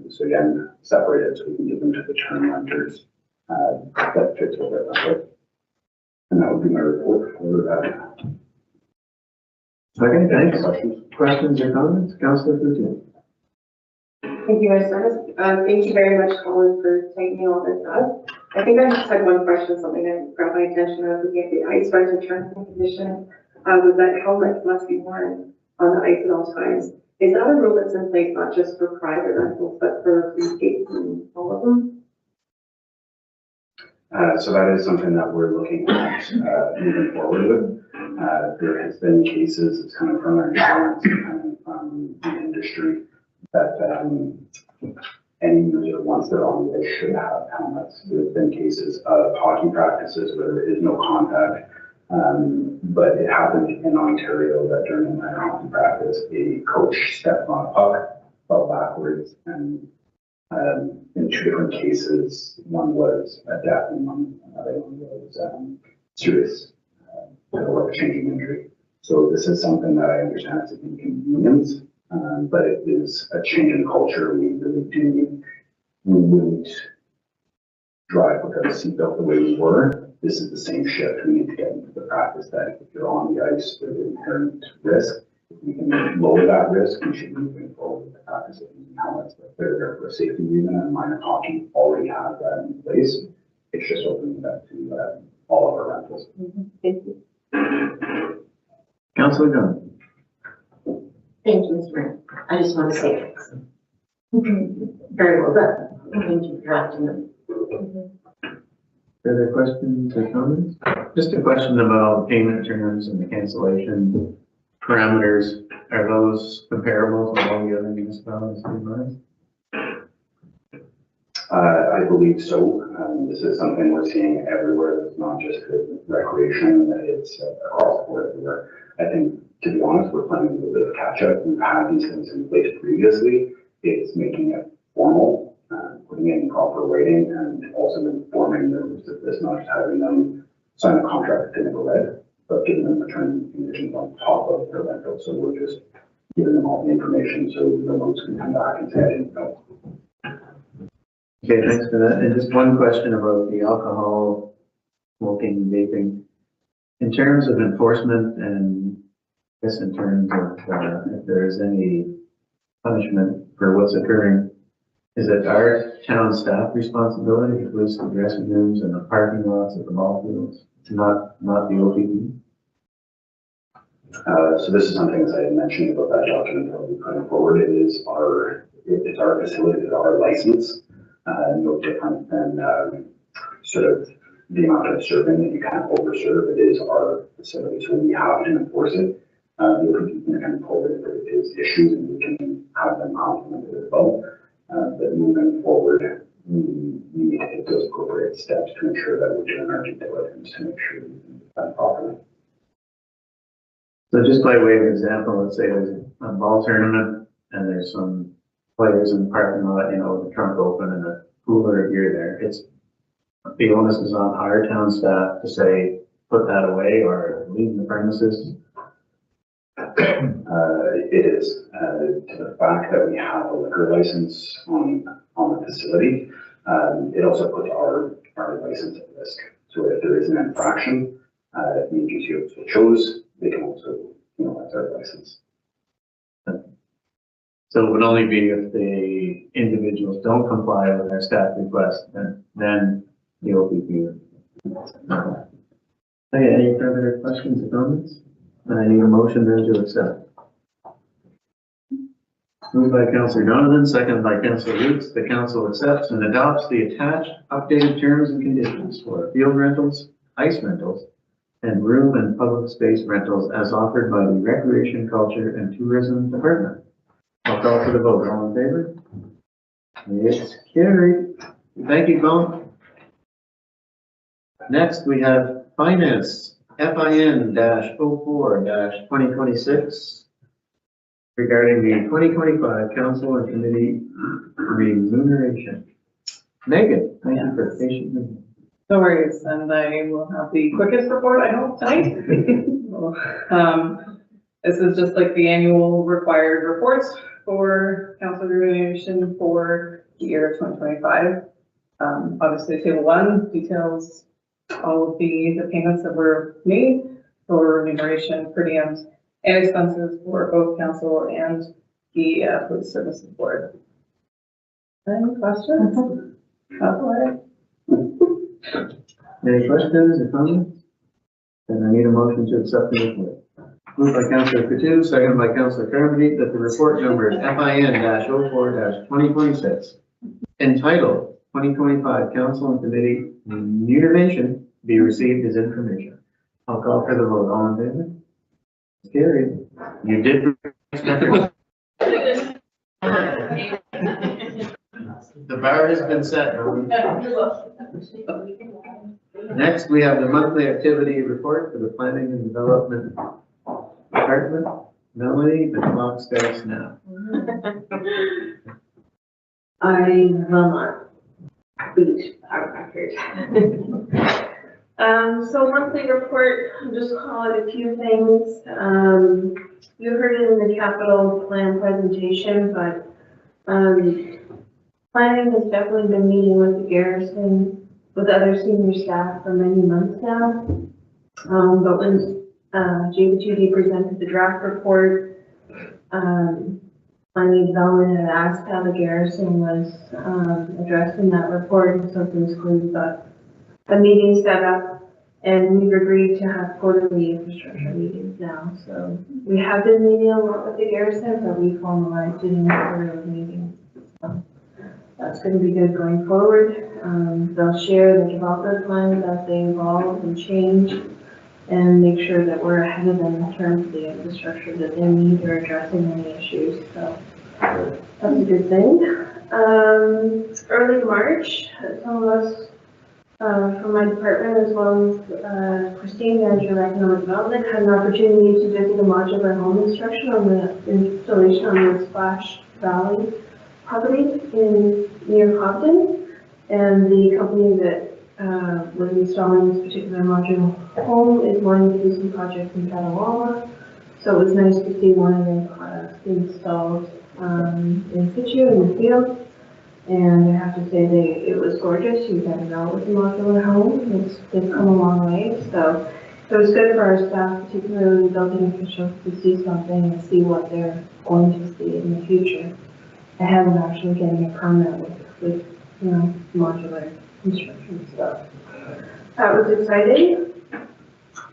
So again, separated so we can give them to the term renters that fits with their rental. And that would be my report for that. Okay, thanks. Questions? Questions or comments? Councillor Flutie. Thank you, Mayor Service. Thank you very much, Colin, for taking all this up. I think I just had one question, something that grabbed my attention. I was looking at the ice rental terms and conditions. Was that helmets must be worn on the ice at all times? Is that a rule that's in place not just for private rentals, but for free skates and all of them? So that is something that we're looking at moving forward with. There has been cases, it's coming from our insurance, coming from the industry, that any user, once they're on, they should have helmets. There's been cases of hockey practices where there is no contact, but it happened in Ontario that during a hockey practice, a coach stepped on a puck, fell backwards, and in two different cases, one was a death and another one was serious life-changing injury. So this is something that I understand is an inconvenience, but it is a change in culture. We really do need, we wouldn't drive without a seatbelt the way we were. This is the same shift. We need to get into the practice that if you're on the ice, there's inherent risk. If we can lower that risk, we should be moving forward with the practice of using helmets. But they're there for a safety reason, and minor hockey already has that in place. It's just opening that to all of our rentals. Thank you. Councillor Gunn. Thank you, Mr. Mayor. I just want to say thanks. Very well done. Thank you for drafting them. Further questions or comments? Just a question about payment terms and the cancellation parameters. Are those comparable to all the other municipalities in I believe so. This is something we're seeing everywhere. It's not just with recreation, it's across the board everywhere. I think, to be honest, we're playing a little bit of catch up. We've had these things in place previously. It's making it formal, putting it in proper writing, and also informing them of this, not just having them sign a contract that they never read, but giving them the terms and conditions on top of their rental. So we're just giving them all the information so no one's can come back and say, I didn't know. Okay, thanks for that. And just one question about the alcohol, smoking, vaping. In terms of enforcement and I guess in terms of if there is any punishment for what's occurring, is it our town staff responsibility to police the dressing rooms and the parking lots at the ball fields? It's not the OPP? So this is something, as I had mentioned about that document that we're putting forward, it's our facility, it's our license. No different than sort of the amount of serving that you can't overserve. It is our facility, so we have to enforce it. The OPP can kind of pull it if there is issues, and we can have them complemented as well. But moving forward, we need to take those appropriate steps to ensure that we're doing our due diligence to make sure we can do that properly. So just by way of example, let's say there's a ball tournament and there's some players in the parking lot, you know, with the trunk open and a cooler of beer there. It's the onus is on our town staff to say, put that away or leave the premises. It is to the fact that we have a liquor license on the facility. It also puts our license at risk. So if there is an infraction, it means you chose, they can also, you know, that's our license. So it would only be if the individuals don't comply with our staff request, then the OPP. Okay, any further questions or comments? I need a motion then to accept. Moved by Councillor Donovan, seconded by Councillor Roots. The council accepts and adopts the attached updated terms and conditions for field rentals, ice rentals, and room and public space rentals as offered by the Recreation, Culture, and Tourism Department. I'll call for the vote. All in favor? It's carried. Thank you, Colin. Next, we have Finance, FIN-04-2026. regarding the 2025 council and committee remuneration. Megan, thank you for patiently. No worries, and I will have the quickest report, I hope, tonight. This is just like the annual required reports for council remuneration for the year of 2025. Obviously, table 1 details all of the payments that were made for remuneration, per diems, and expenses for both council and the police services board. Any questions? Any questions or comments? Then I need a motion to accept the report. Moved by Councillor Coutu, seconded by Councillor Carmody, that the report number FIN-04-2026, entitled 2025 Council and Committee Remuneration, be received as information. I'll call for the vote. All in favor? Carried. You did. The bar has been set. Next, we have the monthly activity report for the Planning and Development Department. Melanie, the clock starts now. I will not beat our record. So monthly report, I'll just call it a few things. You heard it in the capital plan presentation, but planning has definitely been meeting with the garrison, with other senior staff for many months now. But when JB2D presented the draft report, planning development had asked how the garrison was addressed in that report, and so basically we've got a meeting set up, and we've agreed to have quarterly infrastructure meetings now. So we have been meeting a lot with the garrison, but we formalized it in quarterly meetings. So that's going to be good going forward. They'll share the development plans as they evolve and change, and make sure that we're ahead of them in terms of the infrastructure that they need or addressing any issues. So that's a good thing. Early March, some of us from my department, as well as Christine, Manager of Economic Development, had an opportunity to visit a modular home construction on the installation on the Splash Valley property near Compton. And the company that was installing this particular modular home is wanting to do some projects in Petawawa. So it was nice to see one of the products installed in situ in the field. And I have to say it was gorgeous. You got to know it was a modular home. They've come a long way. So it was good for our staff, particularly building officials, to see something and see what they're going to see in the future. I haven't actually getting a permit with modular construction stuff. That was exciting.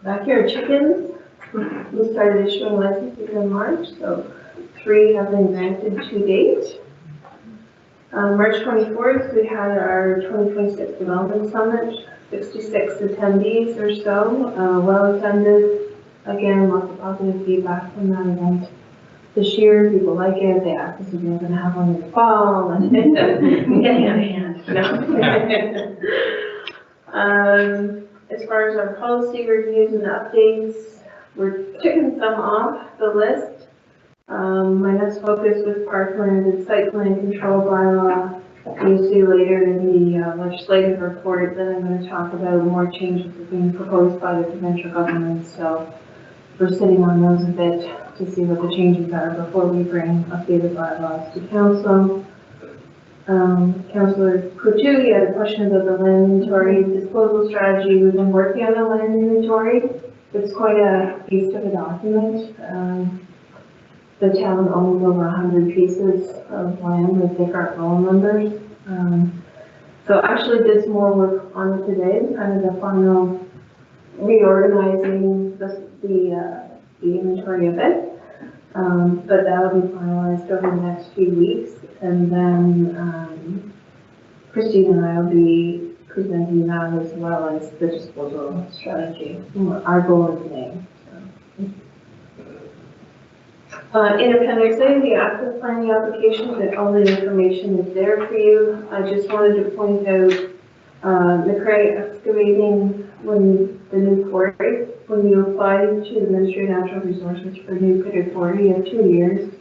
Backyard chickens, we started issuing licenses in March, so 3 have been granted to date. March 24th, we had our 2026 Development Summit, 66 attendees or so, well attended. Again, lots of positive feedback from that event. This year, people like it. They asked us if we were going to have one in the fall, and getting out of hand. No. As far as our policy reviews and updates, we're ticking some off the list. My next focus was parkland and site plan control bylaw. You'll see later in the legislative report that I'm going to talk about more changes that are being proposed by the provincial government. So we're sitting on those a bit to see what the changes are before we bring updated bylaws to council. Councillor Coutu, you had a question about the land inventory disposal strategy. We've been working on the land inventory. It's quite a beast of a document. The town owns over 100 pieces of land with different roll numbers. So I actually did some more work on it today, kind of the final reorganizing the inventory of it. But that'll be finalized over the next few weeks. And then Christine and I will be presenting that as well as the disposal strategy. Our goal is May. In Appendix A, the active planning application, that all the information is there for you. I just wanted to point out McRae Excavating, when the new quarry, when you apply to the Ministry of Natural Resources for new pit quarry, you have 2 years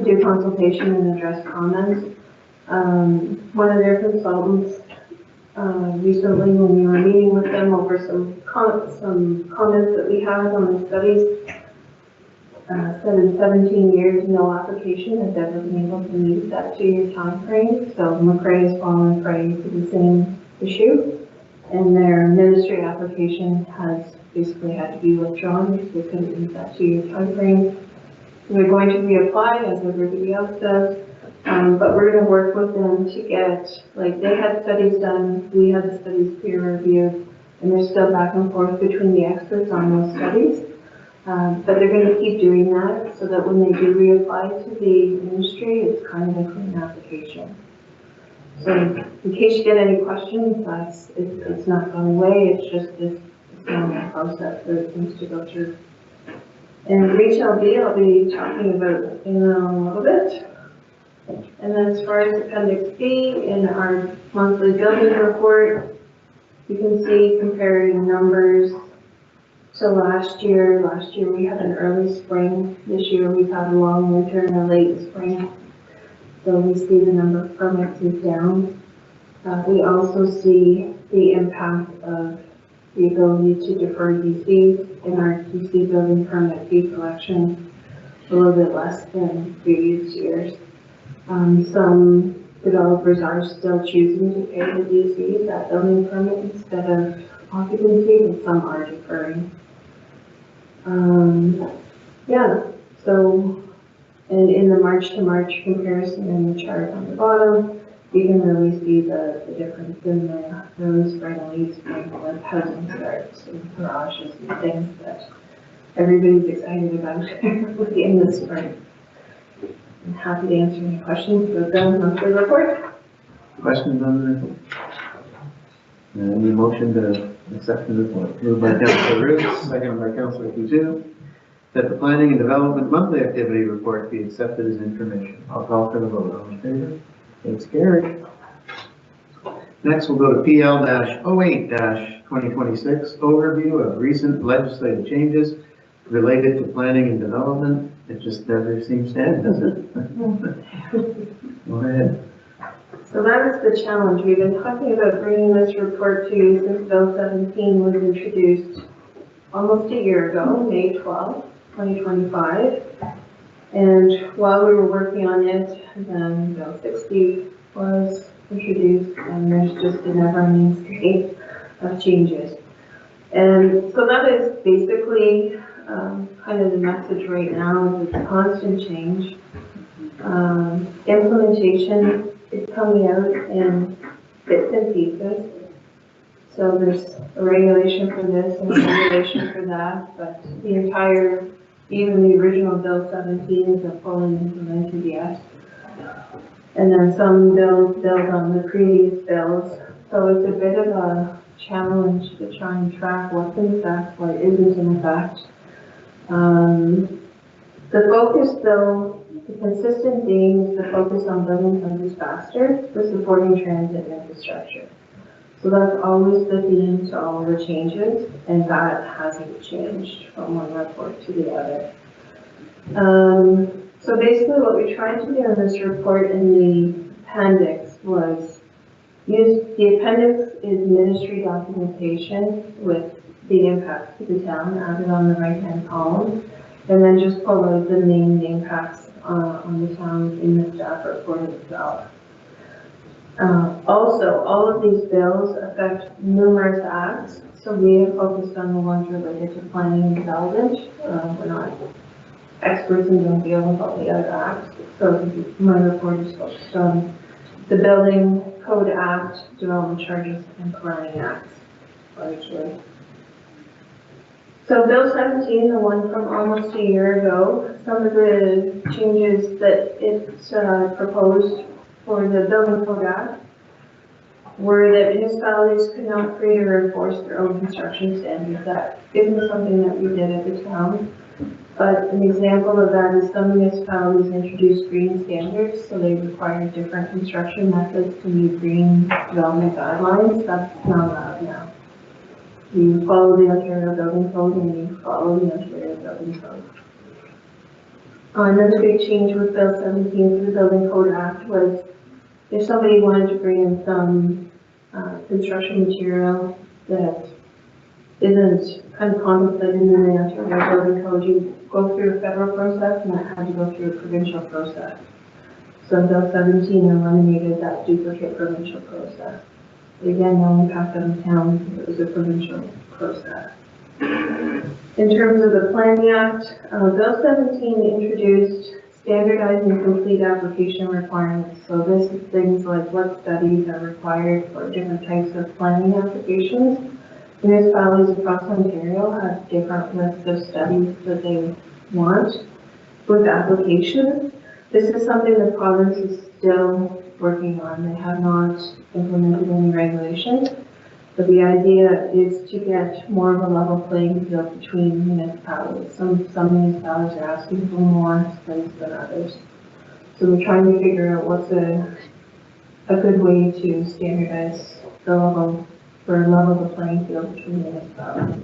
do consultation and address comments. One of their consultants, recently when we were meeting with them over some comments that we had on the studies, said in 17 years, no application has ever been able to meet that 2-year time frame. So McRae has fallen prey to the same issue, and their ministry application has basically had to be withdrawn because they couldn't meet that 2-year time frame. We're going to reapply as everybody else does, but we're going to work with them to get, like, they had studies done, we had the studies peer reviewed, and they're still back and forth between the experts on those studies. But they're going to keep doing that so that when they do reapply to the ministry, it's kind of a clean application. So in case you get any questions, it's not gone away, it's just this normal process that it needs to go through. And retail B, I'll be talking about in a little bit. And then as far as Appendix B in our monthly building report, you can see comparing numbers to last year. Last year we had an early spring. This year we've had a long winter and a late spring. So we see the number of permits is down. We also see the impact of the ability to defer DCs in our DC building permit fee collection a little bit less than previous years. Some developers are still choosing to pay the DCs, that building permit, instead of occupancy, and some are deferring. Yeah, so, and in the March to March comparison in the chart on the bottom, you can really see the difference in the early spring and late spring with housing starts and garages and things that everybody's excited about with the end of spring. I'm happy to answer any questions about the monthly report. Questions on the report? Any motion to accept the report? Moved by Councilor Roots, seconded by Councilor Coutu, that the planning and development monthly activity report be accepted as information. I'll call for the vote. All in favor? It's carried. Next, we'll go to PL-08-2026, overview of recent legislative changes related to planning and development. It just never seems to end, does it? Go ahead. So that was the challenge. We've been talking about bringing this report to you since Bill 17 was introduced almost a year ago, May 12, 2025. And while we were working on it, then Bill 60 was introduced, and there's just a never-ending stream of changes. And so that is basically kind of the message right now, is it's constant change. Implementation is coming out in bits and pieces. So there's a regulation for this and a regulation for that, but the entire, even the original Bill 17 isn't fully implemented yet. And then some bills build on the previous bills. So it's a bit of a challenge to try and track what's in effect, what isn't in effect. The focus though, the consistent theme is the focus on building countries faster for supporting transit infrastructure. So that's always the theme to all the changes, and that hasn't changed from one report to the other. So basically what we tried to do in this report in the appendix was use, the appendix is ministry documentation with the impacts to the town added on the right-hand column, and then just pull out the named impacts on the town in the staff report itself. Also, all of these bills affect numerous acts, so we have focused on the ones related to planning and development. We're not experts and don't deal with all the other acts, so my report is focused on the Building Code Act, Development Charges, and Planning Acts, largely. So Bill 17, the one from almost a year ago, some of the changes that it proposed for the Building Code Act were that municipalities could not create or enforce their own construction standards. That isn't something that we did at the town, but an example of that is some municipalities introduced green standards, so they require different construction methods to meet green development guidelines. That's not allowed now. You follow the Ontario Building Code and you follow the Ontario Building Code. Another big change with Bill 17 to the Building Code Act was if somebody wanted to bring in some construction material that isn't kind of contemplated in the Ontario Building Code, you go through a federal process and that had to go through a provincial process. So Bill 17 eliminated that duplicate provincial process. But again, no impact on the town because it was a provincial process. In terms of the Planning Act, Bill 17 introduced standardizing complete application requirements. So this is things like what studies are required for different types of planning applications. Municipalities across Ontario have different lists of studies that they want with applications. This is something the province is still working on. They have not implemented any regulations. But the idea is to get more of a level playing field between municipalities. Some municipalities are asking for more things than others. So we're trying to figure out what's a good way to standardize the level, or level the playing field between municipalities.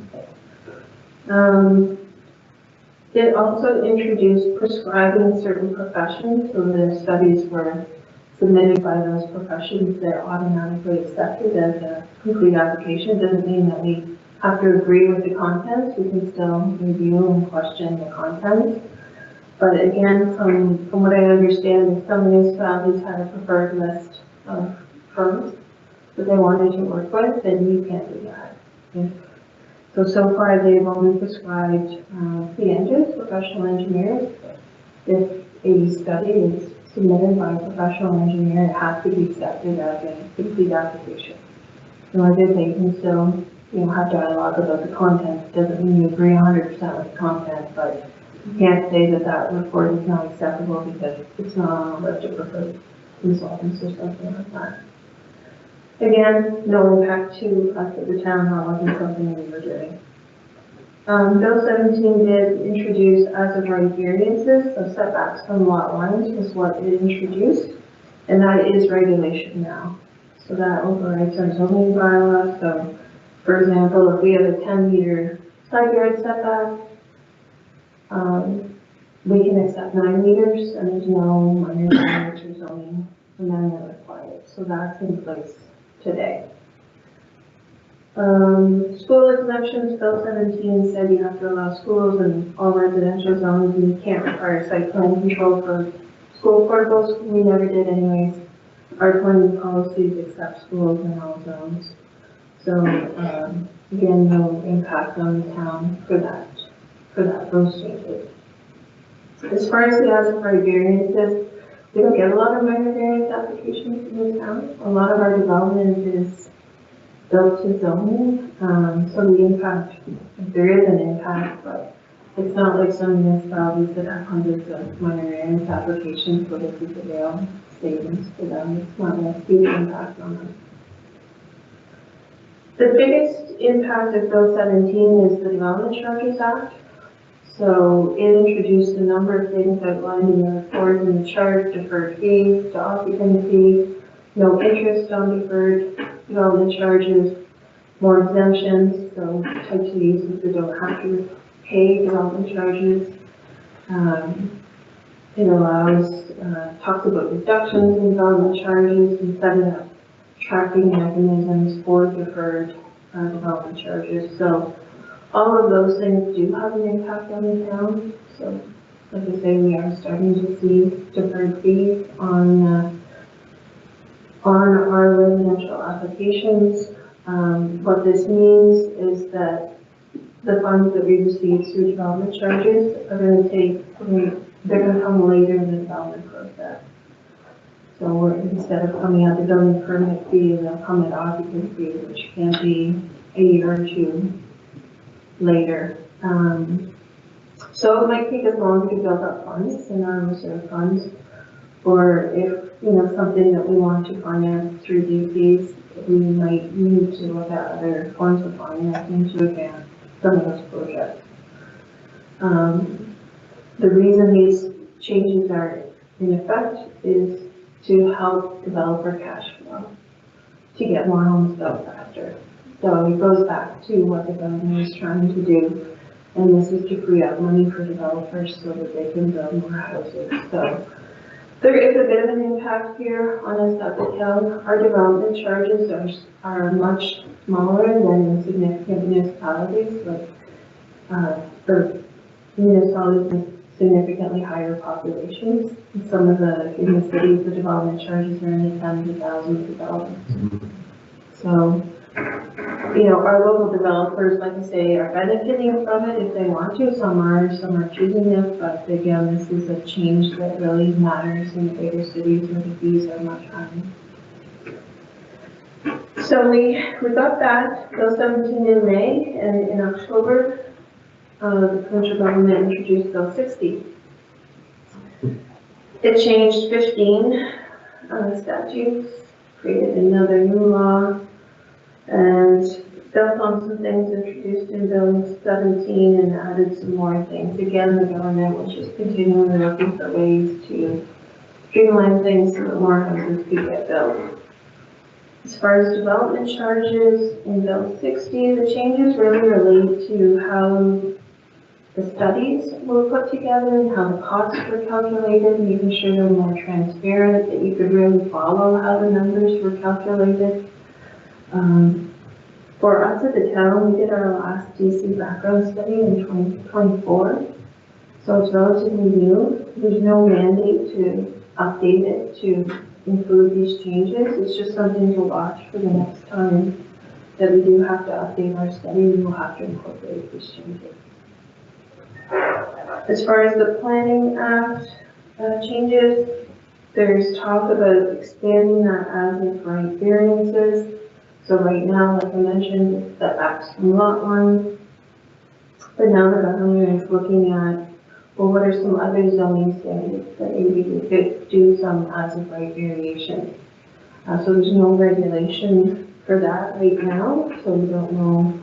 It also introduced prescribing certain professions, so the studies were submitted by those professions, they're automatically accepted as a complete application. Doesn't mean that we have to agree with the contents. We can still review and question the contents. But again, from what I understand, if some municipalities had a preferred list of firms that they wanted to work with, then you can't do that. Okay? So far they've only prescribed PNGs, professional engineers. If a study is submitted by a professional engineer, it has to be accepted as a complete application. So I did say you can still, have dialogue about the content. Doesn't mean you agree 100% with the content, but you can't say that that report is not acceptable because it's not on a list of preferred consultants or something like that. Again, no impact to us at the town, that wasn't something we were doing. Bill 17 did introduce as of right variances, so setbacks from lot lines is what it introduced, and that is regulation now. So that overrides our zoning bylaw. So, for example, if we have a 10-meter side yard setback, we can accept 9 meters, and there's no minor variance or zoning amendment required. So that's in place today. School exemptions, Bill 17 said you have to allow schools in all residential zones and you can't require site plan control for school portables. We never did anyways. Our planning policies accept schools in all zones. So again, no impact on the town for those changes. As far as the as-of-right variances, we don't get a lot of minor variance applications in the town. A lot of our development is built to zoning, so the impact, there is an impact, but it's not like some municipalities that have hundreds of minor variance applications where this is a real savings for them. It's not a huge impact on them. The biggest impact of Bill 17 is the Development Charges Act. So it introduced a number of things outlined in the report in the chart: deferred fees to occupancy, no interest on deferred development charges, more exemptions, so types of uses that don't have to pay development charges. It allows, talks about reductions in development charges and setting up tracking mechanisms for deferred development charges. So all of those things do have an impact on the town. So like I say, we are starting to see deferred fees on our residential applications. What this means is that the funds that we receive through development charges are going to they're going to come later in the development process. So instead of coming out the building permit fee, they'll come at occupancy, which can be a year or two later. So it might take us longer to build up funds in our reserve funds, or if something that we want to finance through DCs, we might need to look at other forms of financing to advance some of those projects. The reason these changes are in effect is to help developer cash flow, to get more homes built faster. So it goes back to what the government is trying to do And this is to free up money for developers so that they can build more houses. So there is a bit of an impact here on us at the town. Our development charges are much smaller than in significant municipalities, like for municipalities with significantly higher populations. In some of in the cities, the development charges are in the tens of thousands of dollars. So, our local developers, like I say, are benefiting from it if they want to. Some are choosing it, but again, this is a change that really matters in the bigger cities where the fees are much higher. So we got that, Bill 17 in May, and in October, the provincial government introduced Bill 60. It changed 15 statutes, created another new law, and built on some things introduced in Bill 17 and added some more things. Again, the government was just continually looking for ways to streamline things so that more houses could get built. As far as development charges in Bill 60, the changes really relate to how the studies were put together and how the costs were calculated, making sure they're more transparent, that you could really follow how the numbers were calculated. For us at the town, we did our last DC background study in 2024, so it's relatively new. There's no mandate to update it to include these changes. It's just something to watch for the next time that we do have to update our study. We will have to incorporate these changes. As far as the Planning Act changes, there's talk about expanding that as of right variances. So right now, like I mentioned, it's setbacks from lot lines. But now the government is looking at, well, what are some other zoning standards that maybe we could do some as of right variation. So there's no regulation for that right now, so we don't know,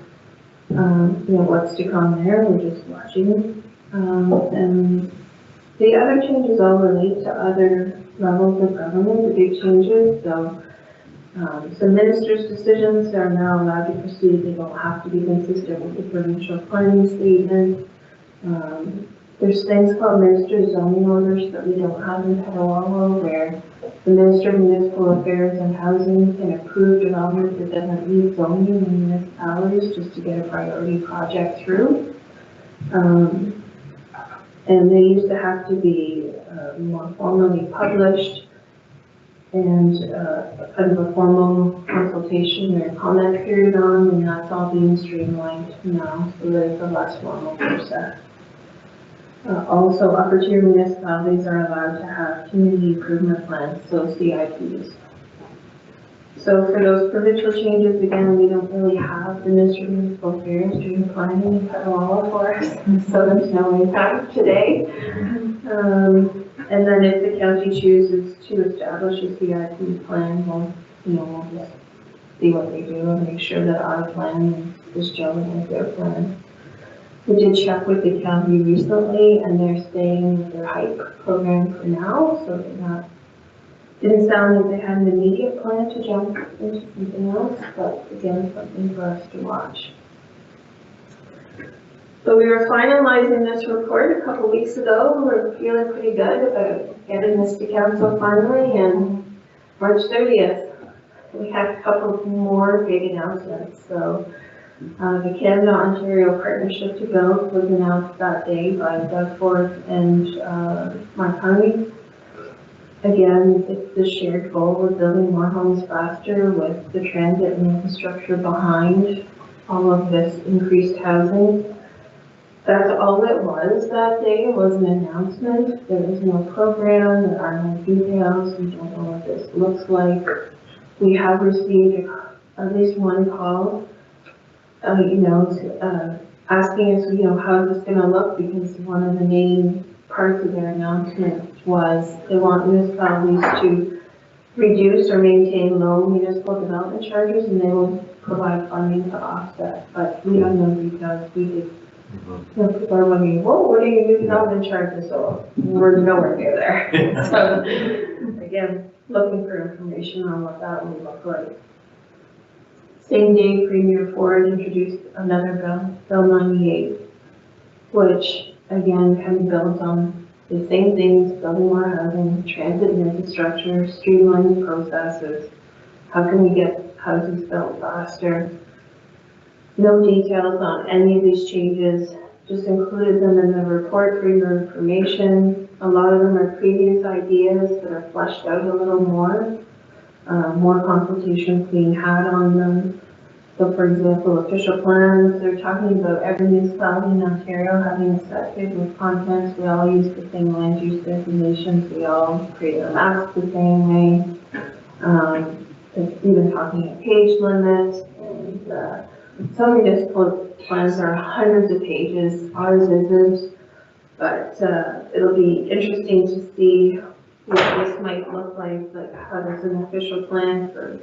what's to come there. We're just watching. And the other changes all relate to other levels of government, the big changes. So ministers' decisions are now allowed to proceed. They don't have to be consistent with the provincial planning statement. There's things called minister zoning orders that we don't have in Petawawa, where the Minister of Municipal Affairs and Housing can approve development that doesn't meet zoning in municipalities just to get a priority project through. And they used to have to be more formally published and kind of a formal consultation or comment period on, and that's all being streamlined now, so that it's a less formal process. Also, upper tier municipalities are allowed to have community improvement plans, so CIPs. So for those provincial changes, again, we don't really have the Ministry of Municipal Affairs doing planning in Petawawa for us, so there's no impact today. And then if the county chooses to establish a CIP plan, we'll just see what they do and make sure that our plan is gelling with their plan. We did check with the county recently, and they're staying with their HYPE program for now, so didn't sound like they had an immediate plan to jump into something else, but again, something for us to watch. So we were finalizing this report a couple weeks ago. We're feeling pretty good about getting this to council finally, and March 30th, we have a couple more big announcements. So the Canada-Ontario Partnership to Build was announced that day by Doug Ford and Mark Harney. Again, it's the shared goal of building more homes faster with the transit and infrastructure behind all of this increased housing. That's all it was that day, was an announcement. There is no program, there are no details, we don't know what this looks like. We have received at least one call, asking us, how is this gonna look, because one of the main parts of their announcement was they want municipalities to reduce or maintain low municipal development charges, and they will provide funding to offset, but we have no details. We did. People are wondering, well, what are your new development charges? So we're nowhere near there. So again, looking for information on what that will look like. Same day, Premier Ford introduced another bill, Bill 98. which again kind of builds on the same things, building more housing, transit and infrastructure, streamlining processes. How can we get houses built faster? No details on any of these changes, just included them in the report for your information. A lot of them are previous ideas that are fleshed out a little more consultation being had on them. So for example, official plans, they're talking about every municipality in Ontario having a set table of contents. We all use the same land use designations. We all create our maps the same way. It's even talking about page limits, and some municipal plans are hundreds of pages. Ours isn't, but it'll be interesting to see what this might look like how does an official plan for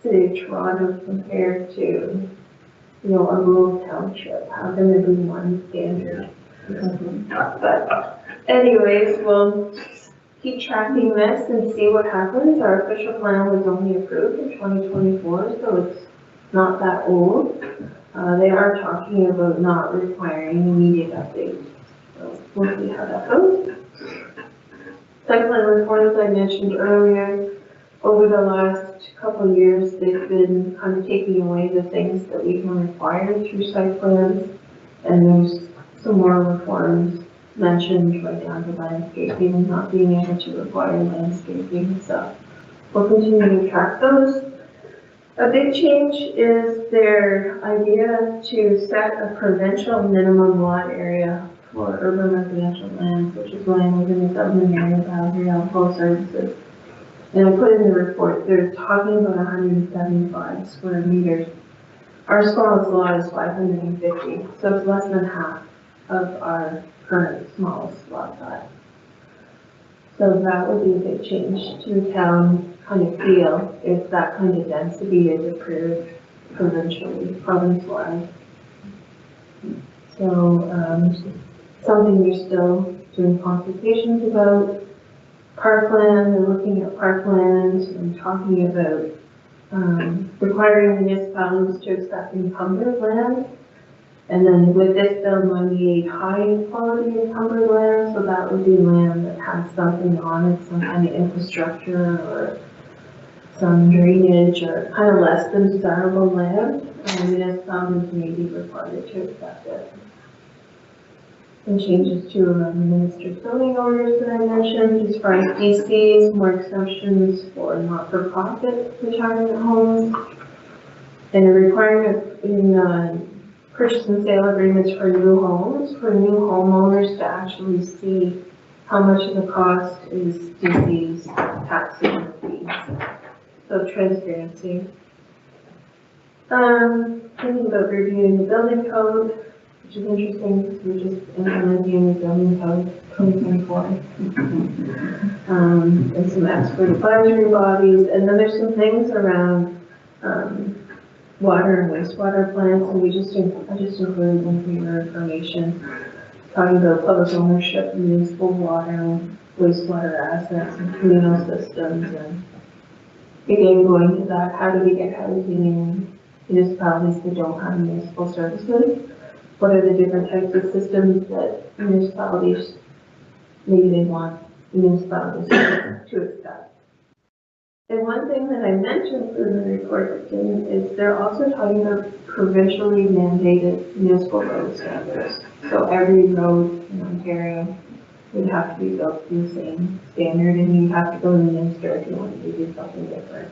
City of Toronto compared to, a rural township? How can there be one standard? But anyways, we'll keep tracking this and see what happens. Our official plan was only approved in 2024, so it's not that old. They are talking about not requiring immediate updates. So we'll see how that goes. Site plan reforms I mentioned earlier. Over the last couple of years, they've been kind of taking away the things that we can require through site plans. And there's some more reforms mentioned right down to landscaping and not being able to require landscaping. So we'll continue to track those. A big change is their idea to set a provincial minimum lot area for urban residential land, which is land within the government area boundary outpost services. And I put in the report, they're talking about 175 square meters. Our smallest lot is 550, so it's less than half of our current smallest lot size. So that would be a big change to the town kind of feel if that kind of density is approved provincially, province-wide. So something we're still doing consultations about. Parkland, they're looking at parklands and talking about requiring municipalities to accept encumbered land. And then with this bill, 98 high quality encumbered land, so that would be land that has something on it, some kind of infrastructure or some drainage or kind of less than desirable land. And municipalities may be required to accept it. And changes to administered zoning orders that I mentioned, as far as DCs, more exemptions for not-for-profit retirement homes, and a requirement in purchase and sale agreements for new homes, for new homeowners to actually see how much of the cost is DCs, taxes, and fees. So transparency. Thinking about reviewing the building code, which is interesting because we're just implementing the zoning code 2024. And some expert advisory bodies, and then there's some things around water and wastewater plants, and I just included them for your information, talking about public ownership of municipal water, wastewater assets, and communal systems, and again going to that, how do we get housing in municipalities that don't have municipal services? What are the different types of systems that municipalities, maybe they want municipalities to accept? And one thing that I mentioned in the report is they're also talking about provincially mandated municipal road standards. So every road in Ontario would have to be built to the same standard, and you have to go to the minister if you want to do something different.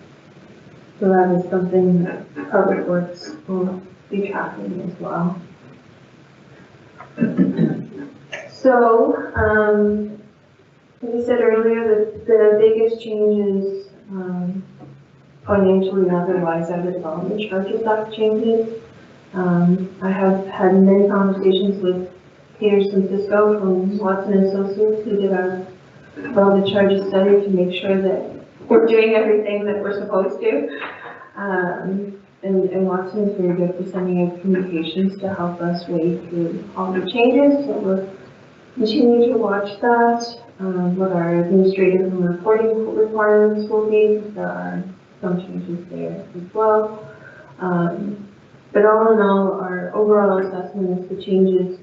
So that is something that Public Works will be tracking as well. So, like I said earlier, the biggest change is financially and otherwise out of development charges that changes. I have had many conversations with Peter Francisco from Watson Associates, who did our development charges study to make sure that we're doing everything that we're supposed to. And Watson is very good for sending out communications to help us wade through all the changes. So we'll continue to watch that, what our administrative and reporting requirements will be. There are some changes there as well. But all in all, our overall assessment is the changes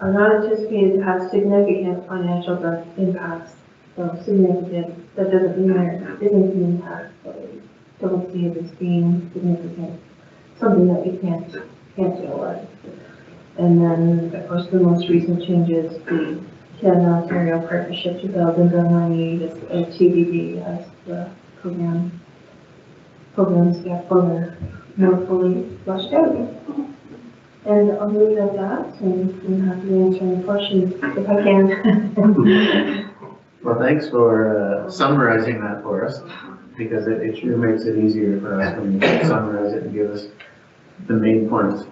are not anticipated to have significant financial impacts. So significant, that doesn't mean there isn't an impact, but we don't see it as being significant, something that we can't deal with. And then, of course, the most recent changes, the Canada-Ontario Partnership 2098 is TBD as the programs get further, more fully fleshed out. And I'll leave it at that, and I'm happy to answer any questions if I can. Well, thanks for summarizing that for us, because it sure makes it easier for us when you summarize it and give us the main points.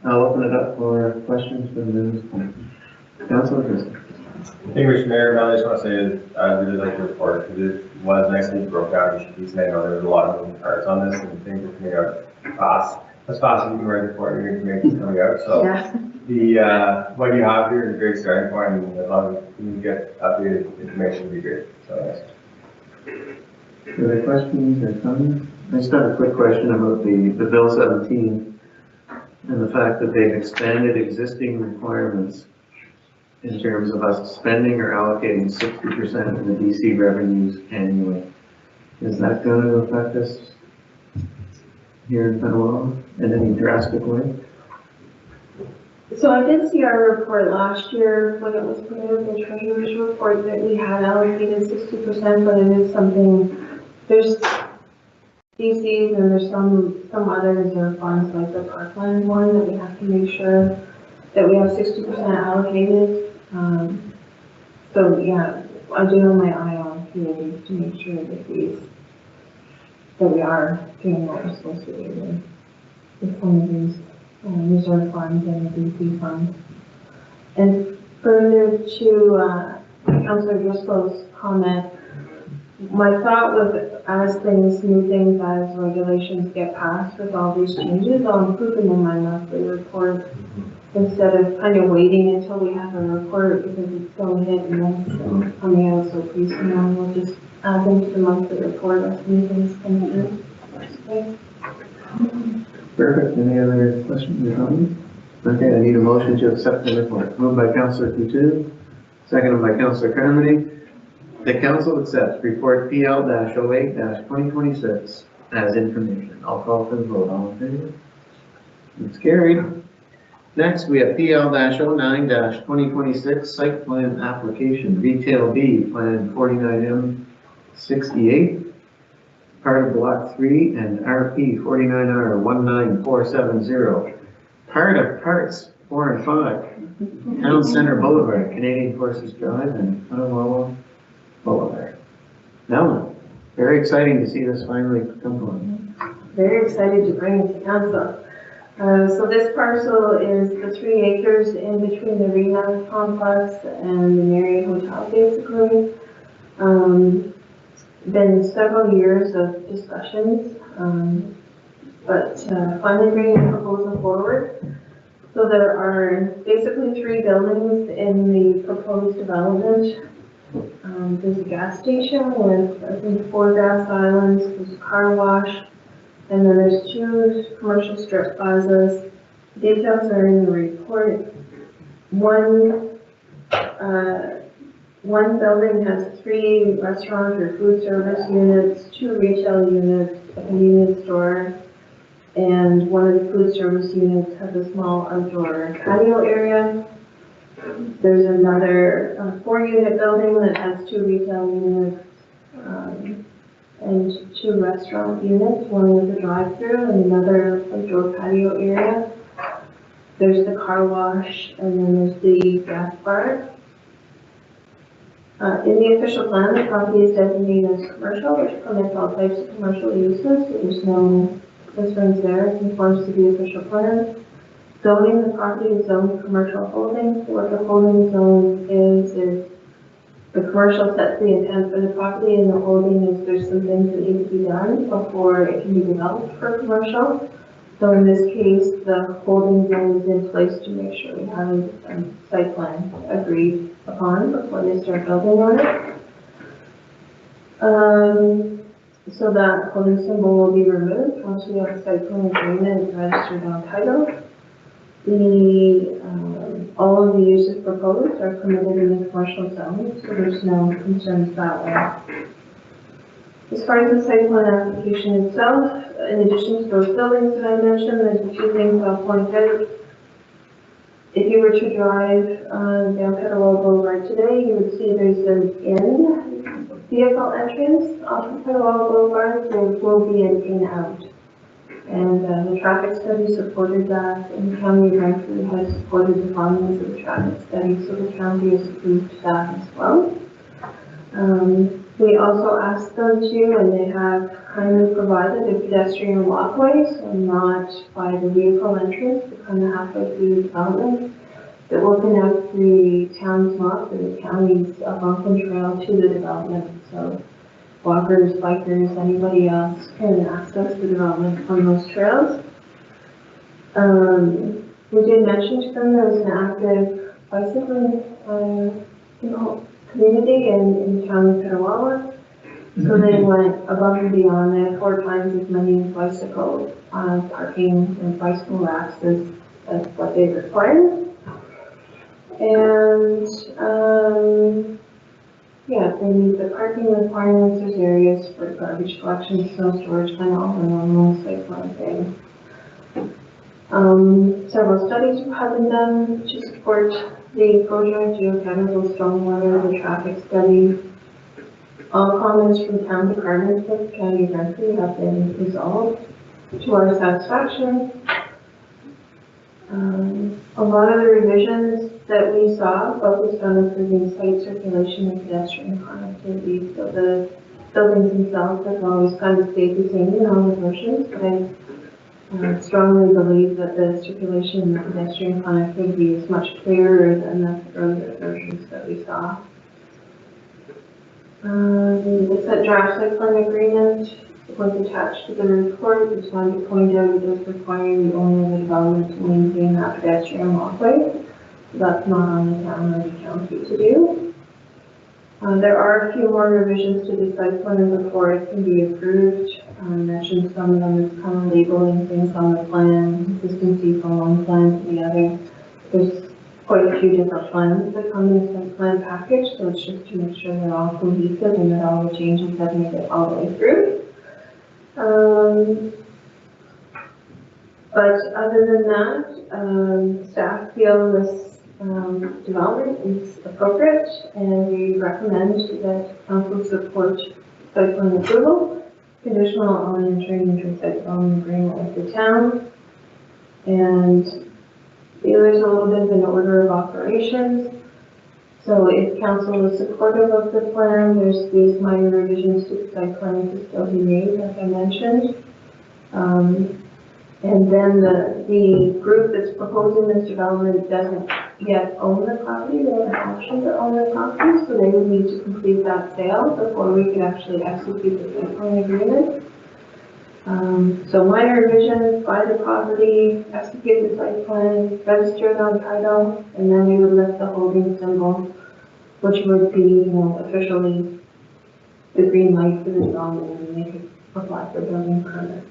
I'll open it up for questions from the members. Councilor Christie. Thank you, Mr. Mayor. I just want to say is I really like the report because it was nicely broke down each piece, and I know there was a lot of moving parts on this, and things are coming out fast. As fast as you can write the report, your information is coming out. So the what you have here is a great starting point, and as long as you get updated information, would be great. So Are there questions or comments? I just have a quick question about the Bill 17 and the fact that they've expanded existing requirements in terms of us spending or allocating 60% of the DC revenues annually. Is that going to affect us here in Petawawa in any drastic way? So I did see our report last year when it was put out, the treasurer's report, that we had allocated 60%, but it is something, there's DCs and there's some other reserve funds like the Parkland one that we have to make sure that we have 60% allocated. So yeah, I do have my eye on committees to make sure that we are doing what we're supposed to do with some of these reserve funds and the DC funds. And further to Councillor Driscoll's comment, my thought was as new things as regulations get passed with all these changes, I'll include them in my monthly report instead of kind of waiting until we have a report because it's so hit and miss and coming out so piecemeal. We'll just add them to the monthly report as new things come through. Okay. Perfect. Any other questions or comments? Okay, I need a motion to accept the report. Moved by Councillor Coutu, seconded by Councillor Carmody. The council accepts report PL-08-2026 as information. I'll call for the vote. All in favor? It's carried. Next, we have PL-09-2026 site plan application, Retail B, Plan 49M68, part of Block 3 and RP 49R19470, part of Parts 4 and 5, Town Center Boulevard, Canadian Forces Drive, and Petawawa Boulevard. Now, very exciting to see this finally come on. Very excited to bring it to council. So this parcel is the 3 acres in between the rehab complex and the Marriott Hotel, basically. Been several years of discussions, but finally bringing the proposal forward. So there are basically 3 buildings in the proposed development. There's a gas station with, I think, 4 gas islands, there's a car wash, and then there's 2 commercial strip plazas. Details are in the report. One building has 3 restaurant or food service units, 2 retail units, a convenience store, and one of the food service units has a small outdoor patio area. There's another 4-unit building that has 2 retail units and 2 restaurant units, one with a drive-through and another outdoor patio area. There's the car wash, and then there's the gas bar. In the official plan, the property is designated as commercial, which permits all types of commercial uses, so there's no concerns there. It conforms to the official plan. Zoning, the property is zoned commercial holdings. What the holding zone is the commercial sets the intent for the property, and the holding is there's some things that need to be done before it can be developed for commercial. So in this case, the holding zone is in place to make sure we have a site plan agreed upon before they start building on it. So that holding symbol will be removed once we have a site plan agreement registered on title. The All of the uses proposed are permitted in the commercial zone, so there's no concerns that way. As far as the site plan application itself, in addition to those buildings that I mentioned, there's a few things I'll point out. If you were to drive down Petawawa Boulevard today, you would see there's an in-vehicle entrance off of Petawawa Boulevard. There will be an in-out. And the traffic study supported that, and the county of Brantford has supported the findings of the traffic study, so the county has approved that as well. We also asked them to, and they have kindly provided a pedestrian walkway, so not by the vehicle entrance, but kind of halfway through the development, that will connect the town's lot and the county's Algonquin Trail to the development. So walkers, bikers, anybody else can access the development on those trails. We did mention to them there was an active bicycling community in town of Petawawa. So they went above and beyond. They had 4 times as many bicycle parking and bicycle racks as what they required. And yeah, they meet the parking requirements. There's areas for garbage collection, snow storage, kind of all the normal site plan things. Several studies have been done to support the project: geotechnical, stormwater, the traffic study. All comments from town departments of the county of Brantford have been resolved to our satisfaction. A lot of the revisions that we saw focused on improving site circulation and pedestrian connectivity. So the buildings themselves have always kind of stayed the same in all the versions, but I strongly believe that the circulation and pedestrian connectivity is much clearer than the earlier versions that we saw. The draft site plan agreement was attached to the report. Just wanted to point out it does require the owner of the development to maintain that pedestrian walkway. So that's not on the town or the county to do. There are a few more revisions to the site plan before it can be approved. I mentioned some of them as kind of labeling things on the plan, consistency from one plan to the other. There's quite a few different plans that come in the site plan package, so it's just to make sure they're all cohesive and that all the changes have made it all the way through. But other than that, staff feel this development is appropriate, and we recommend that council support site plan approval, conditional on entering into a site plan agreement with the town. And there's a little bit of an order of operations. So if council is supportive of the plan, there's these minor revisions to the site plan to still be made, like I mentioned. And then the group that's proposing this development doesn't yet own the property. They have an option to own the property, so they would need to complete that sale before we could actually execute the site plan agreement. So minor revisions, buy the property, execute the site plan, register it on title, and then we would lift the holding symbol, which would be, officially the green light for the development, and they could apply for building permit.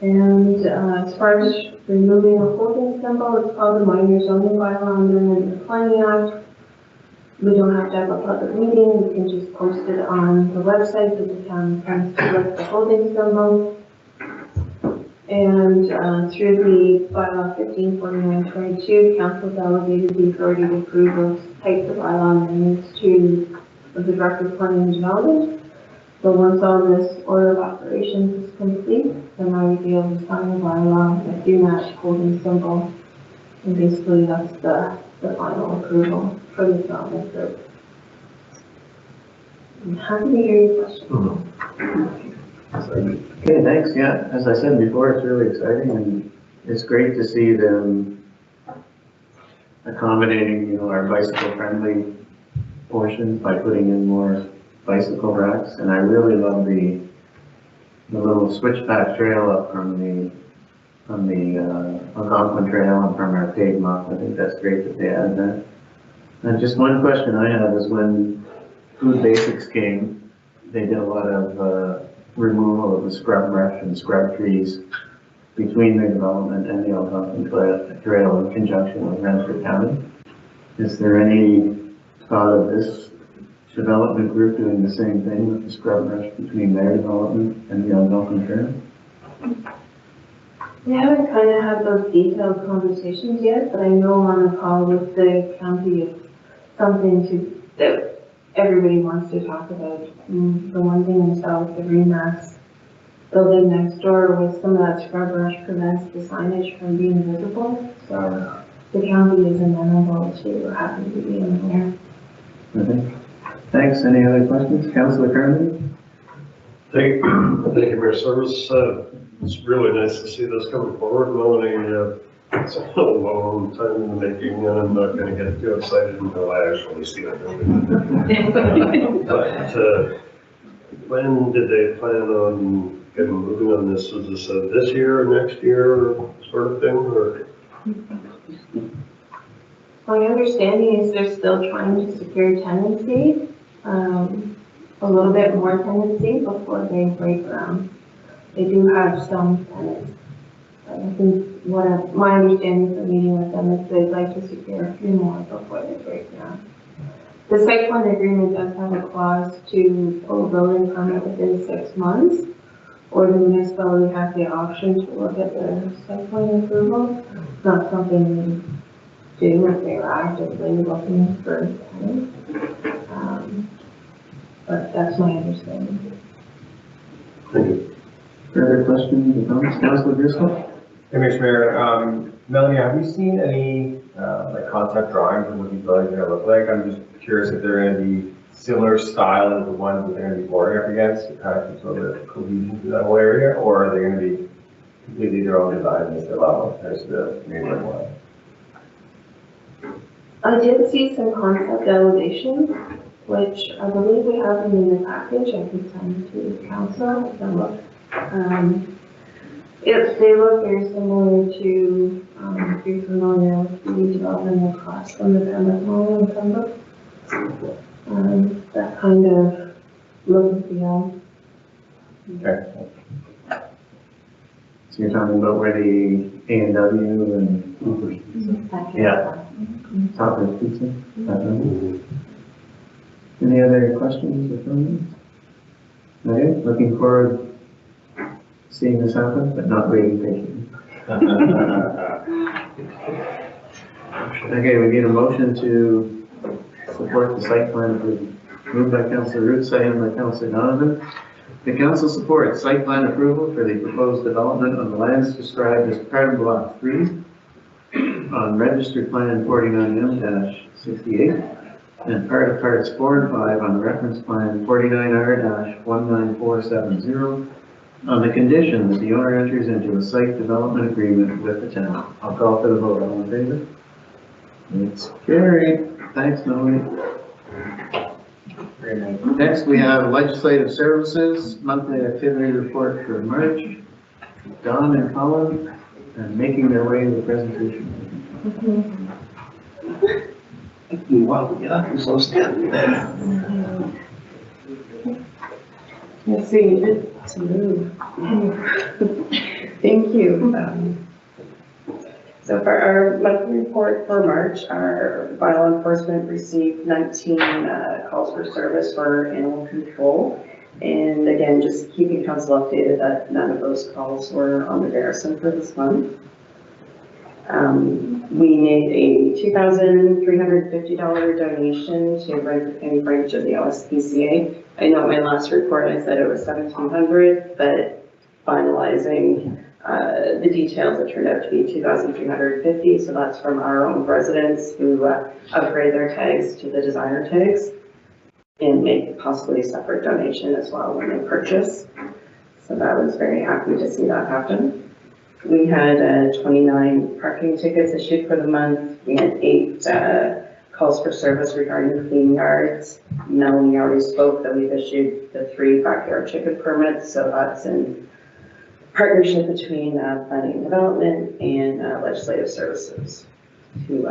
And as far as removing a holding symbol, it's called the minor zoning bylaw under the Planning Act. We don't have to have a public meeting. We can just post it on the website that the town intends to lift the holding symbol. And through the bylaw 154922, council delegated the authority to approve those types of bylaw amendments to the director of planning and development. So once all this order of operations is complete, then I would be able to sign the bylaw and do that holding symbol. And basically that's the final approval for the development group. I'm happy to hear your questions. Okay, thanks. Yeah, as I said before, it's really exciting, and it's great to see them accommodating, our bicycle-friendly portion by putting in more bicycle racks. And I really love the little switchback trail up from the Algonquin Trail and from our paved mock. I think that's great that they added that. And just one question I have is, when Food Basics came, they did a lot of removal of the scrub brush and scrub trees. between their development and the Algonquin Trail in conjunction with Renfrew County. Is there any thought of this development group doing the same thing with the scrub brush between their development and the Algonquin Trail? We haven't kind of had those detailed conversations yet, but I know on the call with the county, it's something that everybody wants to talk about. The one thing I saw with the Remax building next door was some of that scrub brush prevents the signage from being visible. So the county is amenable to having to be in there. Okay. Thanks. Any other questions? Councillor Carney? Thank you, Mayor Service. It's really nice to see this coming forward, Melanie. It's a long time in the making, and I'm not going to get too excited until I actually see it. But when did they plan on getting moving on this? Is this this year or next year sort of thing? Or? My understanding is they're still trying to secure tenancy, a little bit more tenancy before they break ground. They do have some tenants. I think my understanding from meeting with them is they'd like to secure a few more before they break ground. The site plan agreement does have a clause to pull a building permit within 6 months, or the municipality has the option to look at the site plan approval. It's not something we do if they're actively looking for tenants. But that's my understanding. Thank you. Further questions or comments? Councillor Driscoll? Hey, Mr. Mayor, Melanie, have you seen any, like concept drawings of what these buildings are gonna look like? I'm just curious if they're gonna be similar style as the ones that they're gonna be boarding up against to kind of keep sort of cohesion to that whole area, or are they gonna be completely their own design as their level as the neighboring one? I did see some concept elevations, which I believe we have them in the package. I could send to the council if they look. They look very similar to, if you're familiar with the development across from the Pembroke Mall in Pembroke. That kind of look and feel. Okay. So you're talking about where the A&W and Hoover's Pizza? Yeah. Hoover's Pizza? Any other questions or comments? Okay, looking forward to seeing this happen, but not waiting patiently. Okay, we need a motion to support the site plan approval. Moved by Councillor Root, seconded by Councillor Donovan. The council supports site plan approval for the proposed development on the lands described as part of Block 3 on registered plan 49M-68 and part of parts 4 and 5 on reference plan 49R-19470 on the condition that the owner enters into a site development agreement with the town. I'll call for the vote. All in favor? It's carried. Thanks, Melanie. Next, we have legislative services, monthly activity report for March. Don and Colin are making their way to the presentation. Wow, get up, you're so standing there. Let's see, to move. Thank you. So for our monthly report for March, our bylaw enforcement received 19 calls for service for animal control. And again, just keeping council updated that none of those calls were on the garrison for this month. We made a $2,350 donation to Renfrew County branch of the LSPCA. I know in my last report I said it was $1,700, but finalizing the details, it turned out to be $2,350. So that's from our own residents who upgrade their tags to the designer tags and make possibly a separate donation as well when they purchase. So that was very happy to see that happen. We had 29 parking tickets issued for the month. We had 8 calls for service regarding clean yards. Melanie already spoke that we've issued the 3 backyard chicken permits. So that's in partnership between planning and development and legislative services to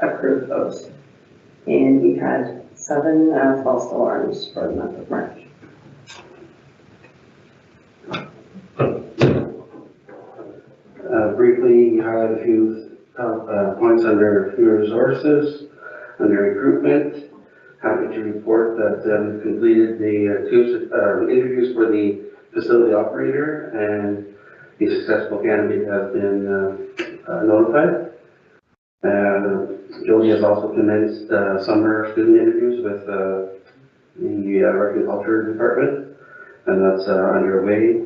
approve those. And we had 7 false alarms for the month of March. highlight a few points under human resources, under recruitment. Happy to report that we've completed the two interviews for the facility operator, and the successful candidate has been notified. Jody has also commenced summer student interviews with the agriculture department, and that's underway.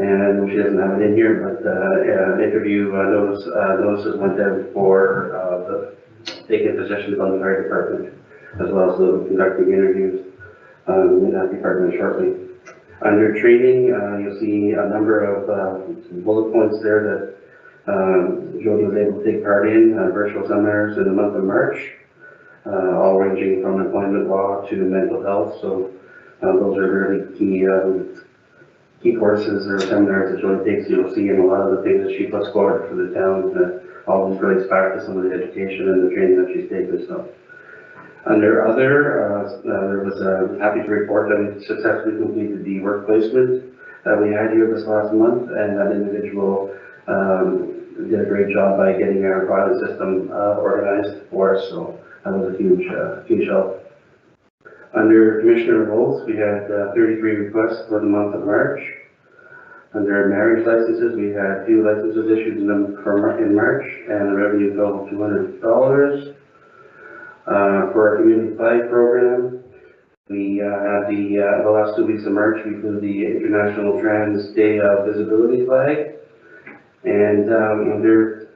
And she doesn't have it in here, but interview notices went out for the vacant positions on the fire department, as well as the conducting interviews in that department shortly. Under training, you'll see a number of bullet points there that Jody was able to take part in, virtual seminars in the month of March, all ranging from employment law to mental health. So those are really key courses or seminars that Jody takes. You'll see in a lot of the things that she puts forward for the town, always relates back to some of the education and the training that she's taken. So under other, there was happy to report that we successfully completed the work placement that we had here this last month, and that individual did a great job by getting our filing system organized for us. So that was a huge help. Under commissioner roles, we had 33 requests for the month of March. Under marriage licenses, we had 2 licenses issued in March, and the revenue totaled $200. For our community flag program, we had the last 2 weeks of March, we flew the International Trans Day of Visibility flag. And under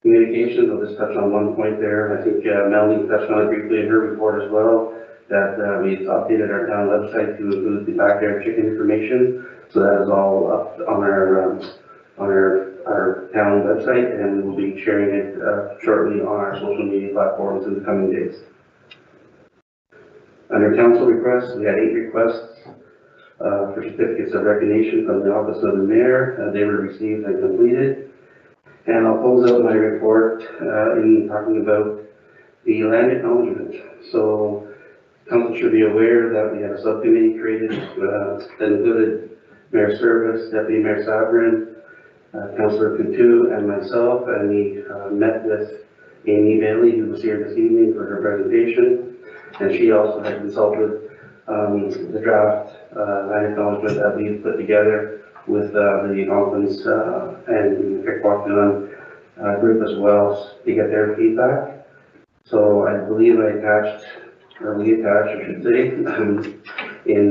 communications, I'll just touch on one point there. I think Melanie touched on it briefly in her report as well, that we've updated our town website to include the backyard chicken information. So that is all up on our town website, and we'll be sharing it shortly on our social media platforms in the coming days. Under council requests, we had 8 requests for certificates of recognition from the office of the mayor. They were received and completed. And I'll close out my report in talking about the land acknowledgement. So council should be aware that we have a subcommittee created that included Mayor Service, Deputy Mayor Sabrin, Councillor Coutu, and myself, and we met with Amy Bailey, who was here this evening for her presentation, and she also had consulted the draft land acknowledgement that we put together with the Alphans and the Pickwackton group as well to get their feedback. So I believe I attached, or we attached, I should say, in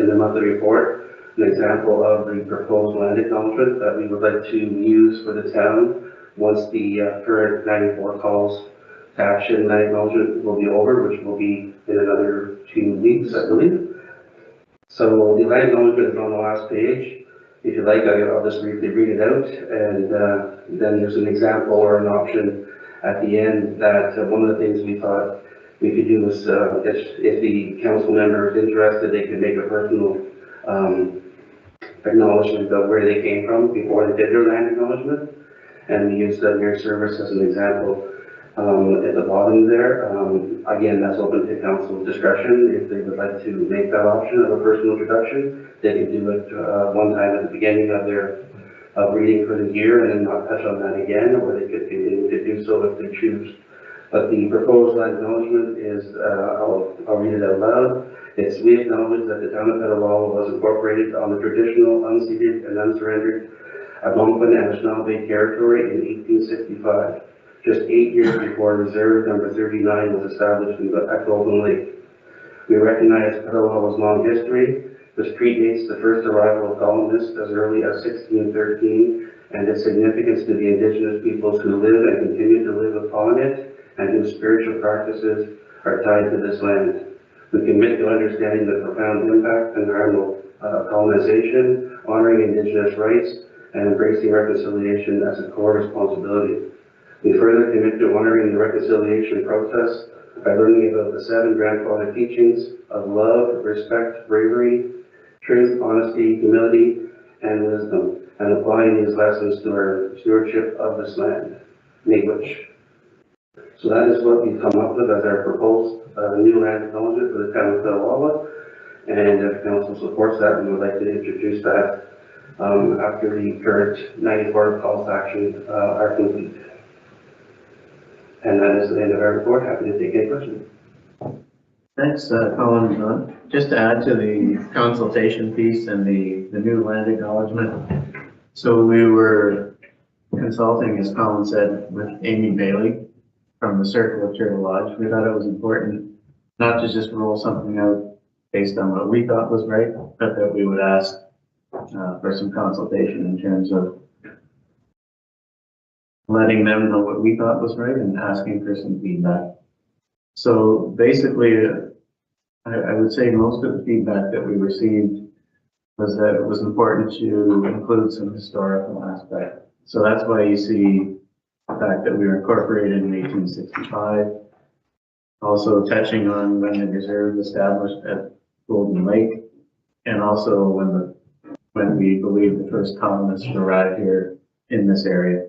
the monthly report, an example of the proposed land acknowledgement that we would like to use for the town once the current 94 calls to action land acknowledgement will be over, which will be in another 2 weeks, I believe. So the land acknowledgement is on the last page. If you like, I'll just briefly read it out, and then there's an example or an option at the end that one of the things we thought we could do is if the council member is interested, they could make a personal acknowledgement of where they came from before they did their land acknowledgement. And we used the Mayor Service as an example at the bottom there. Again, that's open to council discretion. If they would like to make that option of a personal introduction, they can do it one time at the beginning of their reading for the year and then not touch on that again, or they could continue to do so if they choose. But the proposed land acknowledgement is, I'll read it out loud. It's, we acknowledge that the town of Petawawa was incorporated on the traditional, unceded, and unsurrendered Algonquin and Anishinaabe territory in 1865, just 8 years before Reserve Number 39 was established at Golden Lake. We recognize Petawawa's long history, which predates the first arrival of colonists as early as 1613, and its significance to the indigenous peoples who live and continue to live upon it, and whose spiritual practices are tied to this land. We commit to understanding the profound impact and environmental colonization, honoring indigenous rights, and embracing reconciliation as a core responsibility. We further commit to honoring the reconciliation process by learning about the 7 grandfather teachings of love, respect, bravery, truth, honesty, humility, and wisdom, and applying these lessons to our stewardship of this land, Miigwech. So that is what we've come up with as our proposed new land acknowledgement for the town of Petawawa. And if council supports that, we would like to introduce that after the current 94 calls to action are complete. And that is the end of our report. Happy to take any questions. Thanks, Colin and John. Just to add to the consultation piece and the new land acknowledgement. So we were consulting, as Colin said, with Amy Bailey from the Circle of Turtle Lodge. We thought it was important not to just roll something out based on what we thought was right, but that we would ask for some consultation in terms of letting them know what we thought was right and asking for some feedback. So basically, I would say most of the feedback that we received was that it was important to include some historical aspect. So that's why you see the fact that we were incorporated in 1865, also touching on when the reserve was established at Golden Lake, and also when we believe the first colonists arrived here in this area.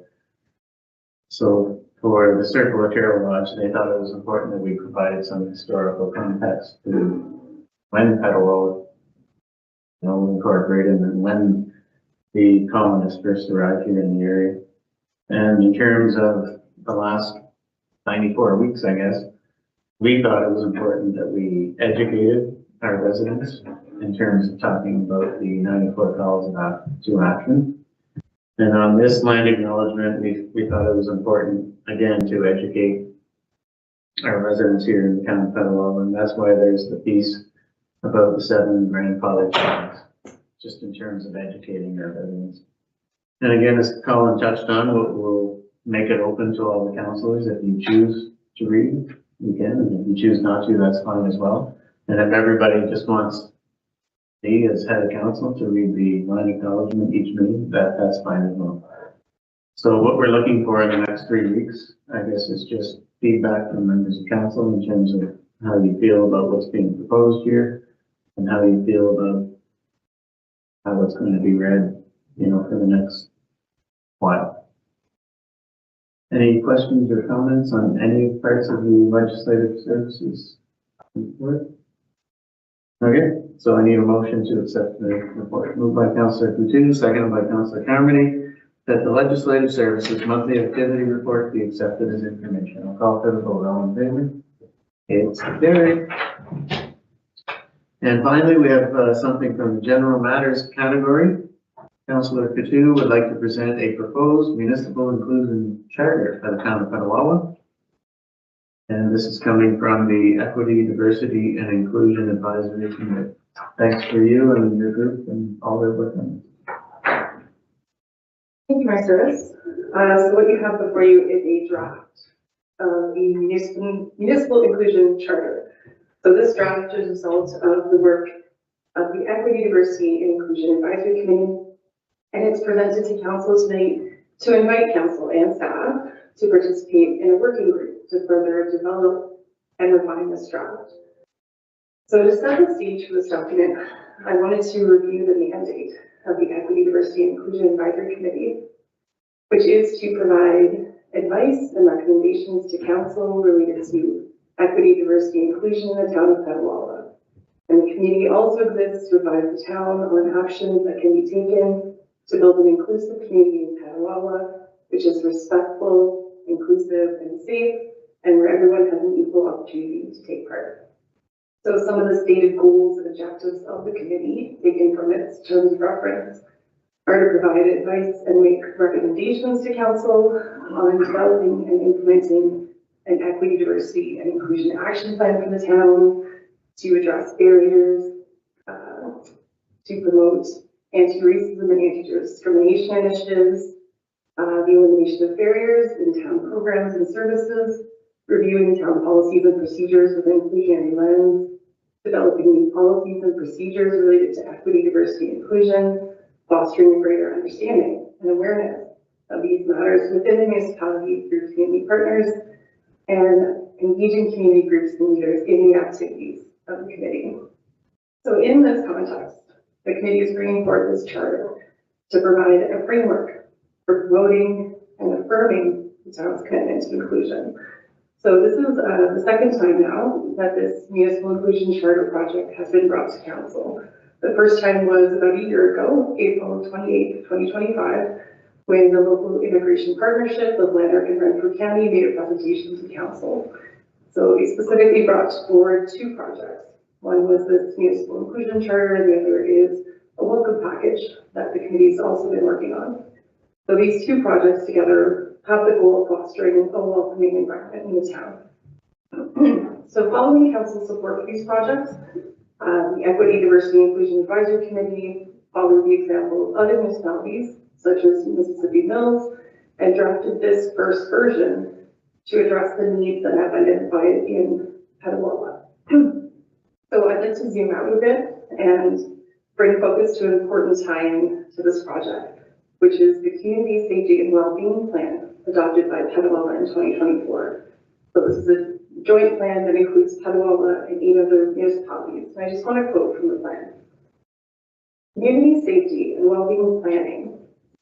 So for the Circle of Turtle Lodge, they thought it was important that we provided some historical context to when Petawawa, incorporated and when the colonists first arrived here in the area. And in terms of the last 94 weeks, I guess, we thought it was important that we educated our residents in terms of talking about the 94 calls to action. And on this land acknowledgement, we thought it was important, again, to educate our residents here in the town of Petawawa, and that's why there's the piece about the 7 grandfather tribes, just in terms of educating our residents. And again, as Colin touched on, we'll make it open to all the councillors. If you choose to read, you can, and if you choose not to, that's fine as well. And if everybody just wants me as head of council to read the land acknowledgement each meeting, that's fine as well. So what we're looking for in the next 3 weeks, I guess, is just feedback from members of council in terms of how you feel about what's being proposed here and how you feel about how it's going to be read, for the next while. Any questions or comments on any parts of the legislative services report? Okay, so I need a motion to accept the report. Moved by Councillor Coutu, seconded by Councillor Carmody, that the legislative services monthly activity report be accepted as information. I'll call for the vote. All in favor? It's carried. And finally, we have something from the general matters category. Councillor Coutu would like to present a proposed municipal inclusion charter for the town of Petawawa. And this is coming from the Equity, Diversity, and Inclusion Advisory Committee. Thanks for you and your group and all their work on it. Thank you, Mayor Service. So what you have before you is a draft of the municipal inclusion charter. So this draft is a result of the work of the Equity, Diversity, and Inclusion Advisory Committee, and it's presented to council tonight to invite council and staff to participate in a working group to further develop and refine this draft. So to set the stage for this document, I wanted to review the mandate of the Equity, Diversity, and Inclusion Advisory Committee, which is to provide advice and recommendations to council related to equity, diversity, and inclusion in the town of Petawawa. And the committee also exists to advise the town on actions that can be taken to build an inclusive community in Petawawa, which is respectful, inclusive, and safe, and where everyone has an equal opportunity to take part. So some of the stated goals and objectives of the committee, taken from its terms of reference, are to provide advice and make recommendations to council on developing and implementing an equity, diversity, and inclusion action plan for the town, to address barriers, to promote anti-racism and anti-discrimination initiatives, the elimination of barriers in town programs and services, reviewing town policies and procedures with an inclusionary lens, developing new policies and procedures related to equity, diversity, and inclusion, fostering a greater understanding and awareness of these matters within the municipality through community partners, and engaging community groups and leaders in the activities of the committee. So in this context, the committee is bringing forward this charter to provide a framework for promoting and affirming the town's commitment to inclusion. So this is the second time now that this municipal inclusion charter project has been brought to council. The first time was about a year ago, April 28th, 2025, when the local immigration partnership of Lanark and Renfrew County made a presentation to council. So we specifically brought forward two projects. One was this municipal inclusion charter, and the other is a welcome package that the committee's also been working on. So these two projects together have the goal of fostering a welcoming environment in the town. So following council support for these projects, the Equity, Diversity, and Inclusion Advisory Committee followed the example of other municipalities, such as Mississippi Mills, and drafted this first version to address the needs that I've identified in Petawawa. So I'd like to zoom out a bit and bring focus to an important tie-in to this project, which is the Community Safety and Wellbeing Plan adopted by Petawawa in 2024. So this is a joint plan that includes Petawawa and 8 other municipalities. And I just want to quote from the plan. Community safety and wellbeing planning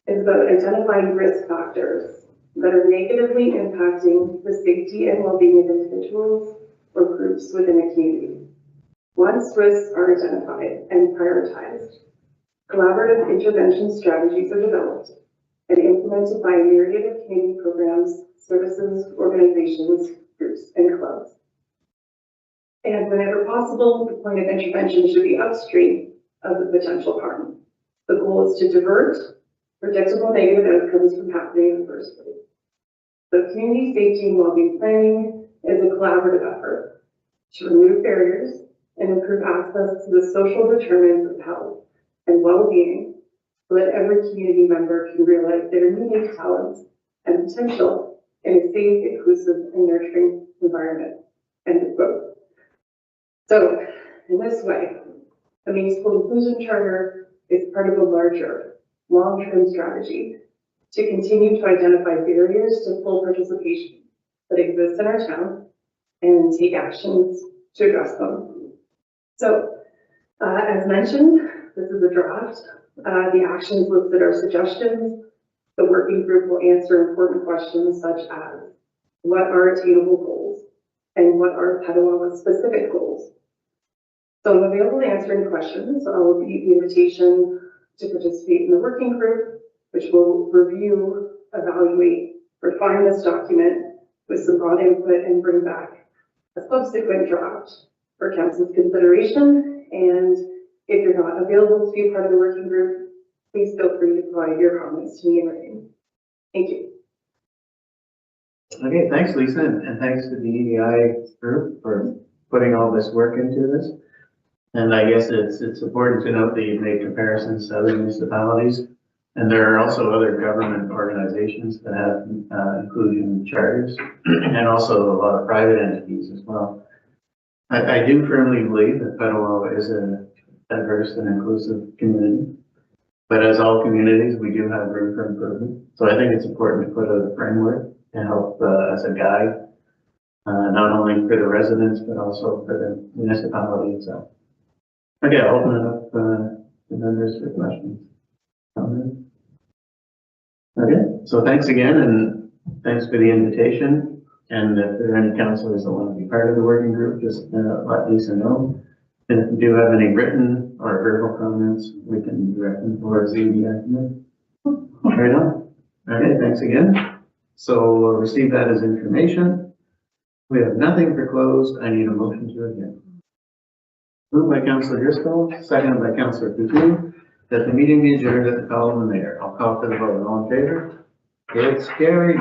is about identifying risk factors that are negatively impacting the safety and well-being of individuals or groups within a community. Once risks are identified and prioritized, collaborative intervention strategies are developed and implemented by a myriad of community programs, services, organizations, groups, and clubs. And whenever possible, the point of intervention should be upstream of the potential harm. The goal is to divert predictable negative outcomes from happening in the first place. So community safety and wellbeing planning is a collaborative effort to remove barriers and improve access to the social determinants of health and well-being so that every community member can realize their unique talents and potential in a safe, inclusive, and nurturing environment. End of quote. So in this way, the Municipal Inclusion Charter is part of a larger, long-term strategy to continue to identify barriers to full participation that exist in our town and take actions to address them. So, as mentioned, this is a draft. The actions listed are suggestions. The working group will answer important questions such as what are attainable goals and what are Petawawa specific goals. So I'm available to answer any questions. I'll repeat the invitation to participate in the working group, which will review, evaluate, refine this document with some broad input and bring back a subsequent draft for council's consideration. And if you're not available to be part of the working group, please feel free to provide your comments to me in writing. Thank you. Okay, thanks, Lisa, and thanks to the EDI group for putting all this work into this. And I guess it's important to note that you've made comparisons to other municipalities. And there are also other government organizations that have inclusion charters and also a lot of private entities as well. I do firmly believe that Petawawa is a diverse and inclusive community. But as all communities, we do have room for improvement. So I think it's important to put a framework to help as a guide, not only for the residents, but also for the municipality itself. Okay, I'll open it up to members for questions. Okay, so thanks again, and thanks for the invitation. And if there are any councilors that want to be part of the working group, just let Lisa know. And if you do have any written or verbal comments, we can direct them towards the EDI. Right on. Okay, thanks again. So we'll receive that as information. We have nothing for closed. I need a motion to adjourn. Moved by Councillor Driscoll, seconded by Councillor Coutu, that the meeting be adjourned at the call of the mayor. I'll call for the vote. All in favor? It's carried.